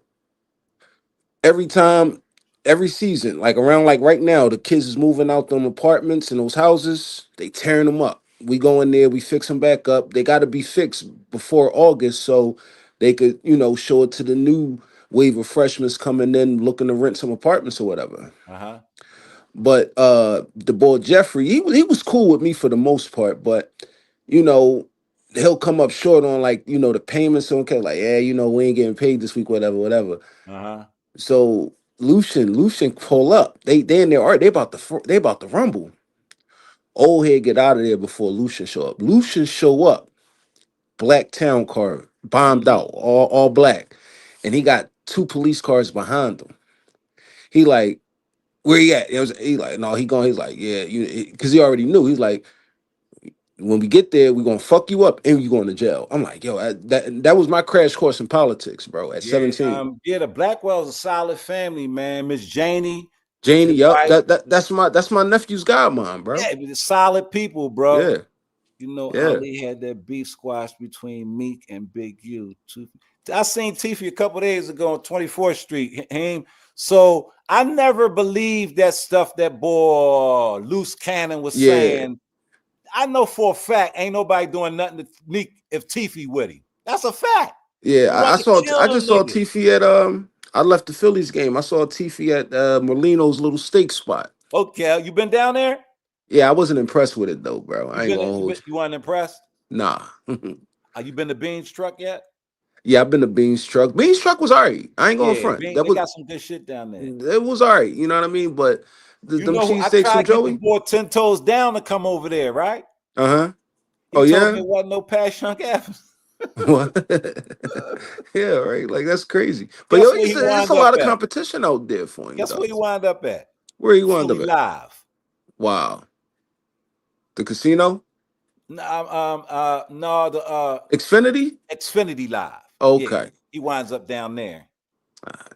Speaker 4: every time, every season, like around like right now, the kids is moving out them apartments and those houses. They tearing them up. We go in there, we fix them back up. They got to be fixed before August, so they could, show it to the new wave of freshmen coming in looking to rent some apartments or whatever.
Speaker 1: Uh-huh.
Speaker 4: But the boy Jeffrey, he was cool with me for the most part, but you know, he'll come up short on like, the payments. Okay, like, yeah, we ain't getting paid this week, whatever, whatever.
Speaker 1: Uh-huh.
Speaker 4: So Lucian pull up. They in there, all right, they about to rumble. Old head get out of there before Lucian show up. Lucian show up, black town car, bombed
Speaker 1: Mhm.
Speaker 4: out, all black. And he got two police cars behind him. He like, where he at? He like, no, he going, he's like, yeah, because he already knew. He's like, when we get there, we're gonna fuck you up and you going to jail. I'm like, yo, that was my crash course in politics, bro, at
Speaker 1: Yeah,
Speaker 4: 17.
Speaker 1: the Blackwell's a solid family, man. Miss Janie,
Speaker 4: Janie,
Speaker 1: his
Speaker 4: yup,
Speaker 1: wife.
Speaker 4: that's my nephew's godmom, bro.
Speaker 1: Yeah, they're solid people, bro.
Speaker 4: Yeah,
Speaker 1: You know,
Speaker 4: yeah,
Speaker 1: Ali had that beef squash between Meek and Big U. I seen Tiffy a couple days ago on 24th Street. So I never believed that stuff that boy Loose Cannon was
Speaker 4: yeah,
Speaker 1: saying. I know for a fact ain't nobody doing nothing to Meek if Tiffy with him. That's a fact.
Speaker 4: yeah.
Speaker 1: He
Speaker 4: I
Speaker 1: wanted to
Speaker 4: saw, I
Speaker 1: kill them
Speaker 4: just saw
Speaker 1: niggas.
Speaker 4: Tiffy at I left the Phillies game. I saw Tiffy at Merlino's little steak spot.
Speaker 1: Okay, you been down there?
Speaker 4: Yeah, I wasn't impressed with it though, bro. I ain't gonna
Speaker 1: You,
Speaker 4: hold you.
Speaker 1: you weren't impressed?
Speaker 4: Nah.
Speaker 1: You been to Beans Truck yet?
Speaker 4: Yeah, I've been to Beans Truck. Beans Truck was alright. I ain't going
Speaker 1: Yeah,
Speaker 4: front.
Speaker 1: Beans,
Speaker 4: That
Speaker 1: they
Speaker 4: was
Speaker 1: got some good shit down there.
Speaker 4: it was alright. You know what I mean? But
Speaker 1: You
Speaker 4: them
Speaker 1: know who I
Speaker 4: cheesesteaks from
Speaker 1: tried to get the
Speaker 4: Joey.
Speaker 1: boy 10 toes down to come over there, right?
Speaker 4: Uh huh.
Speaker 1: He
Speaker 4: Oh
Speaker 1: told me
Speaker 4: yeah.
Speaker 1: it wasn't no Passion Avenue.
Speaker 4: What? Yeah, right. Like that's crazy. But
Speaker 1: Guess
Speaker 4: yo,
Speaker 1: where he
Speaker 4: it's a
Speaker 1: wound up
Speaker 4: lot of
Speaker 1: at?
Speaker 4: competition out there for him,
Speaker 1: Guess
Speaker 4: though.
Speaker 1: where he wound up at?
Speaker 4: Where you wound
Speaker 1: Philly
Speaker 4: up at?
Speaker 1: Live.
Speaker 4: Wow. The casino?
Speaker 1: No, the
Speaker 4: Xfinity?
Speaker 1: Xfinity Live. Yeah,
Speaker 4: Okay.
Speaker 1: he winds up down there.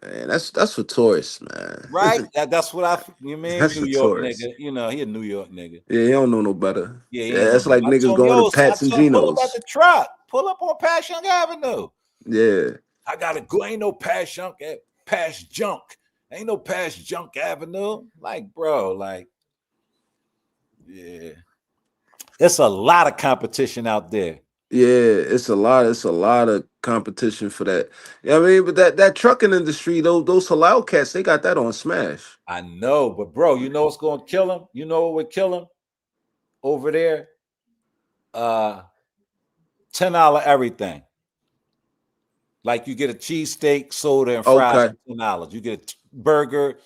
Speaker 4: Man, that's for tourists, man.
Speaker 1: Right? That's what you mean,
Speaker 4: That's
Speaker 1: New
Speaker 4: for
Speaker 1: York
Speaker 4: tourists.
Speaker 1: nigga. You know, he a New York nigga.
Speaker 4: Yeah, you don't know no better.
Speaker 1: Yeah, he
Speaker 4: Yeah,
Speaker 1: ain't no
Speaker 4: that's like
Speaker 1: better. I
Speaker 4: niggas
Speaker 1: told him,
Speaker 4: going to
Speaker 1: I
Speaker 4: Pat's and
Speaker 1: told him, pull up at
Speaker 4: Geno's.
Speaker 1: the truck. Pull up on Passion Avenue.
Speaker 4: Yeah.
Speaker 1: I gotta go. Ain't no past junk. Ain't no past junk avenue. Like, bro, like, yeah. It's a lot of competition out there.
Speaker 4: Yeah, it's a lot of competition for that. Yeah, I mean, but that trucking industry, those halal cats, they got that on smash.
Speaker 1: I know, but bro, you know what's gonna kill him? You know what would kill him over there? Uh $10 everything. Like you get a cheesesteak, soda, and fries
Speaker 4: Okay.
Speaker 1: for $10. You get a burger,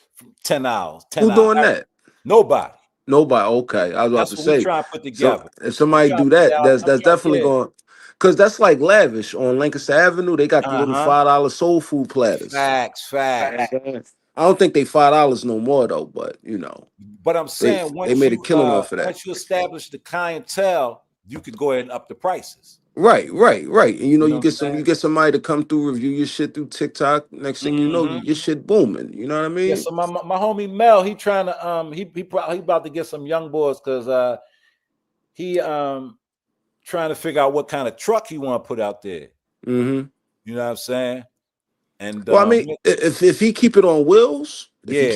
Speaker 1: $10,
Speaker 4: Who
Speaker 1: $10.
Speaker 4: doing that?
Speaker 1: Nobody.
Speaker 4: Nobody. Okay, I was about
Speaker 1: That's
Speaker 4: to
Speaker 1: what we
Speaker 4: say.
Speaker 1: try to put
Speaker 4: So
Speaker 1: together.
Speaker 4: if
Speaker 1: We
Speaker 4: somebody
Speaker 1: try to
Speaker 4: do
Speaker 1: put
Speaker 4: that,
Speaker 1: that.
Speaker 4: that's definitely
Speaker 1: Yeah.
Speaker 4: going, because that's like lavish on Lancaster Avenue. They got the little
Speaker 1: Uh-huh.
Speaker 4: $5 soul food platters.
Speaker 1: Facts.
Speaker 4: I don't think they $5 no more though, but
Speaker 1: But I'm
Speaker 4: they
Speaker 1: saying
Speaker 4: they made a killing off of that.
Speaker 1: once you establish the clientele, you could go ahead and up the prices.
Speaker 4: Right. And
Speaker 1: You know
Speaker 4: you
Speaker 1: what I'm
Speaker 4: you
Speaker 1: saying?
Speaker 4: get somebody to come through, review your shit through TikTok. Next thing you know,
Speaker 1: Hmm.
Speaker 4: your shit booming. You know what I
Speaker 1: Yeah.
Speaker 4: mean?
Speaker 1: So my homie Mel, he trying to he about to get some young boys because he trying to figure out what kind of truck he want to put out there.
Speaker 4: Hmm.
Speaker 1: You know what I'm saying? And
Speaker 4: Well, I mean, if he keep it on wheels,
Speaker 1: yeah,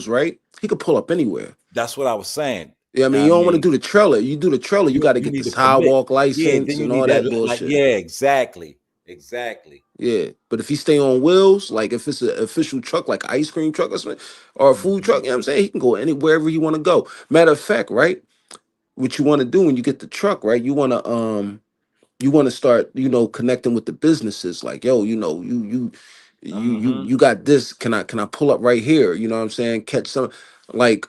Speaker 4: right, he could pull up anywhere.
Speaker 1: that's what I was saying.
Speaker 4: Yeah, I mean,
Speaker 1: I
Speaker 4: you don't want to
Speaker 1: mean,
Speaker 4: do the trailer. You do the trailer, you got to
Speaker 1: you
Speaker 4: get the
Speaker 1: need to permit.
Speaker 4: sidewalk
Speaker 1: Yeah, then
Speaker 4: license
Speaker 1: you
Speaker 4: and
Speaker 1: need
Speaker 4: all
Speaker 1: that
Speaker 4: that
Speaker 1: like
Speaker 4: bullshit.
Speaker 1: yeah, exactly.
Speaker 4: Yeah, but if he stay on wheels, like if it's an official truck, like ice cream truck or something, or a food truck,
Speaker 1: Mhm.
Speaker 4: you know what I'm saying? He can go wherever he want to go. Matter of fact, right? What you want to do when you get the truck, right? You want to start, connecting with the businesses. Like, yo,
Speaker 1: Mhm.
Speaker 4: you got this. Can I pull up right here? You know what I'm saying? Catch some, like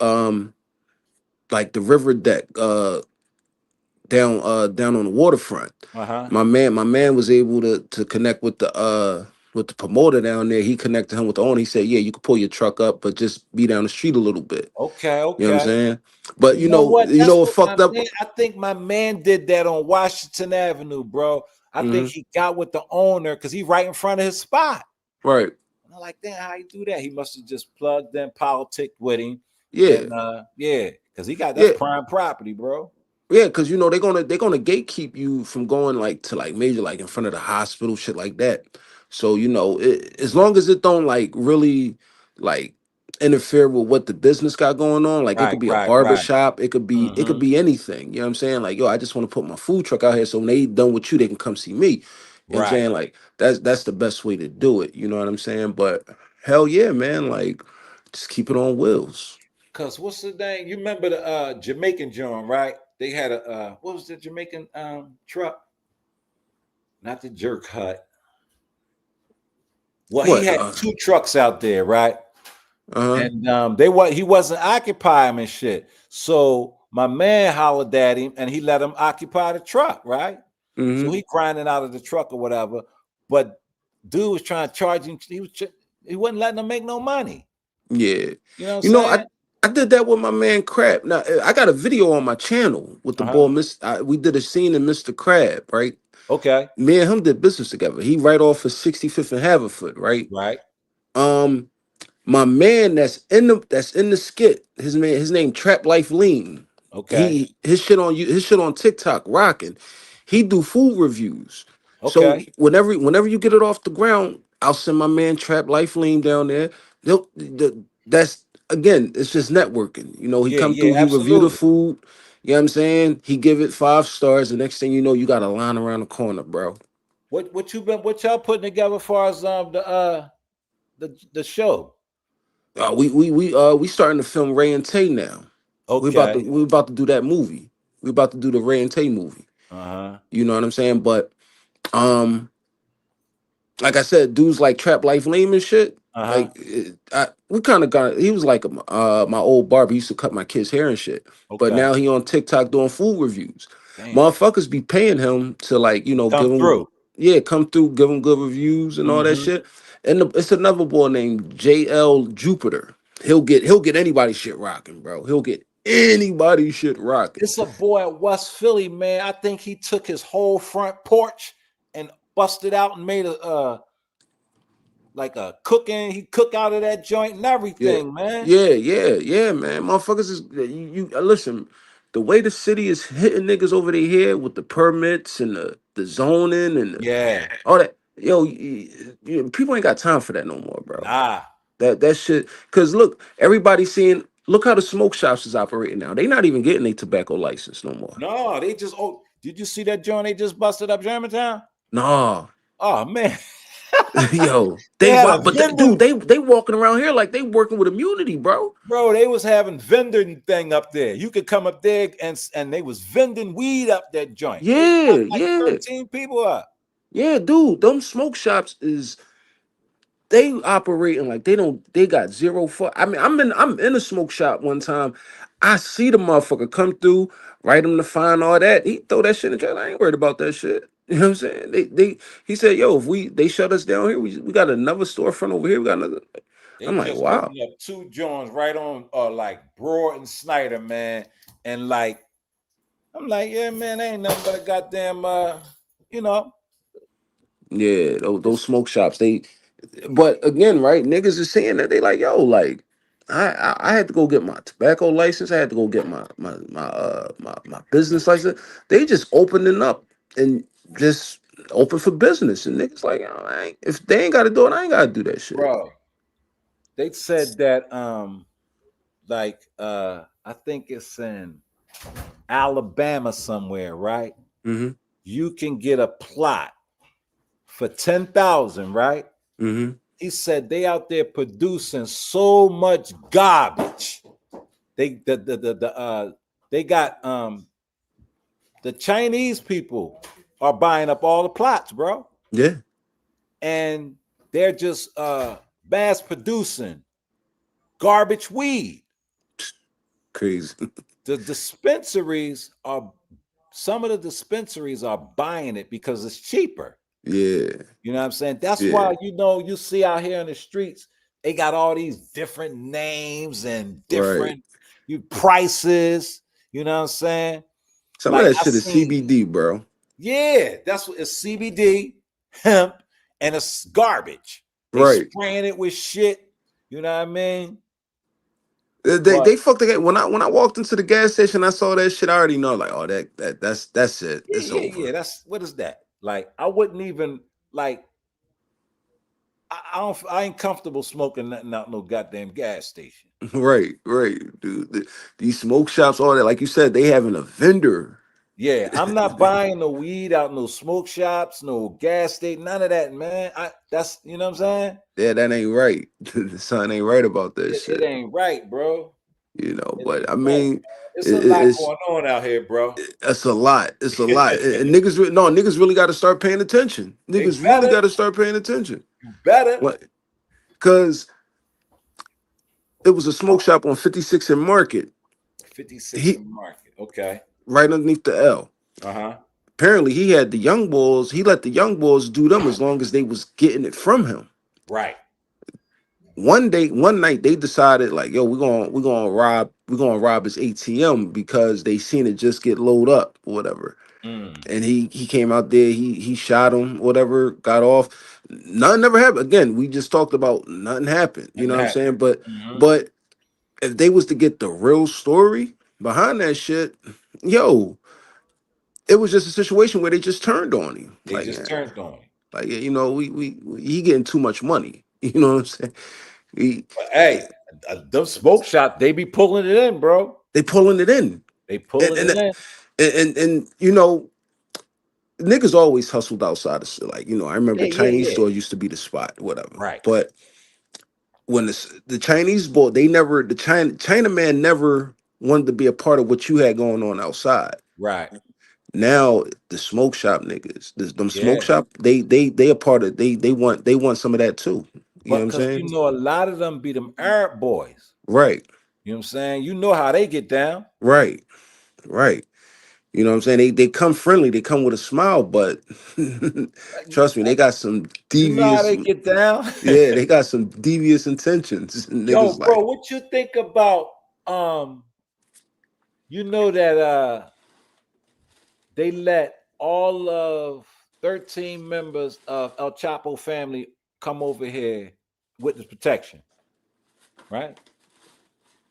Speaker 4: like the river deck, down on the waterfront.
Speaker 1: Uh-huh.
Speaker 4: My man was able to connect with the with the promoter down there. He connected him with the owner. He said, "Yeah, you can pull your truck up, but just be down the street a little bit."
Speaker 1: Okay,
Speaker 4: You know what I'm
Speaker 1: okay.
Speaker 4: saying? But
Speaker 1: You know what? That's
Speaker 4: what
Speaker 1: what my
Speaker 4: fucked up.
Speaker 1: man. I think my man did that on Washington Avenue, bro. I think
Speaker 4: Mhm.
Speaker 1: he got with the owner because he right in front of his spot.
Speaker 4: Right?
Speaker 1: And I'm like, damn, how you do that? He must have just plugged in politic with him,
Speaker 4: Yeah,
Speaker 1: and yeah, because he got that's
Speaker 4: yeah.
Speaker 1: prime property, bro.
Speaker 4: Yeah, because they're gonna gatekeep you from going like to like major like in front of the hospital, shit like that. So as long as it don't like really like interfere with what the business got going on, like it
Speaker 1: Right,
Speaker 4: could be a
Speaker 1: right,
Speaker 4: barber
Speaker 1: right.
Speaker 4: shop, it could
Speaker 1: Mm-hmm.
Speaker 4: be anything. You know what I'm saying? Like, yo, I just want to put my food truck out here, so when they done with you, they can come see me. You know what I'm
Speaker 1: Right.
Speaker 4: saying? Like that's the best way to do it. You know what I'm saying? But hell yeah, man, like just keep it on wheels.
Speaker 1: Cause what's the name? You remember the Jamaican joint, right? They had a what was the Jamaican truck? Not the jerk hut. Well, he
Speaker 4: What?
Speaker 1: had two trucks out there, right?
Speaker 4: Uh-huh.
Speaker 1: And he wasn't occupying and shit. So my man hollered at him and he let him occupy the truck, right? So
Speaker 4: Mm-hmm.
Speaker 1: he grinding out of the truck or whatever. But dude was trying to charge him. He wasn't letting him make no money.
Speaker 4: Yeah.
Speaker 1: You know what I'm
Speaker 4: You know, I
Speaker 1: saying?
Speaker 4: I did that with my man Crab. Now I got a video on my channel with the boy
Speaker 1: Uh-huh.
Speaker 4: We did a scene in Mr. Crab, right?
Speaker 1: Okay.
Speaker 4: Me and him did business together. He right off of 65th and Haverford, right?
Speaker 1: Right.
Speaker 4: Um, my man that's in the skit, his name Trap Life Lean.
Speaker 1: Okay.
Speaker 4: His shit on TikTok rocking. He do food reviews. So
Speaker 1: Okay.
Speaker 4: whenever you get it off the ground, I'll send my man Trap Life Lean down there. That's again, it's just networking. He
Speaker 1: Yeah,
Speaker 4: come through,
Speaker 1: yeah,
Speaker 4: he review the
Speaker 1: absolutely.
Speaker 4: food. You know what I'm saying? He give it 5 stars. The next thing you know, you got a line around the corner, bro.
Speaker 1: What y'all putting together as far as the show?
Speaker 4: We starting to film Ray and Tay now.
Speaker 1: Okay.
Speaker 4: We about to do that movie. We about to do the Ray and Tay movie.
Speaker 1: Uh-huh.
Speaker 4: You know what I'm saying? But um, like I said, dudes like Trap Life Lame and shit.
Speaker 1: Uh-huh.
Speaker 4: Like we kind of got. He was like my old barber. He used to cut my kids' hair and shit. But
Speaker 1: Okay.
Speaker 4: now he on TikTok doing food reviews.
Speaker 1: Damn.
Speaker 4: Motherfuckers be paying him to like
Speaker 1: Come
Speaker 4: give him,
Speaker 1: through.
Speaker 4: yeah, come through, give him good reviews and all that
Speaker 1: Mm-hmm.
Speaker 4: shit. And it's another boy named JL Jupiter. He'll get anybody's shit rocking, bro. He'll get anybody's shit rocking.
Speaker 1: It's a boy at West Philly, man. I think he took his whole front porch and busted out and made a like a cooking. He cook out of that joint and
Speaker 4: Yeah,
Speaker 1: everything, man.
Speaker 4: yeah, man. Motherfuckers is listen. The way the city is hitting niggas over their head with the permits and the zoning and
Speaker 1: Yeah.
Speaker 4: all that, yo, people ain't got time for that no more, bro.
Speaker 1: Nah.
Speaker 4: That shit. Cause look, everybody's seeing. Look how the smoke shops is operating now. They not even getting a tobacco license no more.
Speaker 1: No, they just did you see that joint they just busted up Germantown?
Speaker 4: Nah,
Speaker 1: Oh man.
Speaker 4: yo,
Speaker 1: They
Speaker 4: they
Speaker 1: had a
Speaker 4: wa- but they, dude,
Speaker 1: vending,
Speaker 4: they walking around here like they working with immunity, bro.
Speaker 1: bro. They was having vending thing up there. You could come up there and they was vending weed up that joint. They got
Speaker 4: Yeah,
Speaker 1: like
Speaker 4: yeah,
Speaker 1: 13 people up.
Speaker 4: yeah, dude. Them smoke shops is they operating like they got zero fuck. I mean, I'm in a smoke shop one time. I see the motherfucker come through, write him to find all that. He throw that shit in the trash. I ain't worried about that shit. You know what I'm saying? He said, yo, if they shut us down here, we got another storefront over here. We got another.
Speaker 1: They
Speaker 4: I'm like,
Speaker 1: just
Speaker 4: wow.
Speaker 1: opened up two joints right on like Broad and Snyder, man. And like I'm like, yeah, man, ain't nothing but a goddamn you know,
Speaker 4: Yeah, those
Speaker 1: it's
Speaker 4: smoke shops, but again, right? Niggas is saying that they like, yo, like, I had to go get my tobacco license. I had to go get my business license. They just opening up and just open for business, and niggas like, yo, if they ain't got to do it, I ain't got to do that shit.
Speaker 1: bro. They said that like I think it's in Alabama somewhere, right?
Speaker 4: Mm-hmm.
Speaker 1: You can get a plot for 10,000, right?
Speaker 4: Mm-hmm.
Speaker 1: He said they out there producing so much garbage. They got the Chinese people are buying up all the plots, bro.
Speaker 4: Yeah,
Speaker 1: And they're just mass producing garbage weed.
Speaker 4: crazy.
Speaker 1: The dispensaries are some of the dispensaries are buying it because it's cheaper.
Speaker 4: Yeah.
Speaker 1: You know what I'm saying? That's
Speaker 4: Yeah.
Speaker 1: why, you see out here in the streets, they got all these different names and
Speaker 4: Right.
Speaker 1: different prices. You know what I'm saying?
Speaker 4: Some of
Speaker 1: Like
Speaker 4: that
Speaker 1: I
Speaker 4: shit is
Speaker 1: seen,
Speaker 4: CBD, bro.
Speaker 1: yeah, that's what it's CBD, hemp, and it's garbage. They
Speaker 4: Right.
Speaker 1: spraying it with shit. You know what I mean?
Speaker 4: They
Speaker 1: But
Speaker 4: they fucked the when I walked into the gas station, I saw that shit. I already know, like, oh, that's it.
Speaker 1: yeah,
Speaker 4: It's
Speaker 1: yeah,
Speaker 4: over.
Speaker 1: yeah. That's what is that? Like, I wouldn't even like. I ain't comfortable smoking nothing out no goddamn gas station.
Speaker 4: Right, right, dude. These smoke shops, all that, like you said, they having a vendor.
Speaker 1: Yeah, I'm not buying no weed out no smoke shops, no gas station, none of that, man. That's you know what I'm saying?
Speaker 4: Yeah, that ain't right. Something ain't right about that
Speaker 1: It
Speaker 4: shit.
Speaker 1: ain't right, bro. It
Speaker 4: But
Speaker 1: ain't
Speaker 4: I
Speaker 1: right.
Speaker 4: mean,
Speaker 1: It's a lot
Speaker 4: it's
Speaker 1: going on out here, bro.
Speaker 4: it's a lot. It's a lot. And niggas, no, niggas really got to start paying attention.
Speaker 1: They
Speaker 4: Niggas really
Speaker 1: better,
Speaker 4: got to start paying attention.
Speaker 1: you better.
Speaker 4: What? Because it was a smoke shop on 56 and Market.
Speaker 1: 56
Speaker 4: He
Speaker 1: in market. Okay.
Speaker 4: right underneath the L.
Speaker 1: Uh-huh.
Speaker 4: Apparently, he had the young boys. He let the young boys do them as long as they was getting it from him.
Speaker 1: Right.
Speaker 4: One night, they decided like, yo, we're gonna rob his ATM because they seen it just get load up, or whatever.
Speaker 1: Mm.
Speaker 4: And he came out there, he shot him, whatever, got off. Nothing ever happened. Again, we just talked about nothing happened. You
Speaker 1: And
Speaker 4: know what I'm
Speaker 1: that.
Speaker 4: saying? But
Speaker 1: Mhm.
Speaker 4: but if they was to get the real story behind that shit, yo, it was just a situation where they just turned on him.
Speaker 1: They just turned on him.
Speaker 4: Like yeah, he getting too much money. You know what I'm saying? He,
Speaker 1: But hey, them smoke shop, they be pulling it in, bro.
Speaker 4: they pulling it in,
Speaker 1: They
Speaker 4: and
Speaker 1: pulling
Speaker 4: and
Speaker 1: it in.
Speaker 4: and niggas always hustled outside of shit. Like I remember
Speaker 1: Yeah, yeah,
Speaker 4: Chinese
Speaker 1: yeah.
Speaker 4: store used to be the spot, whatever.
Speaker 1: Right.
Speaker 4: But when the Chinese bought, the China man never wanted to be a part of what you had going on outside.
Speaker 1: Right.
Speaker 4: Now the smoke shop niggas, them smoke
Speaker 1: Yeah.
Speaker 4: shop, they a part of they want some of that too. You know what
Speaker 1: But
Speaker 4: I'm
Speaker 1: because
Speaker 4: saying?
Speaker 1: a lot of them be them Arab boys.
Speaker 4: Right,
Speaker 1: You know what I'm saying? You know how they get down.
Speaker 4: right, right. You know what I'm saying? They come friendly, they come with a smile, but trust me, they got some
Speaker 1: You know how
Speaker 4: devious,
Speaker 1: they get down.
Speaker 4: yeah, they got some devious intentions.
Speaker 1: Yo,
Speaker 4: Niggas
Speaker 1: bro,
Speaker 4: like,
Speaker 1: what you think about you know that they let all of 13 members of El Chapo family come over here witness protection, right?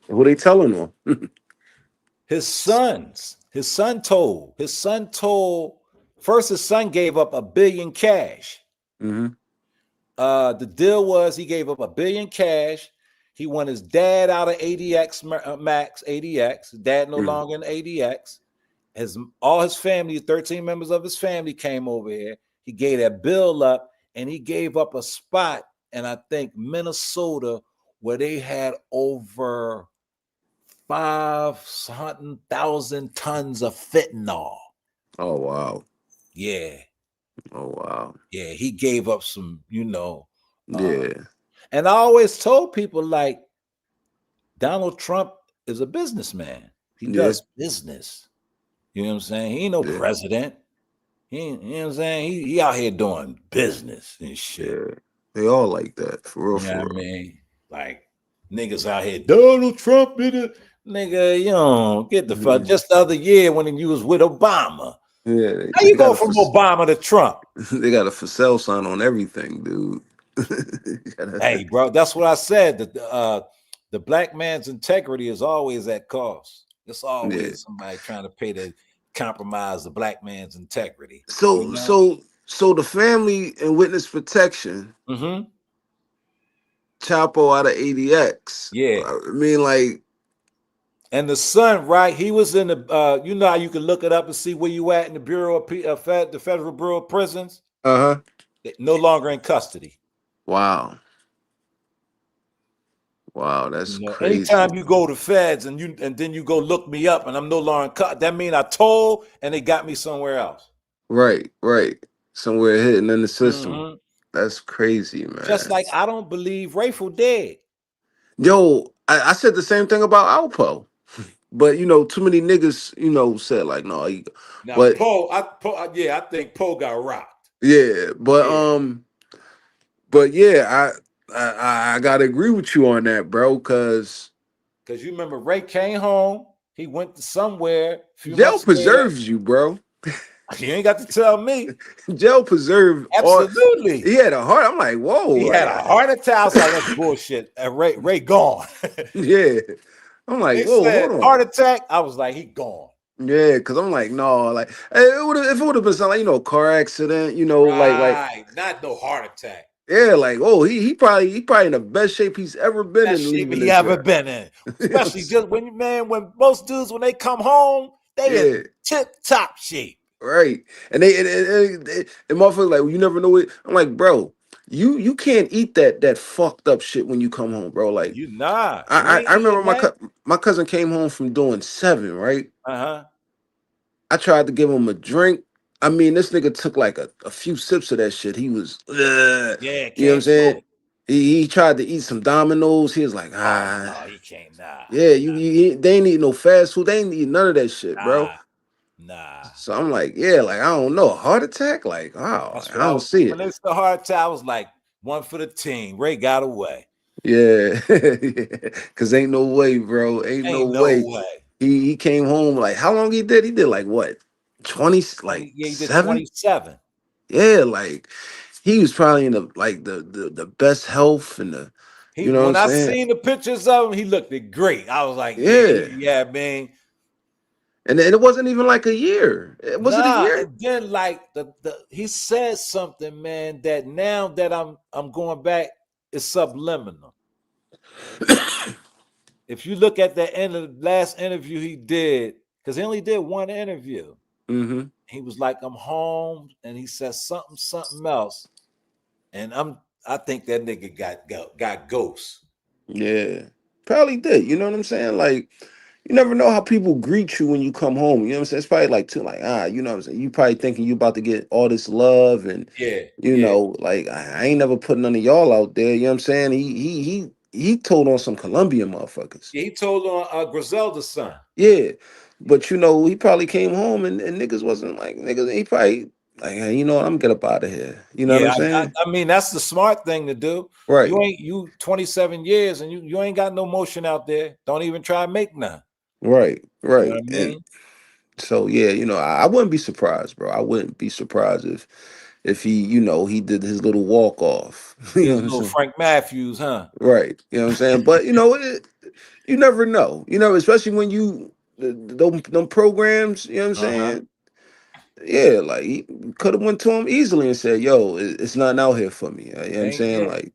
Speaker 4: who they telling them?
Speaker 1: His son told first his son gave up $1 billion cash.
Speaker 4: Hmm.
Speaker 1: The deal was he gave up $1 billion cash. He won his dad out of ADX Max ADX. Dad no
Speaker 4: Hmm.
Speaker 1: longer in ADX. All his family, 13 members of his family came over here. He gave that bill up and he gave up a spot in I think Minnesota where they had over 500,000 tons of fentanyl.
Speaker 4: Oh wow.
Speaker 1: Yeah,
Speaker 4: Oh wow.
Speaker 1: yeah, he gave up some, uh,
Speaker 4: Yeah.
Speaker 1: and I always told people like Donald Trump is a businessman. He
Speaker 4: Yeah.
Speaker 1: does business. You know what I'm saying? He ain't no
Speaker 4: Yeah.
Speaker 1: president. He ain't, you know what I'm saying? He out here doing business and shit.
Speaker 4: Yeah. They all like that. For real,
Speaker 1: You know
Speaker 4: for
Speaker 1: what I
Speaker 4: real.
Speaker 1: mean? Like niggas out here, Donald Trump did it. Nigga, get the fuck.
Speaker 4: Mhm.
Speaker 1: Just the other year when you was with Obama.
Speaker 4: Yeah,
Speaker 1: How
Speaker 4: they
Speaker 1: you
Speaker 4: got
Speaker 1: go
Speaker 4: a
Speaker 1: from Obama to Trump?
Speaker 4: they got a for sale sign on everything, dude. You gotta-
Speaker 1: Hey, bro, that's what I said. That the black man's integrity is always at cost. It's
Speaker 4: yeah.
Speaker 1: always somebody trying to pay to compromise the black man's integrity. You
Speaker 4: So
Speaker 1: know?
Speaker 4: so so the family and witness protection,
Speaker 1: Mm-hmm.
Speaker 4: Chapo out of ADX.
Speaker 1: Yeah.
Speaker 4: I mean, like,
Speaker 1: And the son, right? He was in the. You know how you can look it up and see where you at in the Bureau of the Federal Bureau of Prisons.
Speaker 4: uh-huh.
Speaker 1: No longer in custody.
Speaker 4: Wow. Wow, that's crazy.
Speaker 1: Anytime you go to feds and then you go look me up and I'm no longer in custody, that mean I told and they got me somewhere else.
Speaker 4: Right, right. Somewhere hidden in the system.
Speaker 1: Mm-hmm.
Speaker 4: That's crazy,
Speaker 1: Just
Speaker 4: man.
Speaker 1: like I don't believe Rayful dead.
Speaker 4: Yo, I said the same thing about Alpo. But too many niggas, said like, no,
Speaker 1: Now
Speaker 4: but
Speaker 1: Yeah, I think Poe got rocked.
Speaker 4: Yeah, but yeah, I gotta agree with you on that, bro. Cause
Speaker 1: you remember Ray came home. He went to somewhere a few
Speaker 4: jail
Speaker 1: months later.
Speaker 4: preserves you, bro.
Speaker 1: You ain't got to tell me.
Speaker 4: Jail preserved all.
Speaker 1: Absolutely.
Speaker 4: He had a heart. I'm like, whoa,
Speaker 1: He had a heart attack. I was like, that's bullshit. And Ray gone.
Speaker 4: yeah. I'm like,
Speaker 1: They
Speaker 4: whoa,
Speaker 1: said
Speaker 4: hold on.
Speaker 1: heart attack. I was like, he gone.
Speaker 4: Yeah, because I'm like, no, like it would if it would have been something like, car accident,
Speaker 1: Right. Not no heart attack.
Speaker 4: yeah, like, oh, he probably in the best shape he's ever been
Speaker 1: Best
Speaker 4: in
Speaker 1: shape
Speaker 4: leaving
Speaker 1: he
Speaker 4: the
Speaker 1: ever
Speaker 4: jail.
Speaker 1: been in.
Speaker 4: You know what I'm
Speaker 1: Especially
Speaker 4: saying?
Speaker 1: just when most dudes, when they come home, they
Speaker 4: Yeah.
Speaker 1: in tip top shape.
Speaker 4: Right. And and motherfuckers like, well, you never know it. I'm like, bro, you can't eat that fucked up shit when you come home, bro. Like
Speaker 1: You ain't
Speaker 4: I remember
Speaker 1: eating that.
Speaker 4: my cousin came home from doing 7, right?
Speaker 1: Uh-huh.
Speaker 4: I tried to give him a drink. I mean, this nigga took like a few sips of that shit. He was, "Ugh."
Speaker 1: Yeah,
Speaker 4: You know what I'm
Speaker 1: can't do
Speaker 4: saying?
Speaker 1: it.
Speaker 4: He tried to eat some Dominoes. He was like,
Speaker 1: Oh no, he can't.
Speaker 4: yeah, they ain't eat no fast food. They ain't eat none of that shit, bro.
Speaker 1: Nah, nah.
Speaker 4: So I'm like, yeah, like I don't know, a heart attack, like, oh,
Speaker 1: That's
Speaker 4: I
Speaker 1: what I
Speaker 4: don't
Speaker 1: was
Speaker 4: see
Speaker 1: when
Speaker 4: it.
Speaker 1: it's the hard attack. I was like, one for the team. Ray got away.
Speaker 4: Yeah, because ain't no way, bro. Ain't no
Speaker 1: Ain't no
Speaker 4: way.
Speaker 1: way.
Speaker 4: He came home like how long he did? He did like what 20 like
Speaker 1: 20, yeah, he did
Speaker 4: 7?
Speaker 1: 27.
Speaker 4: Yeah, like he was probably in the best health and the
Speaker 1: He
Speaker 4: you know what I'm
Speaker 1: when I
Speaker 4: saying?
Speaker 1: seen the pictures of him, he looked great. I was like,
Speaker 4: Yeah.
Speaker 1: yeah, man.
Speaker 4: And it wasn't even like a year. Was it a
Speaker 1: Nah,
Speaker 4: year?
Speaker 1: and then like the he said something, man, that now that I'm going back, it's subliminal. If you look at the end of the last interview he did, because he only did one interview,
Speaker 4: Mm-hmm.
Speaker 1: he was like, I'm home, and he said something else. And I think that nigga got ghosts.
Speaker 4: Yeah. Probably did. You know what I'm saying? Like you never know how people greet you when you come home. You know what I'm saying? It's probably like too like, you know what I'm saying? You probably thinking you about to get all this love and
Speaker 1: Yeah, yeah.
Speaker 4: like I ain't never put none of y'all out there. You know what I'm saying? He told on some Colombian motherfuckers.
Speaker 1: Yeah, he told on Griselda's son.
Speaker 4: Yeah. But he probably came home and niggas wasn't like niggas. He probably like, hey, you know what? I'm gonna get up out of here. You know what I'm
Speaker 1: Yeah,
Speaker 4: saying?
Speaker 1: I mean that's the smart thing to do.
Speaker 4: Right.
Speaker 1: You 27 years and you ain't got no motion out there. Don't even try to make none.
Speaker 4: Right.
Speaker 1: You know what
Speaker 4: Right.
Speaker 1: I
Speaker 4: And
Speaker 1: mean?
Speaker 4: so yeah, I wouldn't be surprised, bro. I wouldn't be surprised if he, he did his little walk off. You know
Speaker 1: He's
Speaker 4: what I'm
Speaker 1: little
Speaker 4: saying?
Speaker 1: Frank Matthews, huh?
Speaker 4: Right. You know what I'm saying? But you never know. Especially when them programs, you know what I'm
Speaker 1: Uh-huh.
Speaker 4: saying? Yeah, like he could have went to him easily and said, "Yo, it's not out here for me." You know what I'm
Speaker 1: Ain't
Speaker 4: saying?
Speaker 1: yeah.
Speaker 4: Like,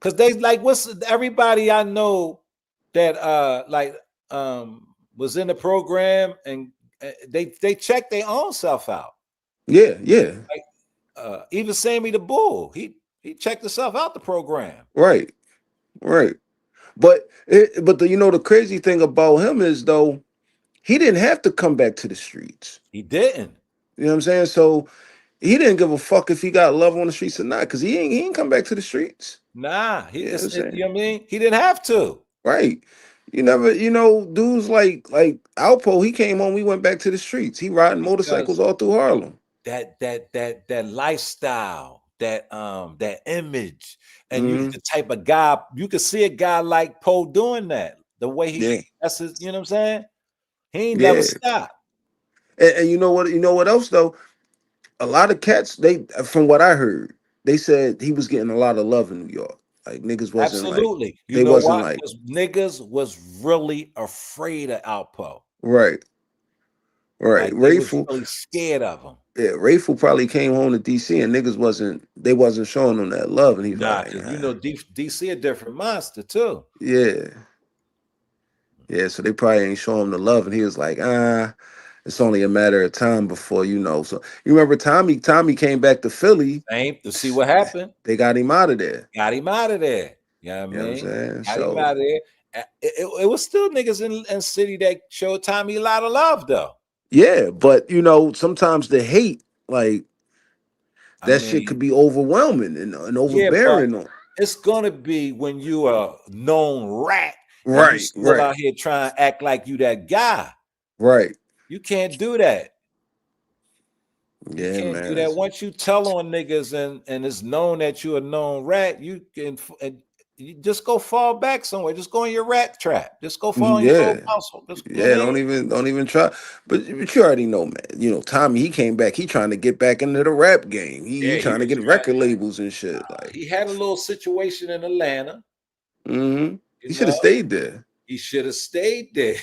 Speaker 1: Cause they like what's everybody I know that was in the program and they check their own self out.
Speaker 4: yeah, yeah,
Speaker 1: Like even Sammy the Bull, he checked himself out the program.
Speaker 4: right, right. But the crazy thing about him is though he didn't have to come back to the streets.
Speaker 1: He didn't.
Speaker 4: You know what I'm saying? So he didn't give a fuck if he got love on the streets or not, because he ain't come back to the streets.
Speaker 1: Nah,
Speaker 4: You know what I'm
Speaker 1: you
Speaker 4: saying?
Speaker 1: know what I mean? He didn't have to.
Speaker 4: Right. You never, dudes like Alpo, he came home, we went back to the streets. He riding motorcycles
Speaker 1: Because
Speaker 4: all through Harlem.
Speaker 1: that lifestyle, that image, and you
Speaker 4: Hmm.
Speaker 1: the type of guy you could see a guy like Poe doing that. The way
Speaker 4: Yeah.
Speaker 1: that's his, you know what I'm saying? He ain't never
Speaker 4: Yeah.
Speaker 1: stopped.
Speaker 4: And you know what else though? A lot of cats, from what I heard, they said he was getting a lot of love in New York. Like niggas wasn't like
Speaker 1: Absolutely. You
Speaker 4: they
Speaker 1: know
Speaker 4: wasn't
Speaker 1: why?
Speaker 4: like
Speaker 1: Because niggas was really afraid of Alpo.
Speaker 4: right, right.
Speaker 1: Like they was
Speaker 4: Rayful,
Speaker 1: really scared of him.
Speaker 4: yeah, Rayful probably came home to DC and niggas wasn't showing him that love. And he's
Speaker 1: Nah,
Speaker 4: like,
Speaker 1: because you know DC a different monster too.
Speaker 4: yeah. Yeah, so they probably ain't showing him the love, and he was like, it's only a matter of time before So you remember Tommy came back to Philly,
Speaker 1: Same to see what happened.
Speaker 4: they got him out of there.
Speaker 1: Got him out of there. You know what I
Speaker 4: You know what I'm
Speaker 1: mean?
Speaker 4: saying?
Speaker 1: Got him
Speaker 4: So
Speaker 1: out of there. It was still niggas in city that showed Tommy a lot of love though.
Speaker 4: yeah, but sometimes the hate, like
Speaker 1: I
Speaker 4: that shit could
Speaker 1: mean,
Speaker 4: be overwhelming and
Speaker 1: yeah, but
Speaker 4: overbearing on.
Speaker 1: it's gonna be when you a known rat and you
Speaker 4: Right,
Speaker 1: still
Speaker 4: right,
Speaker 1: out here trying to act like you that guy.
Speaker 4: right.
Speaker 1: You can't do that. You
Speaker 4: Yeah,
Speaker 1: can't do
Speaker 4: man.
Speaker 1: that. Once you tell on niggas and it's known that you're a known rat, you can and you just go fall back somewhere. Just go in your rat trap. Just go fall in your little
Speaker 4: Yeah.
Speaker 1: household. Just, you know
Speaker 4: Yeah,
Speaker 1: what I mean?
Speaker 4: don't even try. But you already know, man. You know, Tommy, he came back. He trying to get back into the rap game. He
Speaker 1: Yeah, he
Speaker 4: trying to
Speaker 1: was
Speaker 4: get
Speaker 1: trying.
Speaker 4: record labels and shit. Like,
Speaker 1: He had a little situation in Atlanta.
Speaker 4: he
Speaker 1: You
Speaker 4: should have
Speaker 1: know,
Speaker 4: stayed there.
Speaker 1: he should have stayed there.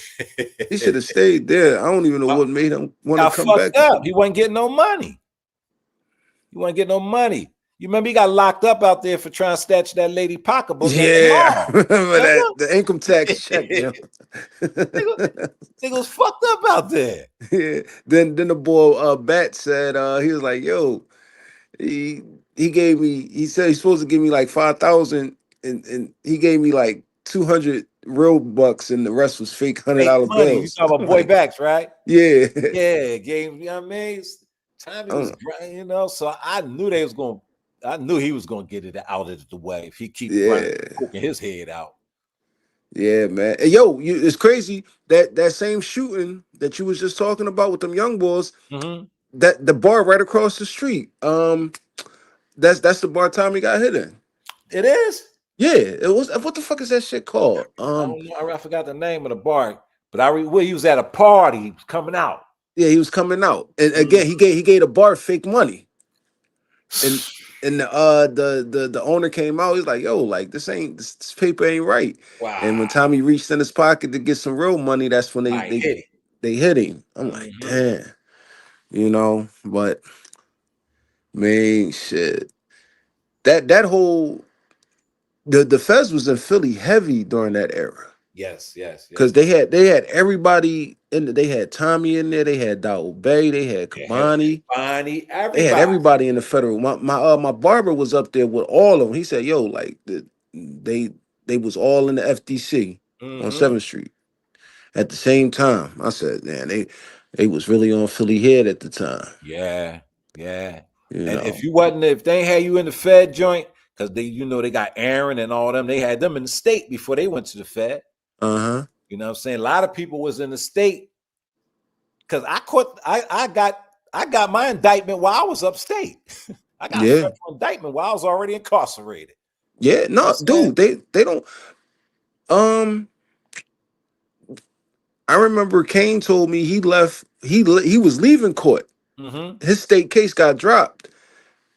Speaker 4: He should have stayed there. I don't even know what made him want to
Speaker 1: Got
Speaker 4: come
Speaker 1: fucked
Speaker 4: back.
Speaker 1: up. He wasn't getting no money. He wasn't getting no money. You remember he got locked up out there for trying to snatch that lady pocketbook at the
Speaker 4: Yeah, I
Speaker 1: mall.
Speaker 4: remember that
Speaker 1: Remember?
Speaker 4: the income tax check, yo.
Speaker 1: Nigga was fucked up out there.
Speaker 4: Yeah. Then the boy Bat said he was like, yo, he gave me, he said he's supposed to give me like 5,000 and he gave me like 200 real bucks and the rest was fake
Speaker 1: Fake
Speaker 4: $100
Speaker 1: money. You
Speaker 4: bills.
Speaker 1: talking
Speaker 4: I'm
Speaker 1: about boy
Speaker 4: like,
Speaker 1: backs, right?
Speaker 4: yeah.
Speaker 1: Yeah, game. You know what I mean? Tommy
Speaker 4: I don't
Speaker 1: was,
Speaker 4: know.
Speaker 1: you know, so I knew they was going. I knew he was going to get it out of the way if he keep running,
Speaker 4: Yeah.
Speaker 1: poking his head out.
Speaker 4: Yeah, man. Hey, yo, it's crazy that same shooting that you was just talking about with them young boys,
Speaker 1: Mm-hmm.
Speaker 4: that the bar right across the street. That's the bar Tommy got hit in.
Speaker 1: It is.
Speaker 4: Yeah, it was. What the fuck is that shit called?
Speaker 1: I don't know. I forgot the name of the bar, but where he was at a party, he was coming out.
Speaker 4: Yeah, he was coming out, and
Speaker 1: Mm.
Speaker 4: again, he gave the bar fake money, and the owner came out. He's like, "Yo, like this paper ain't right." And when
Speaker 1: Wow.
Speaker 4: Tommy reached in his pocket to get some real money, that's when
Speaker 1: I hit it.
Speaker 4: they hit him. I'm like,
Speaker 1: Mm-hmm.
Speaker 4: damn, you know. But man, shit, that whole the Fez was in Philly heavy during that era.
Speaker 1: Yes, yes,
Speaker 4: Cause
Speaker 1: yes.
Speaker 4: they had everybody in they had Tommy in there, they had Daoud Bey, they had
Speaker 1: They had
Speaker 4: Kabani,
Speaker 1: Bonnie,
Speaker 4: they had
Speaker 1: everybody.
Speaker 4: everybody in the federal. My barber was up there with all of them. He said, "Yo, like they was all in the FDC on
Speaker 1: Mm-hmm.
Speaker 4: 7th Street at the same time." I said, "Man, they was really on Philly head at the time."
Speaker 1: Yeah, yeah.
Speaker 4: You
Speaker 1: And
Speaker 4: know.
Speaker 1: if they ain't had you in the Fed joint, because they got Aaron and all them, they had them in the state before they went to the Fed.
Speaker 4: Uh-huh.
Speaker 1: You know what I'm saying? A lot of people was in the state because I got my indictment while I was upstate. I got a
Speaker 4: Yeah.
Speaker 1: federal indictment while I was already incarcerated.
Speaker 4: Yeah.
Speaker 1: You know
Speaker 4: No,
Speaker 1: what I'm saying?
Speaker 4: dude, they don't um I remember Kane told me he left. He was leaving court.
Speaker 1: Mm-hmm.
Speaker 4: His state case got dropped.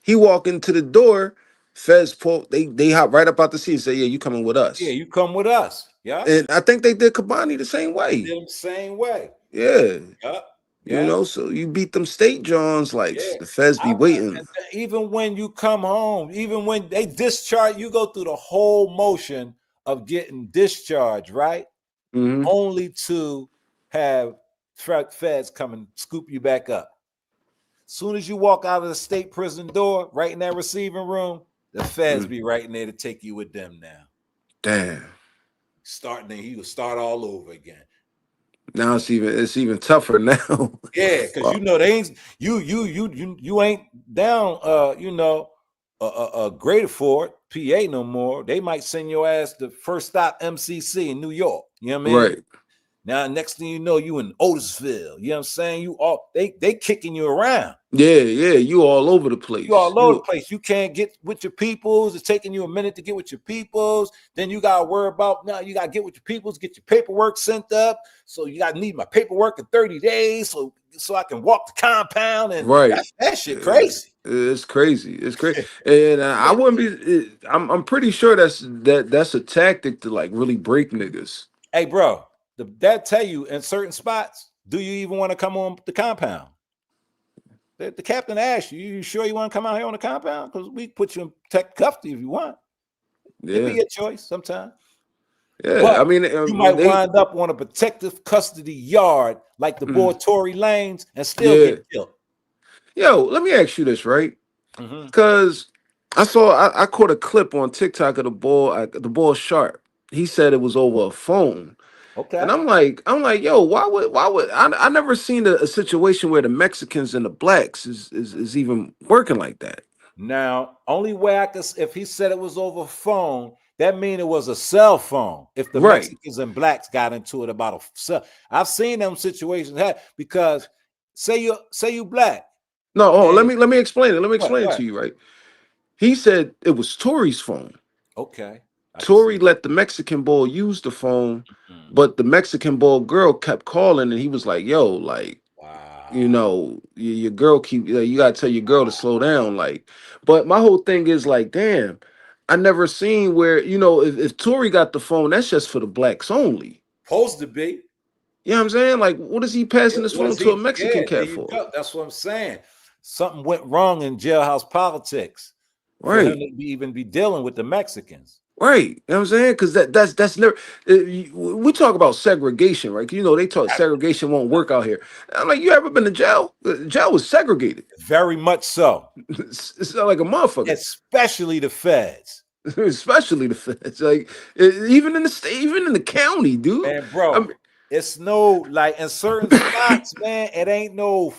Speaker 4: He walked into the door. Fez pulled. They hop right up out the seat and say, "Yeah, you coming with
Speaker 1: Yeah,
Speaker 4: us."
Speaker 1: you come with us. Yeah.
Speaker 4: And I think they did Kabani the same
Speaker 1: They
Speaker 4: way.
Speaker 1: did them the same way.
Speaker 4: Yeah,
Speaker 1: Yeah.
Speaker 4: you
Speaker 1: Yeah.
Speaker 4: know. So you beat them state Johns like
Speaker 1: Yeah.
Speaker 4: the Fez be waiting.
Speaker 1: Even when you come home, even when they discharge, you go through the whole motion of getting discharged, right?
Speaker 4: Hmm.
Speaker 1: Only to have feds come and scoop you back up. Soon as you walk out of the state prison door, right in that receiving room, the feds be right in there to take you with them now.
Speaker 4: Damn.
Speaker 1: He will start all over again.
Speaker 4: Now it's even tougher now.
Speaker 1: Yeah, because they ain't you ain't down graded for it, PA no more. They might send your ass to first stop MCC in New York. You know what I mean?
Speaker 4: Right.
Speaker 1: Now, next thing you know, you in Otisville. You know what I'm saying? You all they kicking you around.
Speaker 4: Yeah. You all over the
Speaker 1: You
Speaker 4: place.
Speaker 1: all over the place. You can't get with your peoples. It's taking you a minute to get with your peoples. Then you gotta worry about now. You gotta get with your peoples, get your paperwork sent up. So you gotta need my paperwork in 30 days so I can walk the compound. And
Speaker 4: Right.
Speaker 1: that shit crazy.
Speaker 4: It's crazy. It's crazy. And I wouldn't be. I'm pretty sure that's a tactic to like really break niggas.
Speaker 1: Hey, bro, that tell you in certain spots, do you even want to come on the compound? The captain asked you sure you want to come out here on the compound? Because we put you in tech custody if you want. It'd be
Speaker 4: Yeah.
Speaker 1: your choice sometimes.
Speaker 4: Yeah.
Speaker 1: But
Speaker 4: I mean,
Speaker 1: you might wind up on a protective custody yard like the boy Tory Lanez and still get killed.
Speaker 4: Yo, let me ask you this, right?
Speaker 1: Mm-hmm.
Speaker 4: Because I caught a clip on TikTok of the ball Sharp. He said it was over a phone.
Speaker 1: Okay.
Speaker 4: And I'm like, yo, why would I never seen a situation where the Mexicans and the blacks is even working like that.
Speaker 1: Now, only way I could, if he said it was over phone, that mean it was a cell phone. If the Mexicans and blacks got into it about a cell, I've seen them situations because say you black,
Speaker 4: No, oh,
Speaker 1: And
Speaker 4: let me explain it. Let me
Speaker 1: what?
Speaker 4: explain it to
Speaker 1: What?
Speaker 4: you, right? He said it was Tory's phone.
Speaker 1: Okay, I can
Speaker 4: Tory
Speaker 1: see.
Speaker 4: let the Mexican boy use the phone,
Speaker 1: Mm.
Speaker 4: but the Mexican boy girl kept calling, and he was like, "Yo, like, you
Speaker 1: Wow.
Speaker 4: know, your girl keep you gotta tell your girl to slow down." Like, but my whole thing is like, damn, I never seen where if Tory got the phone, that's just for the blacks only.
Speaker 1: Supposed to be.
Speaker 4: You know what I'm saying? Like, what is he passing his
Speaker 1: What
Speaker 4: phone
Speaker 1: is
Speaker 4: to a
Speaker 1: he?
Speaker 4: Mexican
Speaker 1: Yeah, there
Speaker 4: cat
Speaker 1: you
Speaker 4: for?
Speaker 1: go. That's what I'm saying. Something went wrong in jailhouse politics for him
Speaker 4: Right.
Speaker 1: to even be dealing with the Mexicans.
Speaker 4: Right, you know what I'm saying? Because that's never. We talk about segregation, right? 'Cause, they talk segregation won't work out here. I'm like, you ever been to jail? Jail was segregated.
Speaker 1: Very much so,
Speaker 4: It's not like a motherfucker,
Speaker 1: especially the feds.
Speaker 4: especially the feds. Like even in the state, even in the county, dude.
Speaker 1: Man,
Speaker 4: I
Speaker 1: bro,
Speaker 4: mean,
Speaker 1: it's no like in certain spots, man, it ain't no,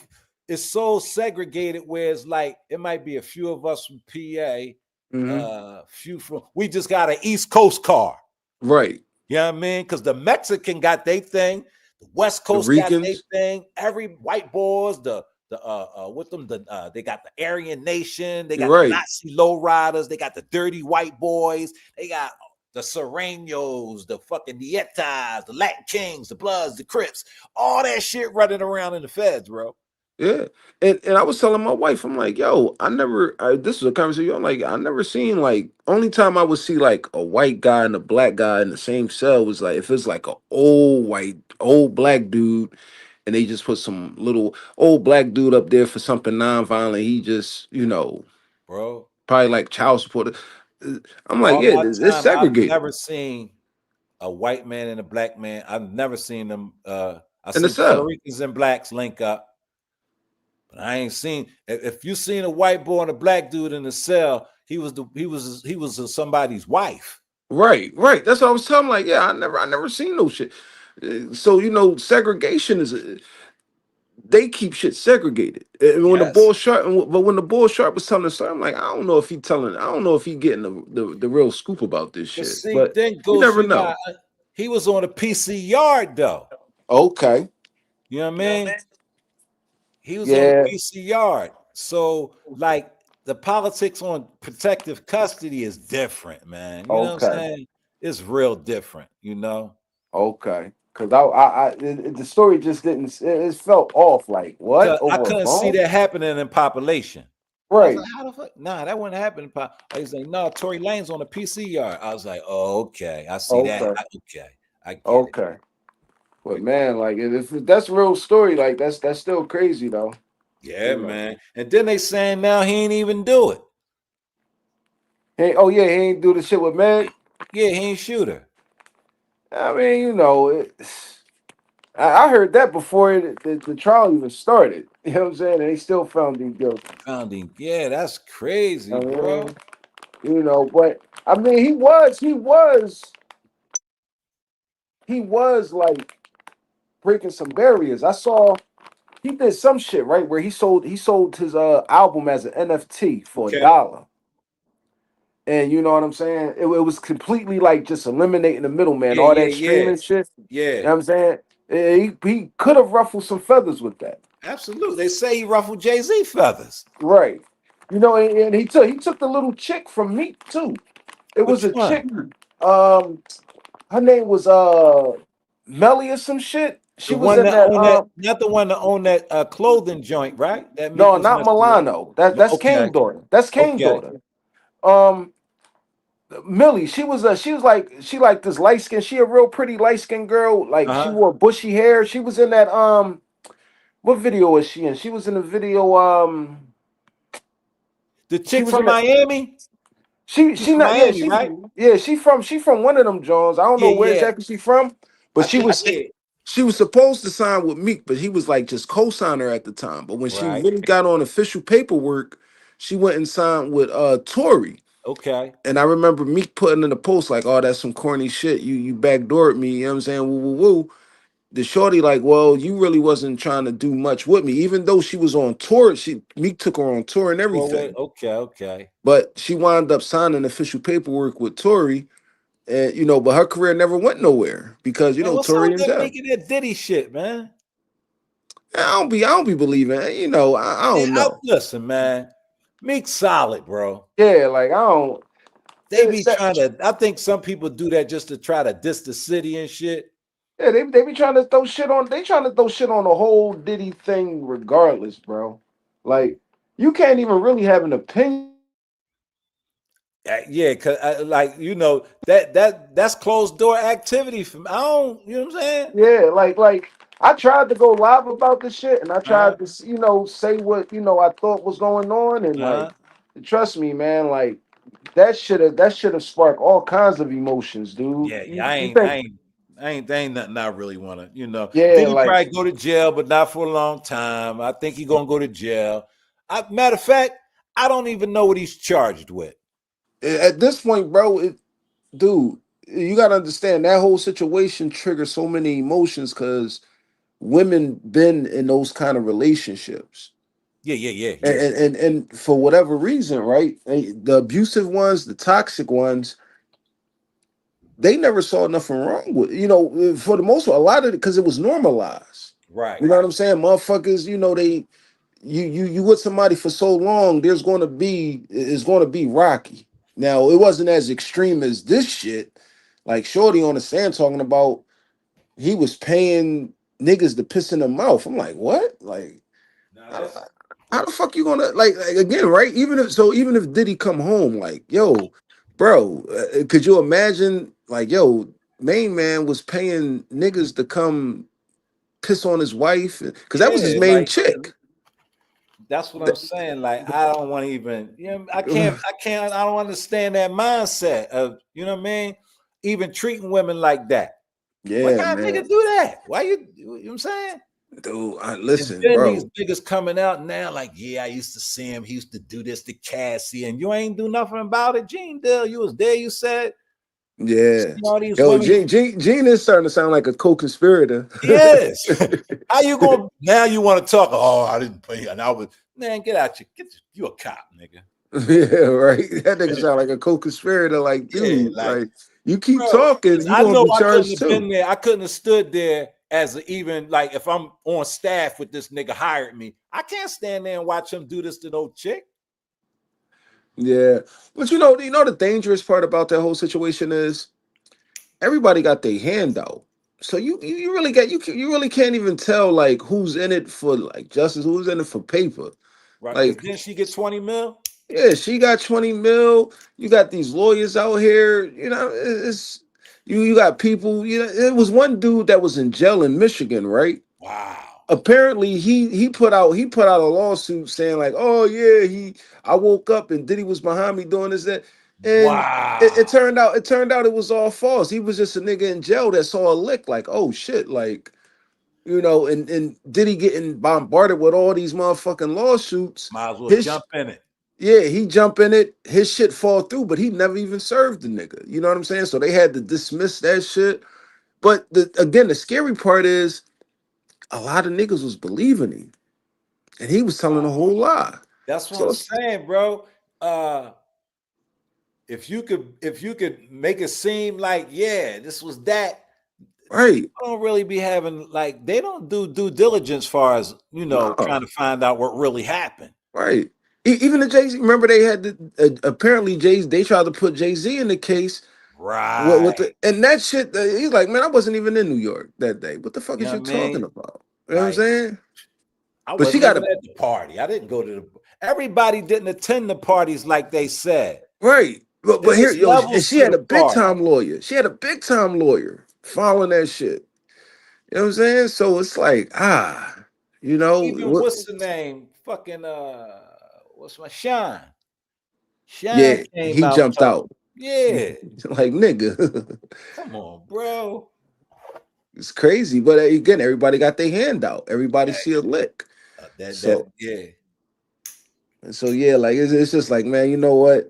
Speaker 1: it's so segregated where it's like it might be a few of us from PA,
Speaker 4: mhm,
Speaker 1: few from we just got an East Coast car.
Speaker 4: right.
Speaker 1: You know what I mean? Because the Mexican got their thing, the West
Speaker 4: The
Speaker 1: Coast got their
Speaker 4: Ricans,
Speaker 1: thing, every white boys, with them, they got the Aryan Nation, they
Speaker 4: you're
Speaker 1: got the
Speaker 4: right.
Speaker 1: Nazi lowriders, they got the dirty white boys, they got the Serenos, the fucking Nietas, the Latin Kings, the Bloods, the Crips, all that shit running around in the feds, bro.
Speaker 4: Yeah, and I was telling my wife, I'm like, yo, this was a conversation. I'm like, I never seen like only time I would see like a white guy and a black guy in the same cell was like if it's like a old black dude, and they just put some little old black dude up there for something nonviolent. He just,
Speaker 1: Bro,
Speaker 4: probably like child support. I'm like,
Speaker 1: all
Speaker 4: yeah,
Speaker 1: my
Speaker 4: it's
Speaker 1: time, I've
Speaker 4: segregated
Speaker 1: never seen a white man and a black man. I've never seen them. I
Speaker 4: in the
Speaker 1: seen Puerto
Speaker 4: cell.
Speaker 1: Ricans and blacks link up. But I ain't seen if you seen a white boy and a black dude in the cell, he was somebody's wife.
Speaker 4: Right, right. That's what I was telling. Like, yeah, I never seen no shit. So segregation is. They keep shit segregated. And when the
Speaker 1: Yes.
Speaker 4: bull sharp, but when the bull sharp was telling the story, I'm like, I don't know if he getting the real scoop about this
Speaker 1: But
Speaker 4: shit.
Speaker 1: see,
Speaker 4: But
Speaker 1: then
Speaker 4: you
Speaker 1: goes
Speaker 4: never
Speaker 1: you got
Speaker 4: know.
Speaker 1: he was on a PC yard though.
Speaker 4: Okay.
Speaker 1: You know what I mean? He was on a
Speaker 4: Yeah.
Speaker 1: PC yard. So like the politics on protective custody is different, man. You know what I'm
Speaker 4: Okay.
Speaker 1: saying? It's real different, you know.
Speaker 4: Okay. Because the story just didn't. It felt off. Like what
Speaker 1: Cause I
Speaker 4: over a
Speaker 1: couldn't see
Speaker 4: phone?
Speaker 1: that happening in population. I was like,
Speaker 4: Right.
Speaker 1: how the fuck? Nah, that wouldn't happen. He's like, no, Tory Lane's on the PC yard. I was like, oh, okay. I see that.
Speaker 4: Okay.
Speaker 1: Okay. I get it.
Speaker 4: Okay. But man, like if that's a real story, like that's still crazy though.
Speaker 1: Yeah,
Speaker 4: You know.
Speaker 1: man. And then they saying now he ain't even do it.
Speaker 4: Hey, oh yeah, he ain't do the shit with Meg.
Speaker 1: Yeah, he ain't shoot her.
Speaker 4: I mean, I heard that before the trial even started. You know what I'm saying? And they still found him guilty.
Speaker 1: Found him. Yeah, that's crazy,
Speaker 4: I
Speaker 1: bro.
Speaker 4: mean, but I mean, he was like breaking some barriers. I saw he did some shit right where he sold his album as an NFT for a
Speaker 1: Okay.
Speaker 4: dollar. And you know what I'm saying? It was completely like just eliminating the middleman,
Speaker 1: Yeah,
Speaker 4: all
Speaker 1: yeah,
Speaker 4: that
Speaker 1: yeah.
Speaker 4: streaming shit. You
Speaker 1: Yeah.
Speaker 4: know what I'm saying? He could have ruffled some feathers with that.
Speaker 1: Absolutely. They say he ruffled Jay-Z feathers.
Speaker 4: Right. And he took the little chick from Meek too. It was
Speaker 1: Which
Speaker 4: a
Speaker 1: one?
Speaker 4: chick. Her name was Melly or some shit. She
Speaker 1: The
Speaker 4: was
Speaker 1: one
Speaker 4: in
Speaker 1: that
Speaker 4: that
Speaker 1: owned that, not the one that owned that clothing joint, right? That Meek
Speaker 4: no,
Speaker 1: was
Speaker 4: not
Speaker 1: messing with.
Speaker 4: Milano. That's
Speaker 1: Okay.
Speaker 4: Kane daughter. That's Kane
Speaker 1: Okay.
Speaker 4: daughter. Um Millie, she like this light skin. She a real pretty light skinned girl. Like she
Speaker 1: Uh-huh.
Speaker 4: wore bushy hair. She was in that what video was she in? She was in the video
Speaker 1: The
Speaker 4: she
Speaker 1: chick
Speaker 4: was
Speaker 1: from
Speaker 4: in the
Speaker 1: Miami?
Speaker 4: She
Speaker 1: She
Speaker 4: she
Speaker 1: from
Speaker 4: not yeah
Speaker 1: Miami,
Speaker 4: she
Speaker 1: right?
Speaker 4: yeah she from one of them Jones. I don't know
Speaker 1: Yeah,
Speaker 4: where
Speaker 1: yeah.
Speaker 4: exactly she from, but
Speaker 1: I
Speaker 4: she
Speaker 1: think,
Speaker 4: was
Speaker 1: yeah.
Speaker 4: she was supposed to sign with Meek, but he was like just co-signer at the time. But when she
Speaker 1: Right.
Speaker 4: really got on official paperwork, she went and signed with Tory.
Speaker 1: Okay.
Speaker 4: And I remember Meek putting in the post like, "Oh, that's some corny shit. You backdoored me." You know what I'm saying? Woo woo woo. The shorty like, "Well, you really wasn't trying to do much with me, even though she was on tour. Meek took her on tour and
Speaker 1: Well, wait.
Speaker 4: everything."
Speaker 1: Okay, okay.
Speaker 4: But she wound up signing official paperwork with Tory, and but her career never went nowhere because
Speaker 1: Man, what's up
Speaker 4: Tory
Speaker 1: with
Speaker 4: in
Speaker 1: that
Speaker 4: jail.
Speaker 1: making that Diddy shit, man?
Speaker 4: I don't be believing. You know, I
Speaker 1: Man,
Speaker 4: don't know.
Speaker 1: listen, man. Meek solid, bro.
Speaker 4: Yeah, like I don't.
Speaker 1: They
Speaker 4: It's
Speaker 1: be
Speaker 4: that,
Speaker 1: trying to. I think some people do that just to try to diss the city and shit.
Speaker 4: yeah, they be trying to throw shit on. They trying to throw shit on the whole Diddy thing, regardless, bro. Like you can't even really have an opinion.
Speaker 1: Yeah, cause like that's closed door activity from. I don't. You know what I'm saying?
Speaker 4: Yeah, like I tried to go live about this shit, and I
Speaker 1: Uh
Speaker 4: tried to say what I thought was going on, and like
Speaker 1: huh.
Speaker 4: trust me, man, like that should have sparked all kinds of emotions, dude.
Speaker 1: Yeah, yeah.
Speaker 4: You think
Speaker 1: I ain't nothing I really want to.
Speaker 4: yeah,
Speaker 1: Did he
Speaker 4: like
Speaker 1: probably go to jail, but not for a long time? I think he gonna go to jail. Matter of fact, I don't even know what he's charged with.
Speaker 4: at this point, bro, dude, you gotta understand that whole situation triggers so many emotions because women been in those kind of relationships.
Speaker 1: Yeah, yeah, yeah,
Speaker 4: And,
Speaker 1: yeah.
Speaker 4: and for whatever reason, right? The abusive ones, the toxic ones, they never saw nothing wrong with for the most part, a lot of it because it was normalized.
Speaker 1: Right.
Speaker 4: You know what I'm saying? Motherfuckers, they you with somebody for so long, it's going to be rocky. Now it wasn't as extreme as this shit. Like Shorty on the sand talking about he was paying niggas to piss in the mouth. I'm like, what? Like,
Speaker 1: Now
Speaker 4: how,
Speaker 1: that's
Speaker 4: how the fuck you gonna like again, right? Even if Diddy come home, like, yo, bro, could you imagine like, yo, main man was paying niggas to come piss on his wife because that was his
Speaker 1: yeah,
Speaker 4: main
Speaker 1: like
Speaker 4: chick.
Speaker 1: that's what I'm saying. Like I don't want to even. I can't. I don't understand that mindset of what I mean. Even treating women like that. What
Speaker 4: Yeah,
Speaker 1: kind of nigga
Speaker 4: man.
Speaker 1: do that? Why you know what I'm saying?
Speaker 4: Dude,
Speaker 1: And
Speaker 4: listen,
Speaker 1: then these
Speaker 4: bro.
Speaker 1: niggas coming out now, like, yeah, I used to see him. He used to do this to Cassie, and you ain't do nothing about it. Gene Dill, you was there. You said, you
Speaker 4: Yeah.
Speaker 1: seen all these
Speaker 4: Yo,
Speaker 1: women.
Speaker 4: Gene is starting to sound like a co-conspirator.
Speaker 1: Yes. How you going now? You want to talk? Oh, I didn't pay. And I was, man, get out. You a cop, nigga.
Speaker 4: Yeah, right. That nigga sound like a co-conspirator. Like,
Speaker 1: Yeah,
Speaker 4: dude,
Speaker 1: like,
Speaker 4: like you keep
Speaker 1: bro,
Speaker 4: talking,
Speaker 1: 'cause
Speaker 4: you
Speaker 1: I
Speaker 4: gonna
Speaker 1: know
Speaker 4: be
Speaker 1: I couldn't
Speaker 4: charged
Speaker 1: have been
Speaker 4: too.
Speaker 1: there. I couldn't have stood there as even like if I'm on staff with this nigga hired me. I can't stand there and watch him do this to no chick.
Speaker 4: Yeah. But the dangerous part about that whole situation is everybody got their hand out. So you really you really can't even tell like who's in it for like justice, who's in it for paper.
Speaker 1: Right. Because
Speaker 4: Like,
Speaker 1: then she get 20 mil.
Speaker 4: yeah, she got 20 mil. You got these lawyers out here. It's you got people. It was one dude that was in jail in Michigan, right?
Speaker 1: Wow.
Speaker 4: Apparently, he put out a lawsuit saying like, oh yeah, I woke up and Diddy was behind me doing this that, and it
Speaker 1: Wow.
Speaker 4: turned out it was all false. He was just a nigga in jail that saw a lick like, oh shit, like and Diddy getting bombarded with all these motherfucking lawsuits.
Speaker 1: Might as well
Speaker 4: His
Speaker 1: jump in it.
Speaker 4: Yeah, he jump in it, his shit fall through, but he never even served the nigga. You know what I'm saying? So they had to dismiss that shit. But again, the scary part is a lot of niggas was believing him, and he was telling a
Speaker 1: Wow.
Speaker 4: whole lie.
Speaker 1: That's what
Speaker 4: So
Speaker 1: I'm
Speaker 4: it's
Speaker 1: saying, bro. If you could make it seem like, yeah, this was that,
Speaker 4: right,
Speaker 1: people don't really be having like they don't do due diligence far as
Speaker 4: no,
Speaker 1: trying to find out what really happened.
Speaker 4: right. Even the Jay Z. Remember they had apparently they tried to put Jay Z in the case with
Speaker 1: Right.
Speaker 4: and that shit. He's like, man, I wasn't even in New York that day. What the fuck
Speaker 1: You
Speaker 4: is
Speaker 1: know
Speaker 4: you
Speaker 1: what I
Speaker 4: talking
Speaker 1: mean?
Speaker 4: about? You know what I'm
Speaker 1: Like
Speaker 4: saying?
Speaker 1: I
Speaker 4: But she
Speaker 1: wasn't
Speaker 4: got
Speaker 1: even
Speaker 4: a
Speaker 1: at the party. I didn't go to the everybody didn't attend the parties like they said.
Speaker 4: Right. But
Speaker 1: It
Speaker 4: here,
Speaker 1: was
Speaker 4: yo, and
Speaker 1: levels
Speaker 4: she
Speaker 1: to
Speaker 4: had
Speaker 1: the
Speaker 4: a big
Speaker 1: party.
Speaker 4: time lawyer. She had a big time lawyer following that shit. You know what I'm saying? So it's like,
Speaker 1: Even what's the name? Fucking what's my Shine? Shine
Speaker 4: yeah,
Speaker 1: came
Speaker 4: he
Speaker 1: out
Speaker 4: jumped
Speaker 1: told.
Speaker 4: out.
Speaker 1: Yeah.
Speaker 4: Like, nigga,
Speaker 1: Come on, bro.
Speaker 4: it's crazy. But again, everybody got their hand out. Everybody
Speaker 1: Yeah.
Speaker 4: see a lick.
Speaker 1: That
Speaker 4: So,
Speaker 1: yeah.
Speaker 4: yeah, like it's just like, man, you know what?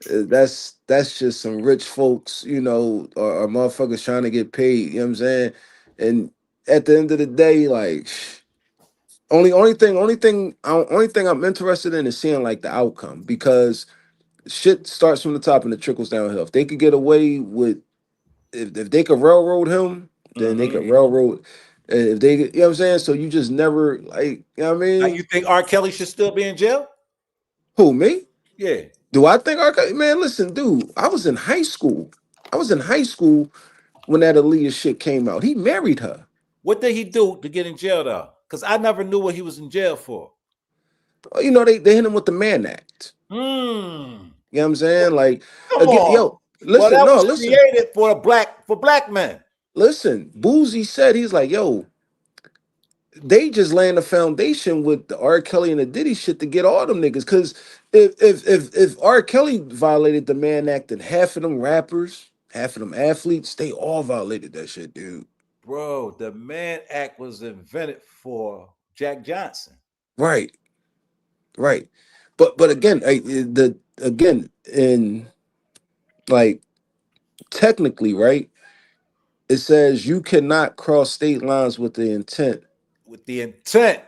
Speaker 4: That's just some rich folks, or motherfuckers trying to get paid. You know what I'm saying? And at the end of the day, like. Only thing I'm interested in is seeing like the outcome because shit starts from the top and it trickles downhill. If they could get away with, if they could railroad him, then they
Speaker 1: Mm-hmm.
Speaker 4: could railroad. If they, you know what I'm saying? So you just never like, you know what I
Speaker 1: Now,
Speaker 4: mean?
Speaker 1: you think R. Kelly should still be in jail?
Speaker 4: Who, me?
Speaker 1: Yeah.
Speaker 4: Do I think man, listen, dude, I was in high school. I was in high school when that Aaliyah shit came out. He married her.
Speaker 1: What did he do to get in jail though? Because I never knew what he was in jail for.
Speaker 4: You know, they hit him with the Mann Act.
Speaker 1: Hmm.
Speaker 4: You know what I'm saying? Like,
Speaker 1: Come
Speaker 4: again,
Speaker 1: on.
Speaker 4: yo,
Speaker 1: Well,
Speaker 4: listen,
Speaker 1: that
Speaker 4: no,
Speaker 1: was
Speaker 4: listen,
Speaker 1: created for black men.
Speaker 4: listen. Boozy said, he's like, yo, they just laying the foundation with the R. Kelly and the Diddy shit to get all them niggas. Cause if R. Kelly violated the Mann Act, then half of them rappers, half of them athletes, they all violated that shit, dude.
Speaker 1: Bro, the Mann Act was invented for Jack Johnson.
Speaker 4: Right, right. But again, the again in like technically, right? It says you cannot cross state lines with the intent
Speaker 1: With the intent.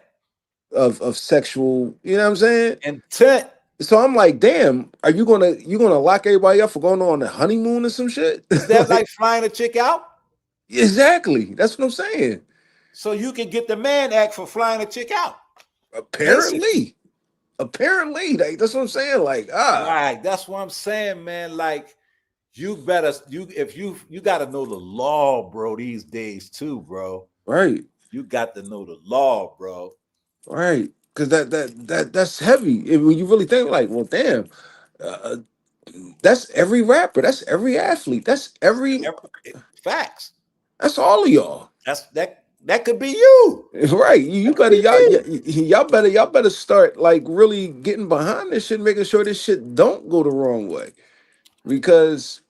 Speaker 4: of sexual. You know what I'm saying?
Speaker 1: Intent.
Speaker 4: So I'm like, damn, are you gonna lock everybody up for going on a honeymoon or some shit?
Speaker 1: Is that
Speaker 4: Like,
Speaker 1: like flying a chick out?
Speaker 4: exactly. That's what I'm saying.
Speaker 1: So you can get the Mann Act for flying a chick out. Basically.
Speaker 4: Apparently, apparently, like, that's what I'm saying. Like,
Speaker 1: Right. That's what I'm saying, man. Like, you better you gotta know the law, bro, these days too, bro.
Speaker 4: right,
Speaker 1: You got to know the law, bro.
Speaker 4: right, because that's heavy. And when you really think, like, well, damn, uh, that's every rapper, that's every athlete,
Speaker 1: Facts.
Speaker 4: that's all of y'all.
Speaker 1: That could be you.
Speaker 4: Right. You
Speaker 1: That could
Speaker 4: better
Speaker 1: be me.
Speaker 4: y'all better start like really getting behind this shit, making sure this shit don't go the wrong way. Because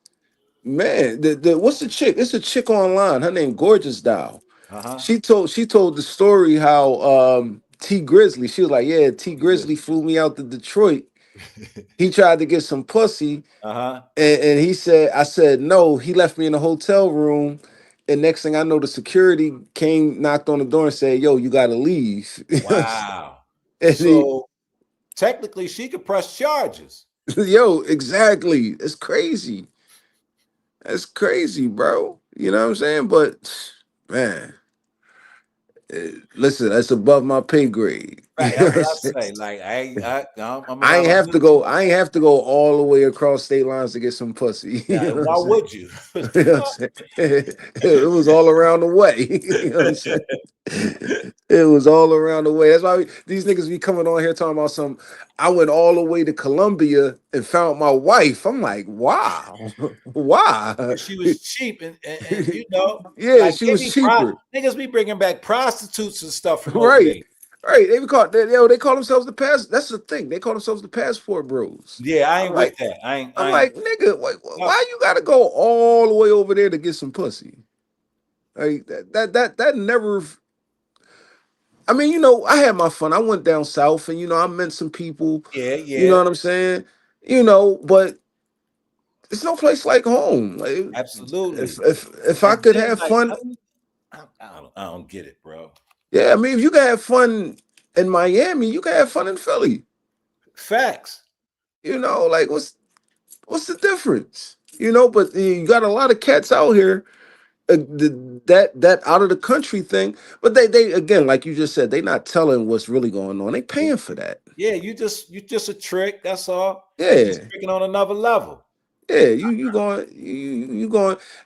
Speaker 4: man, the what's the chick? It's a chick online. Her name Gorgeous Doll.
Speaker 1: Uh-huh.
Speaker 4: She told the story how T Grizzly, she was like, yeah, T Grizzly
Speaker 1: Grizzly.
Speaker 4: flew me out to Detroit. He tried to get some pussy,
Speaker 1: Uh-huh.
Speaker 4: and he said, I said no. He left me in a hotel room. And next thing I know, the security came, knocked on the door, and said, "Yo, you gotta leave."
Speaker 1: Wow.
Speaker 4: And
Speaker 1: So technically she could press charges.
Speaker 4: yo, exactly. It's crazy. That's crazy, bro. You know what I'm saying? But man, listen, that's above my pay grade. You
Speaker 1: Right.
Speaker 4: know
Speaker 1: That's
Speaker 4: what I'm
Speaker 1: what
Speaker 4: saying?
Speaker 1: I say. Like I'm gonna
Speaker 4: I
Speaker 1: have
Speaker 4: ain't
Speaker 1: a
Speaker 4: have to
Speaker 1: good
Speaker 4: go. I ain't have to go all the way across state lines to get some pussy. You
Speaker 1: yeah,
Speaker 4: know
Speaker 1: and
Speaker 4: what I'm
Speaker 1: why
Speaker 4: saying?
Speaker 1: would you? What the
Speaker 4: You know what I'm
Speaker 1: fuck?
Speaker 4: saying? It was all around the way. You know what I'm saying? It was all around the way. That's why these niggas be coming on here talking about some. I went all the way to Colombia and found my wife. I'm like, wow, why?
Speaker 1: She was cheap and you know,
Speaker 4: Yeah,
Speaker 1: like
Speaker 4: she was cheaper.
Speaker 1: niggas be bringing back prostitutes and stuff from over
Speaker 4: Right,
Speaker 1: there.
Speaker 4: right. They call themselves the pass. That's the thing. They call themselves the passport bros.
Speaker 1: Yeah, I
Speaker 4: I'm
Speaker 1: ain't with
Speaker 4: like,
Speaker 1: that.
Speaker 4: I'm
Speaker 1: I ain't
Speaker 4: like, nigga,
Speaker 1: no.
Speaker 4: why you gotta go all the way over there to get some pussy? Like that never. I mean, I had my fun. I went down south, and I met some people.
Speaker 1: Yeah,
Speaker 4: You know
Speaker 1: yeah,
Speaker 4: what I'm saying? But it's no place like home. Like,
Speaker 1: absolutely.
Speaker 4: if I
Speaker 1: And
Speaker 4: could
Speaker 1: then
Speaker 4: have
Speaker 1: like
Speaker 4: fun,
Speaker 1: I don't get it, bro.
Speaker 4: yeah. I mean, if you can have fun in Miami, you can have fun in Philly.
Speaker 1: Facts.
Speaker 4: Like what's the difference? But you got a lot of cats out here that out of the country thing, but they again, like you just said, they not telling what's really going on. They paying for that.
Speaker 1: Yeah, you just a trick. That's all. You just
Speaker 4: Yeah.
Speaker 1: tricking on another level.
Speaker 4: Yeah, you going,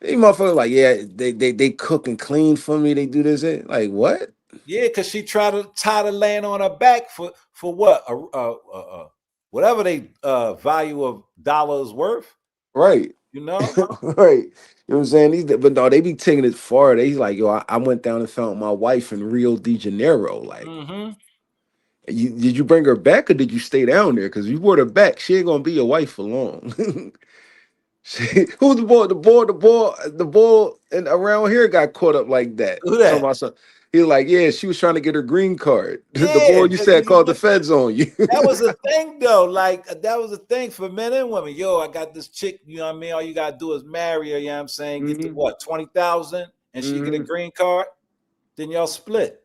Speaker 4: these motherfuckers like, yeah, they cook and clean for me, they do this, like what?
Speaker 1: Yeah, because she tried to tie the land on her back for what? Whatever they value of dollars worth,
Speaker 4: Right.
Speaker 1: you know?
Speaker 4: Right. You know what I'm saying? But no, they be taking it far. They like, yo, I went down and found my wife in Rio de Janeiro. Like,
Speaker 1: Mm-hmm.
Speaker 4: did you bring her back or did you stay down there? Because you brought her back, she ain't gonna be your wife for long. Who's the boy? The boy, and around here got caught up like that.
Speaker 1: Who
Speaker 4: Talking
Speaker 1: that?
Speaker 4: about something. He was like, yeah, she was trying to get her green card. The boy
Speaker 1: Yeah,
Speaker 4: you said
Speaker 1: you
Speaker 4: called the
Speaker 1: know,
Speaker 4: feds on you.
Speaker 1: that was a thing though. Like that was a thing for men and women. Yo, I got this chick, you know what I mean? All you gotta do is marry her, you know what I'm saying? Get to
Speaker 4: Hmm.
Speaker 1: what, 20,000 and she get a
Speaker 4: Hmm.
Speaker 1: green card, then y'all split.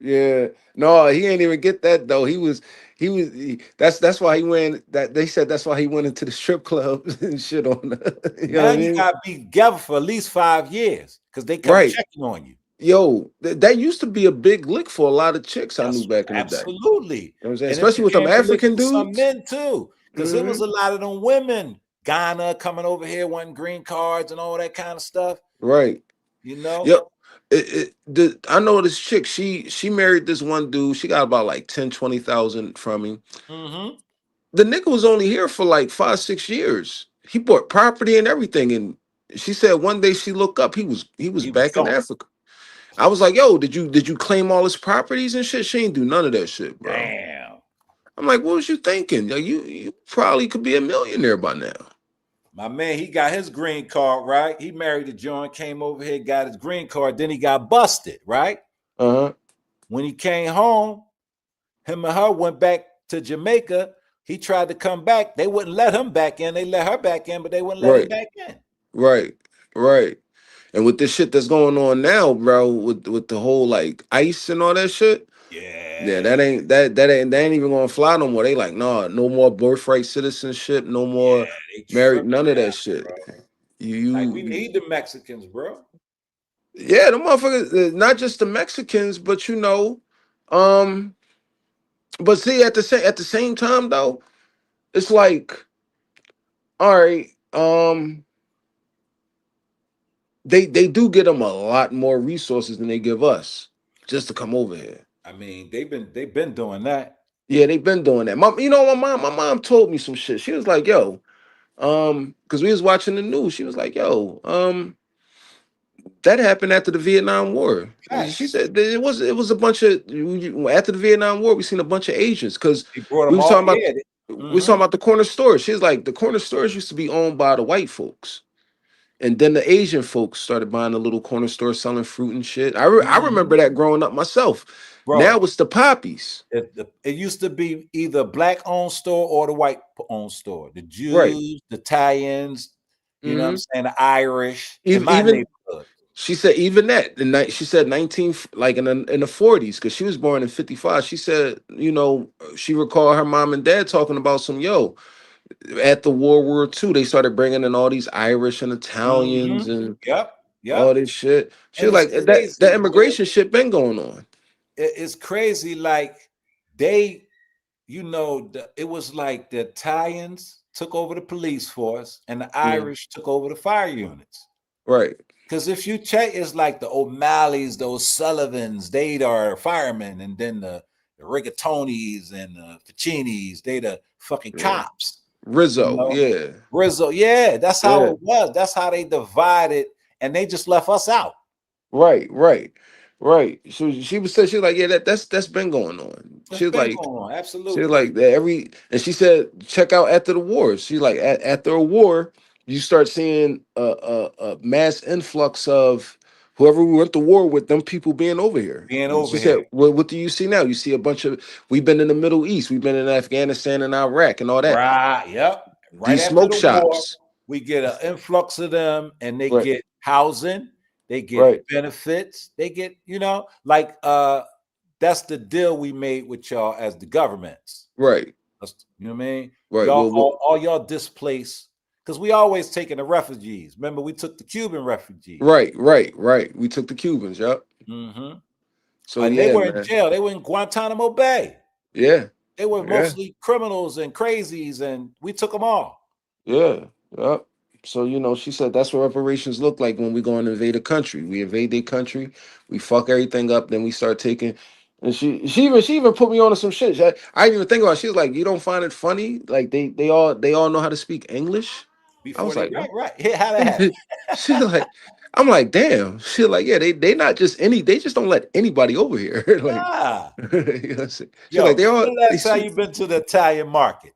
Speaker 4: Yeah, no, he ain't even get that though. That's why he went. That they said that's why he went into the strip clubs and shit on. You know
Speaker 1: Now
Speaker 4: what I
Speaker 1: you
Speaker 4: mean?
Speaker 1: gotta be together for at least 5 years because they come
Speaker 4: Right.
Speaker 1: checking on you.
Speaker 4: Yo, that used to be a big lick for a lot of chicks I knew
Speaker 1: That's
Speaker 4: back in the day.
Speaker 1: absolutely.
Speaker 4: You know what I'm saying?
Speaker 1: And it
Speaker 4: Especially with them
Speaker 1: became a lick
Speaker 4: African
Speaker 1: for some
Speaker 4: dudes.
Speaker 1: men too. Because it was a lot of them women, Ghana coming over here, wanting green cards and all that kind of stuff.
Speaker 4: Right.
Speaker 1: You know?
Speaker 4: Yep. I know this chick, she married this one dude. She got about like 10, 20,000 from him.
Speaker 1: Mm-hmm.
Speaker 4: The nigga was only here for like 5, 6 years. He bought property and everything. And she said one day she looked up, he was
Speaker 1: He was
Speaker 4: back in
Speaker 1: gone.
Speaker 4: Africa. I was like, yo, did you claim all his properties and shit? She ain't do none of that shit, bro.
Speaker 1: Damn.
Speaker 4: I'm like, what was you thinking? Like, you probably could be a millionaire by now.
Speaker 1: My man, he got his green card, right? He married a joint, came over here, got his green card. Then he got busted, right?
Speaker 4: Uh-huh.
Speaker 1: When he came home, him and her went back to Jamaica. He tried to come back. They wouldn't let him back in. They let her back in, but they wouldn't let him
Speaker 4: Right,
Speaker 1: back in.
Speaker 4: right, right. And with this shit that's going on now, bro, with the whole like ICE and all that shit, yeah,
Speaker 1: Yeah.
Speaker 4: that ain't even gonna fly no more. They like, nah, no more birthright citizenship, no more
Speaker 1: Yeah, they
Speaker 4: married,
Speaker 1: tripping
Speaker 4: none of that
Speaker 1: now,
Speaker 4: shit.
Speaker 1: bro.
Speaker 4: You,
Speaker 1: Like
Speaker 4: you,
Speaker 1: we
Speaker 4: you
Speaker 1: need the Mexicans, bro.
Speaker 4: yeah, the motherfuckers, not just the Mexicans, but um, but see, at the same time though, it's like, all right, they do get them a lot more resources than they give us just to come over here.
Speaker 1: I mean, they've been doing that.
Speaker 4: Yeah, they've been doing that. My mom told me some shit. She was like, "Yo, because we was watching the news. She was like, "Yo, that happened after the Vietnam War." She
Speaker 1: Facts.
Speaker 4: said that it was a bunch of after the Vietnam War. We seen a bunch of Asians because
Speaker 1: He brought
Speaker 4: we
Speaker 1: them
Speaker 4: was
Speaker 1: all.
Speaker 4: talking about
Speaker 1: Yeah.
Speaker 4: we was talking about the corner stores. She was like, the corner stores used to be owned by the white folks. And then the Asian folks started buying a little corner store selling fruit and shit. I remember that growing up myself. Now
Speaker 1: Bro,
Speaker 4: it's the poppies.
Speaker 1: it used to be either black owned store or the white owned store. The
Speaker 4: Right.
Speaker 1: Jews, the Italians, you know what I'm
Speaker 4: Hmm.
Speaker 1: saying? The Irish in
Speaker 4: Even,
Speaker 1: my
Speaker 4: even
Speaker 1: neighborhood.
Speaker 4: she said even that the night she said 19 like in the 40s because she was born in 55. She said she recalled her mom and dad talking about some at the World War II they started bringing in all these Irish and
Speaker 1: Mm-hmm.
Speaker 4: Italians and
Speaker 1: Yep.
Speaker 4: all
Speaker 1: Yep.
Speaker 4: this shit. She
Speaker 1: And
Speaker 4: was
Speaker 1: it's
Speaker 4: like that
Speaker 1: crazy, bro.
Speaker 4: immigration shit been going on.
Speaker 1: It's crazy. Like they, it was like the Italians took over the police force and the
Speaker 4: Yeah.
Speaker 1: Irish took over the fire units.
Speaker 4: Right.
Speaker 1: Because if you check, it's like the O'Malley's, those Sullivans, they are firemen, and then the Rigatonis and the Ficcinis, they the fucking
Speaker 4: Yeah.
Speaker 1: cops. You
Speaker 4: Rizzo.
Speaker 1: know,
Speaker 4: Yeah.
Speaker 1: Rizzo, yeah, that's how
Speaker 4: Yeah.
Speaker 1: it was. That's how they divided, and they just left us out.
Speaker 4: Right, right, right. So she was saying she was like, yeah, that's been going on.
Speaker 1: That's been going on,
Speaker 4: She was
Speaker 1: absolutely.
Speaker 4: like that and she said, check out after the war. She's like, after a war, you start seeing a mass influx of whoever we went to war with, them people being over here.
Speaker 1: Being
Speaker 4: And she
Speaker 1: over
Speaker 4: said,
Speaker 1: here,
Speaker 4: what do you see now? You see a bunch of we've been in the Middle East, we've been in Afghanistan and Iraq and all that.
Speaker 1: right? Yep. Right
Speaker 4: These
Speaker 1: after
Speaker 4: smoke
Speaker 1: the war,
Speaker 4: shops.
Speaker 1: we get an influx of them, and they
Speaker 4: Right,
Speaker 1: get housing, they get
Speaker 4: right,
Speaker 1: benefits, they get, like that's the deal we made with y'all as the governments.
Speaker 4: right,
Speaker 1: You know what I mean?
Speaker 4: right.
Speaker 1: Y'all,
Speaker 4: Well,
Speaker 1: all y'all displaced because we always taking the refugees. Remember, we took the Cuban refugees.
Speaker 4: right, right, right. We took the Cubans, yep.
Speaker 1: Mm-hmm.
Speaker 4: So
Speaker 1: And they
Speaker 4: yeah,
Speaker 1: were in
Speaker 4: man.
Speaker 1: jail. They were in Guantanamo Bay.
Speaker 4: Yeah,
Speaker 1: They were
Speaker 4: yeah,
Speaker 1: mostly criminals and crazies, and we took them all.
Speaker 4: yeah, yeah. So she said that's what reparations look like when we go and invade a country. We invade their country, we fuck everything up, then we start taking. And she even put me on to some shit. I didn't even think about it. She was like, "You don't find it funny? Like they all know how to speak English." I
Speaker 1: Before
Speaker 4: was
Speaker 1: they
Speaker 4: like,
Speaker 1: right,
Speaker 4: "What?"
Speaker 1: right. Yeah, how that happened?
Speaker 4: She's like, I'm like, damn. She's like, yeah, they not just they just don't let anybody over here. Like,
Speaker 1: Ah,
Speaker 4: you know what I'm saying? She's like,
Speaker 1: yo, when
Speaker 4: they
Speaker 1: last time
Speaker 4: speak.
Speaker 1: you been to the Italian market?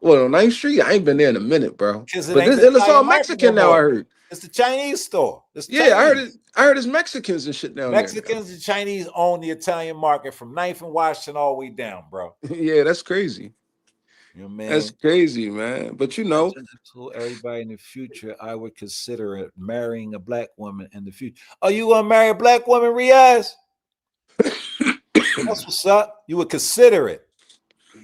Speaker 4: Well, on 9th Street, I ain't been there in a minute, bro.
Speaker 1: Because it
Speaker 4: But
Speaker 1: ain't
Speaker 4: this
Speaker 1: the
Speaker 4: and it's all
Speaker 1: Italian market no
Speaker 4: Mexican now. I
Speaker 1: more.
Speaker 4: heard.
Speaker 1: It's the Chinese store. It's
Speaker 4: Yeah, I heard it.
Speaker 1: Chinese.
Speaker 4: I heard it's Mexicans and shit down there now.
Speaker 1: Mexicans and Chinese own the Italian market from 9th and Washington all the way down, bro.
Speaker 4: Yeah, that's crazy.
Speaker 1: You know what I
Speaker 4: That's
Speaker 1: mean?
Speaker 4: crazy, man. But
Speaker 1: I just told everybody in the future I would consider it marrying a black woman in the future. Are you gonna marry a black woman, Riaz? That's what's up. You would consider it.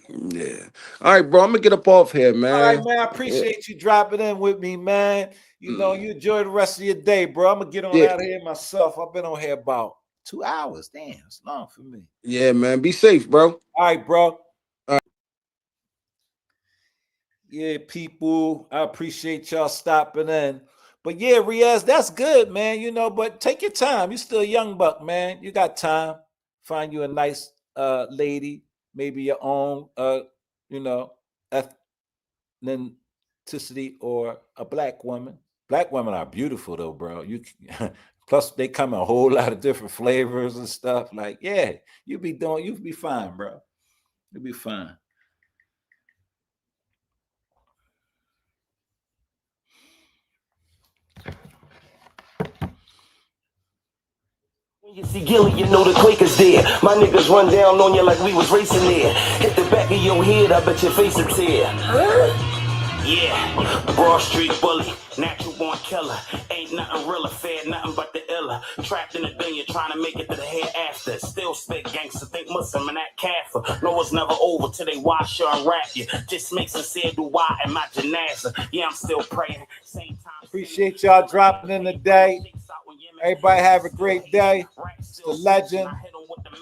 Speaker 4: yeah. All right, bro. I'm gonna get up off here,
Speaker 1: All right,
Speaker 4: man.
Speaker 1: man. I
Speaker 4: Yeah,
Speaker 1: appreciate you dropping in with me, man. You know, you enjoy the rest of your day, bro. I'm gonna get on
Speaker 4: Yeah.
Speaker 1: out of here myself. I've been on here about 2 hours. Damn, it's long for me.
Speaker 4: Yeah, man. Be safe, bro.
Speaker 1: All right, bro.
Speaker 4: right.
Speaker 1: Yeah, people, I appreciate y'all stopping in. But yeah, Riaz, that's good, man. You know, but take your time. You're still a young buck, man. You got time. Find you a nice lady, maybe your own you know, ethnicity or a black woman. Black women are beautiful though, bro. You plus they come in a whole lot of different flavors and stuff. Like, yeah, you'll be fine, bro. You'll be fine.
Speaker 5: When you see Gilly, you know the Quakers there. My niggas run down on you like we was racing there. Hit the back of your head, I bet your face a tear. Yeah, Broad Street bully, natural born killer. Ain't nothing real affair, nothing but the illa. Trapped in the dunya, trying to make it to the head after. Still spit gangster, think Muslim and that Kaffir. No, it's never over till they wash you and rap you. Just make sincere do why and my janasa. Yeah, I'm still praying. Same time.
Speaker 1: Appreciate y'all dropping in today. Everybody have a great day. It's the legend.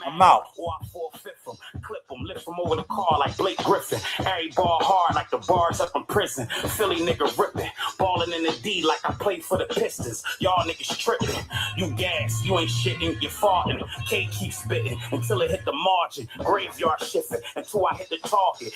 Speaker 1: I'm out.
Speaker 5: Or I forfeit them, clip them, lift them over the car like Blake Griffin. Every ball hard like the bars up in prison. Philly nigga ripping, balling in the D like I play for the Pistons. Y'all niggas tripping. You gas, you ain't shitting, you farting. K keep spitting until it hit the margin. Graveyard shifting until I hit the target.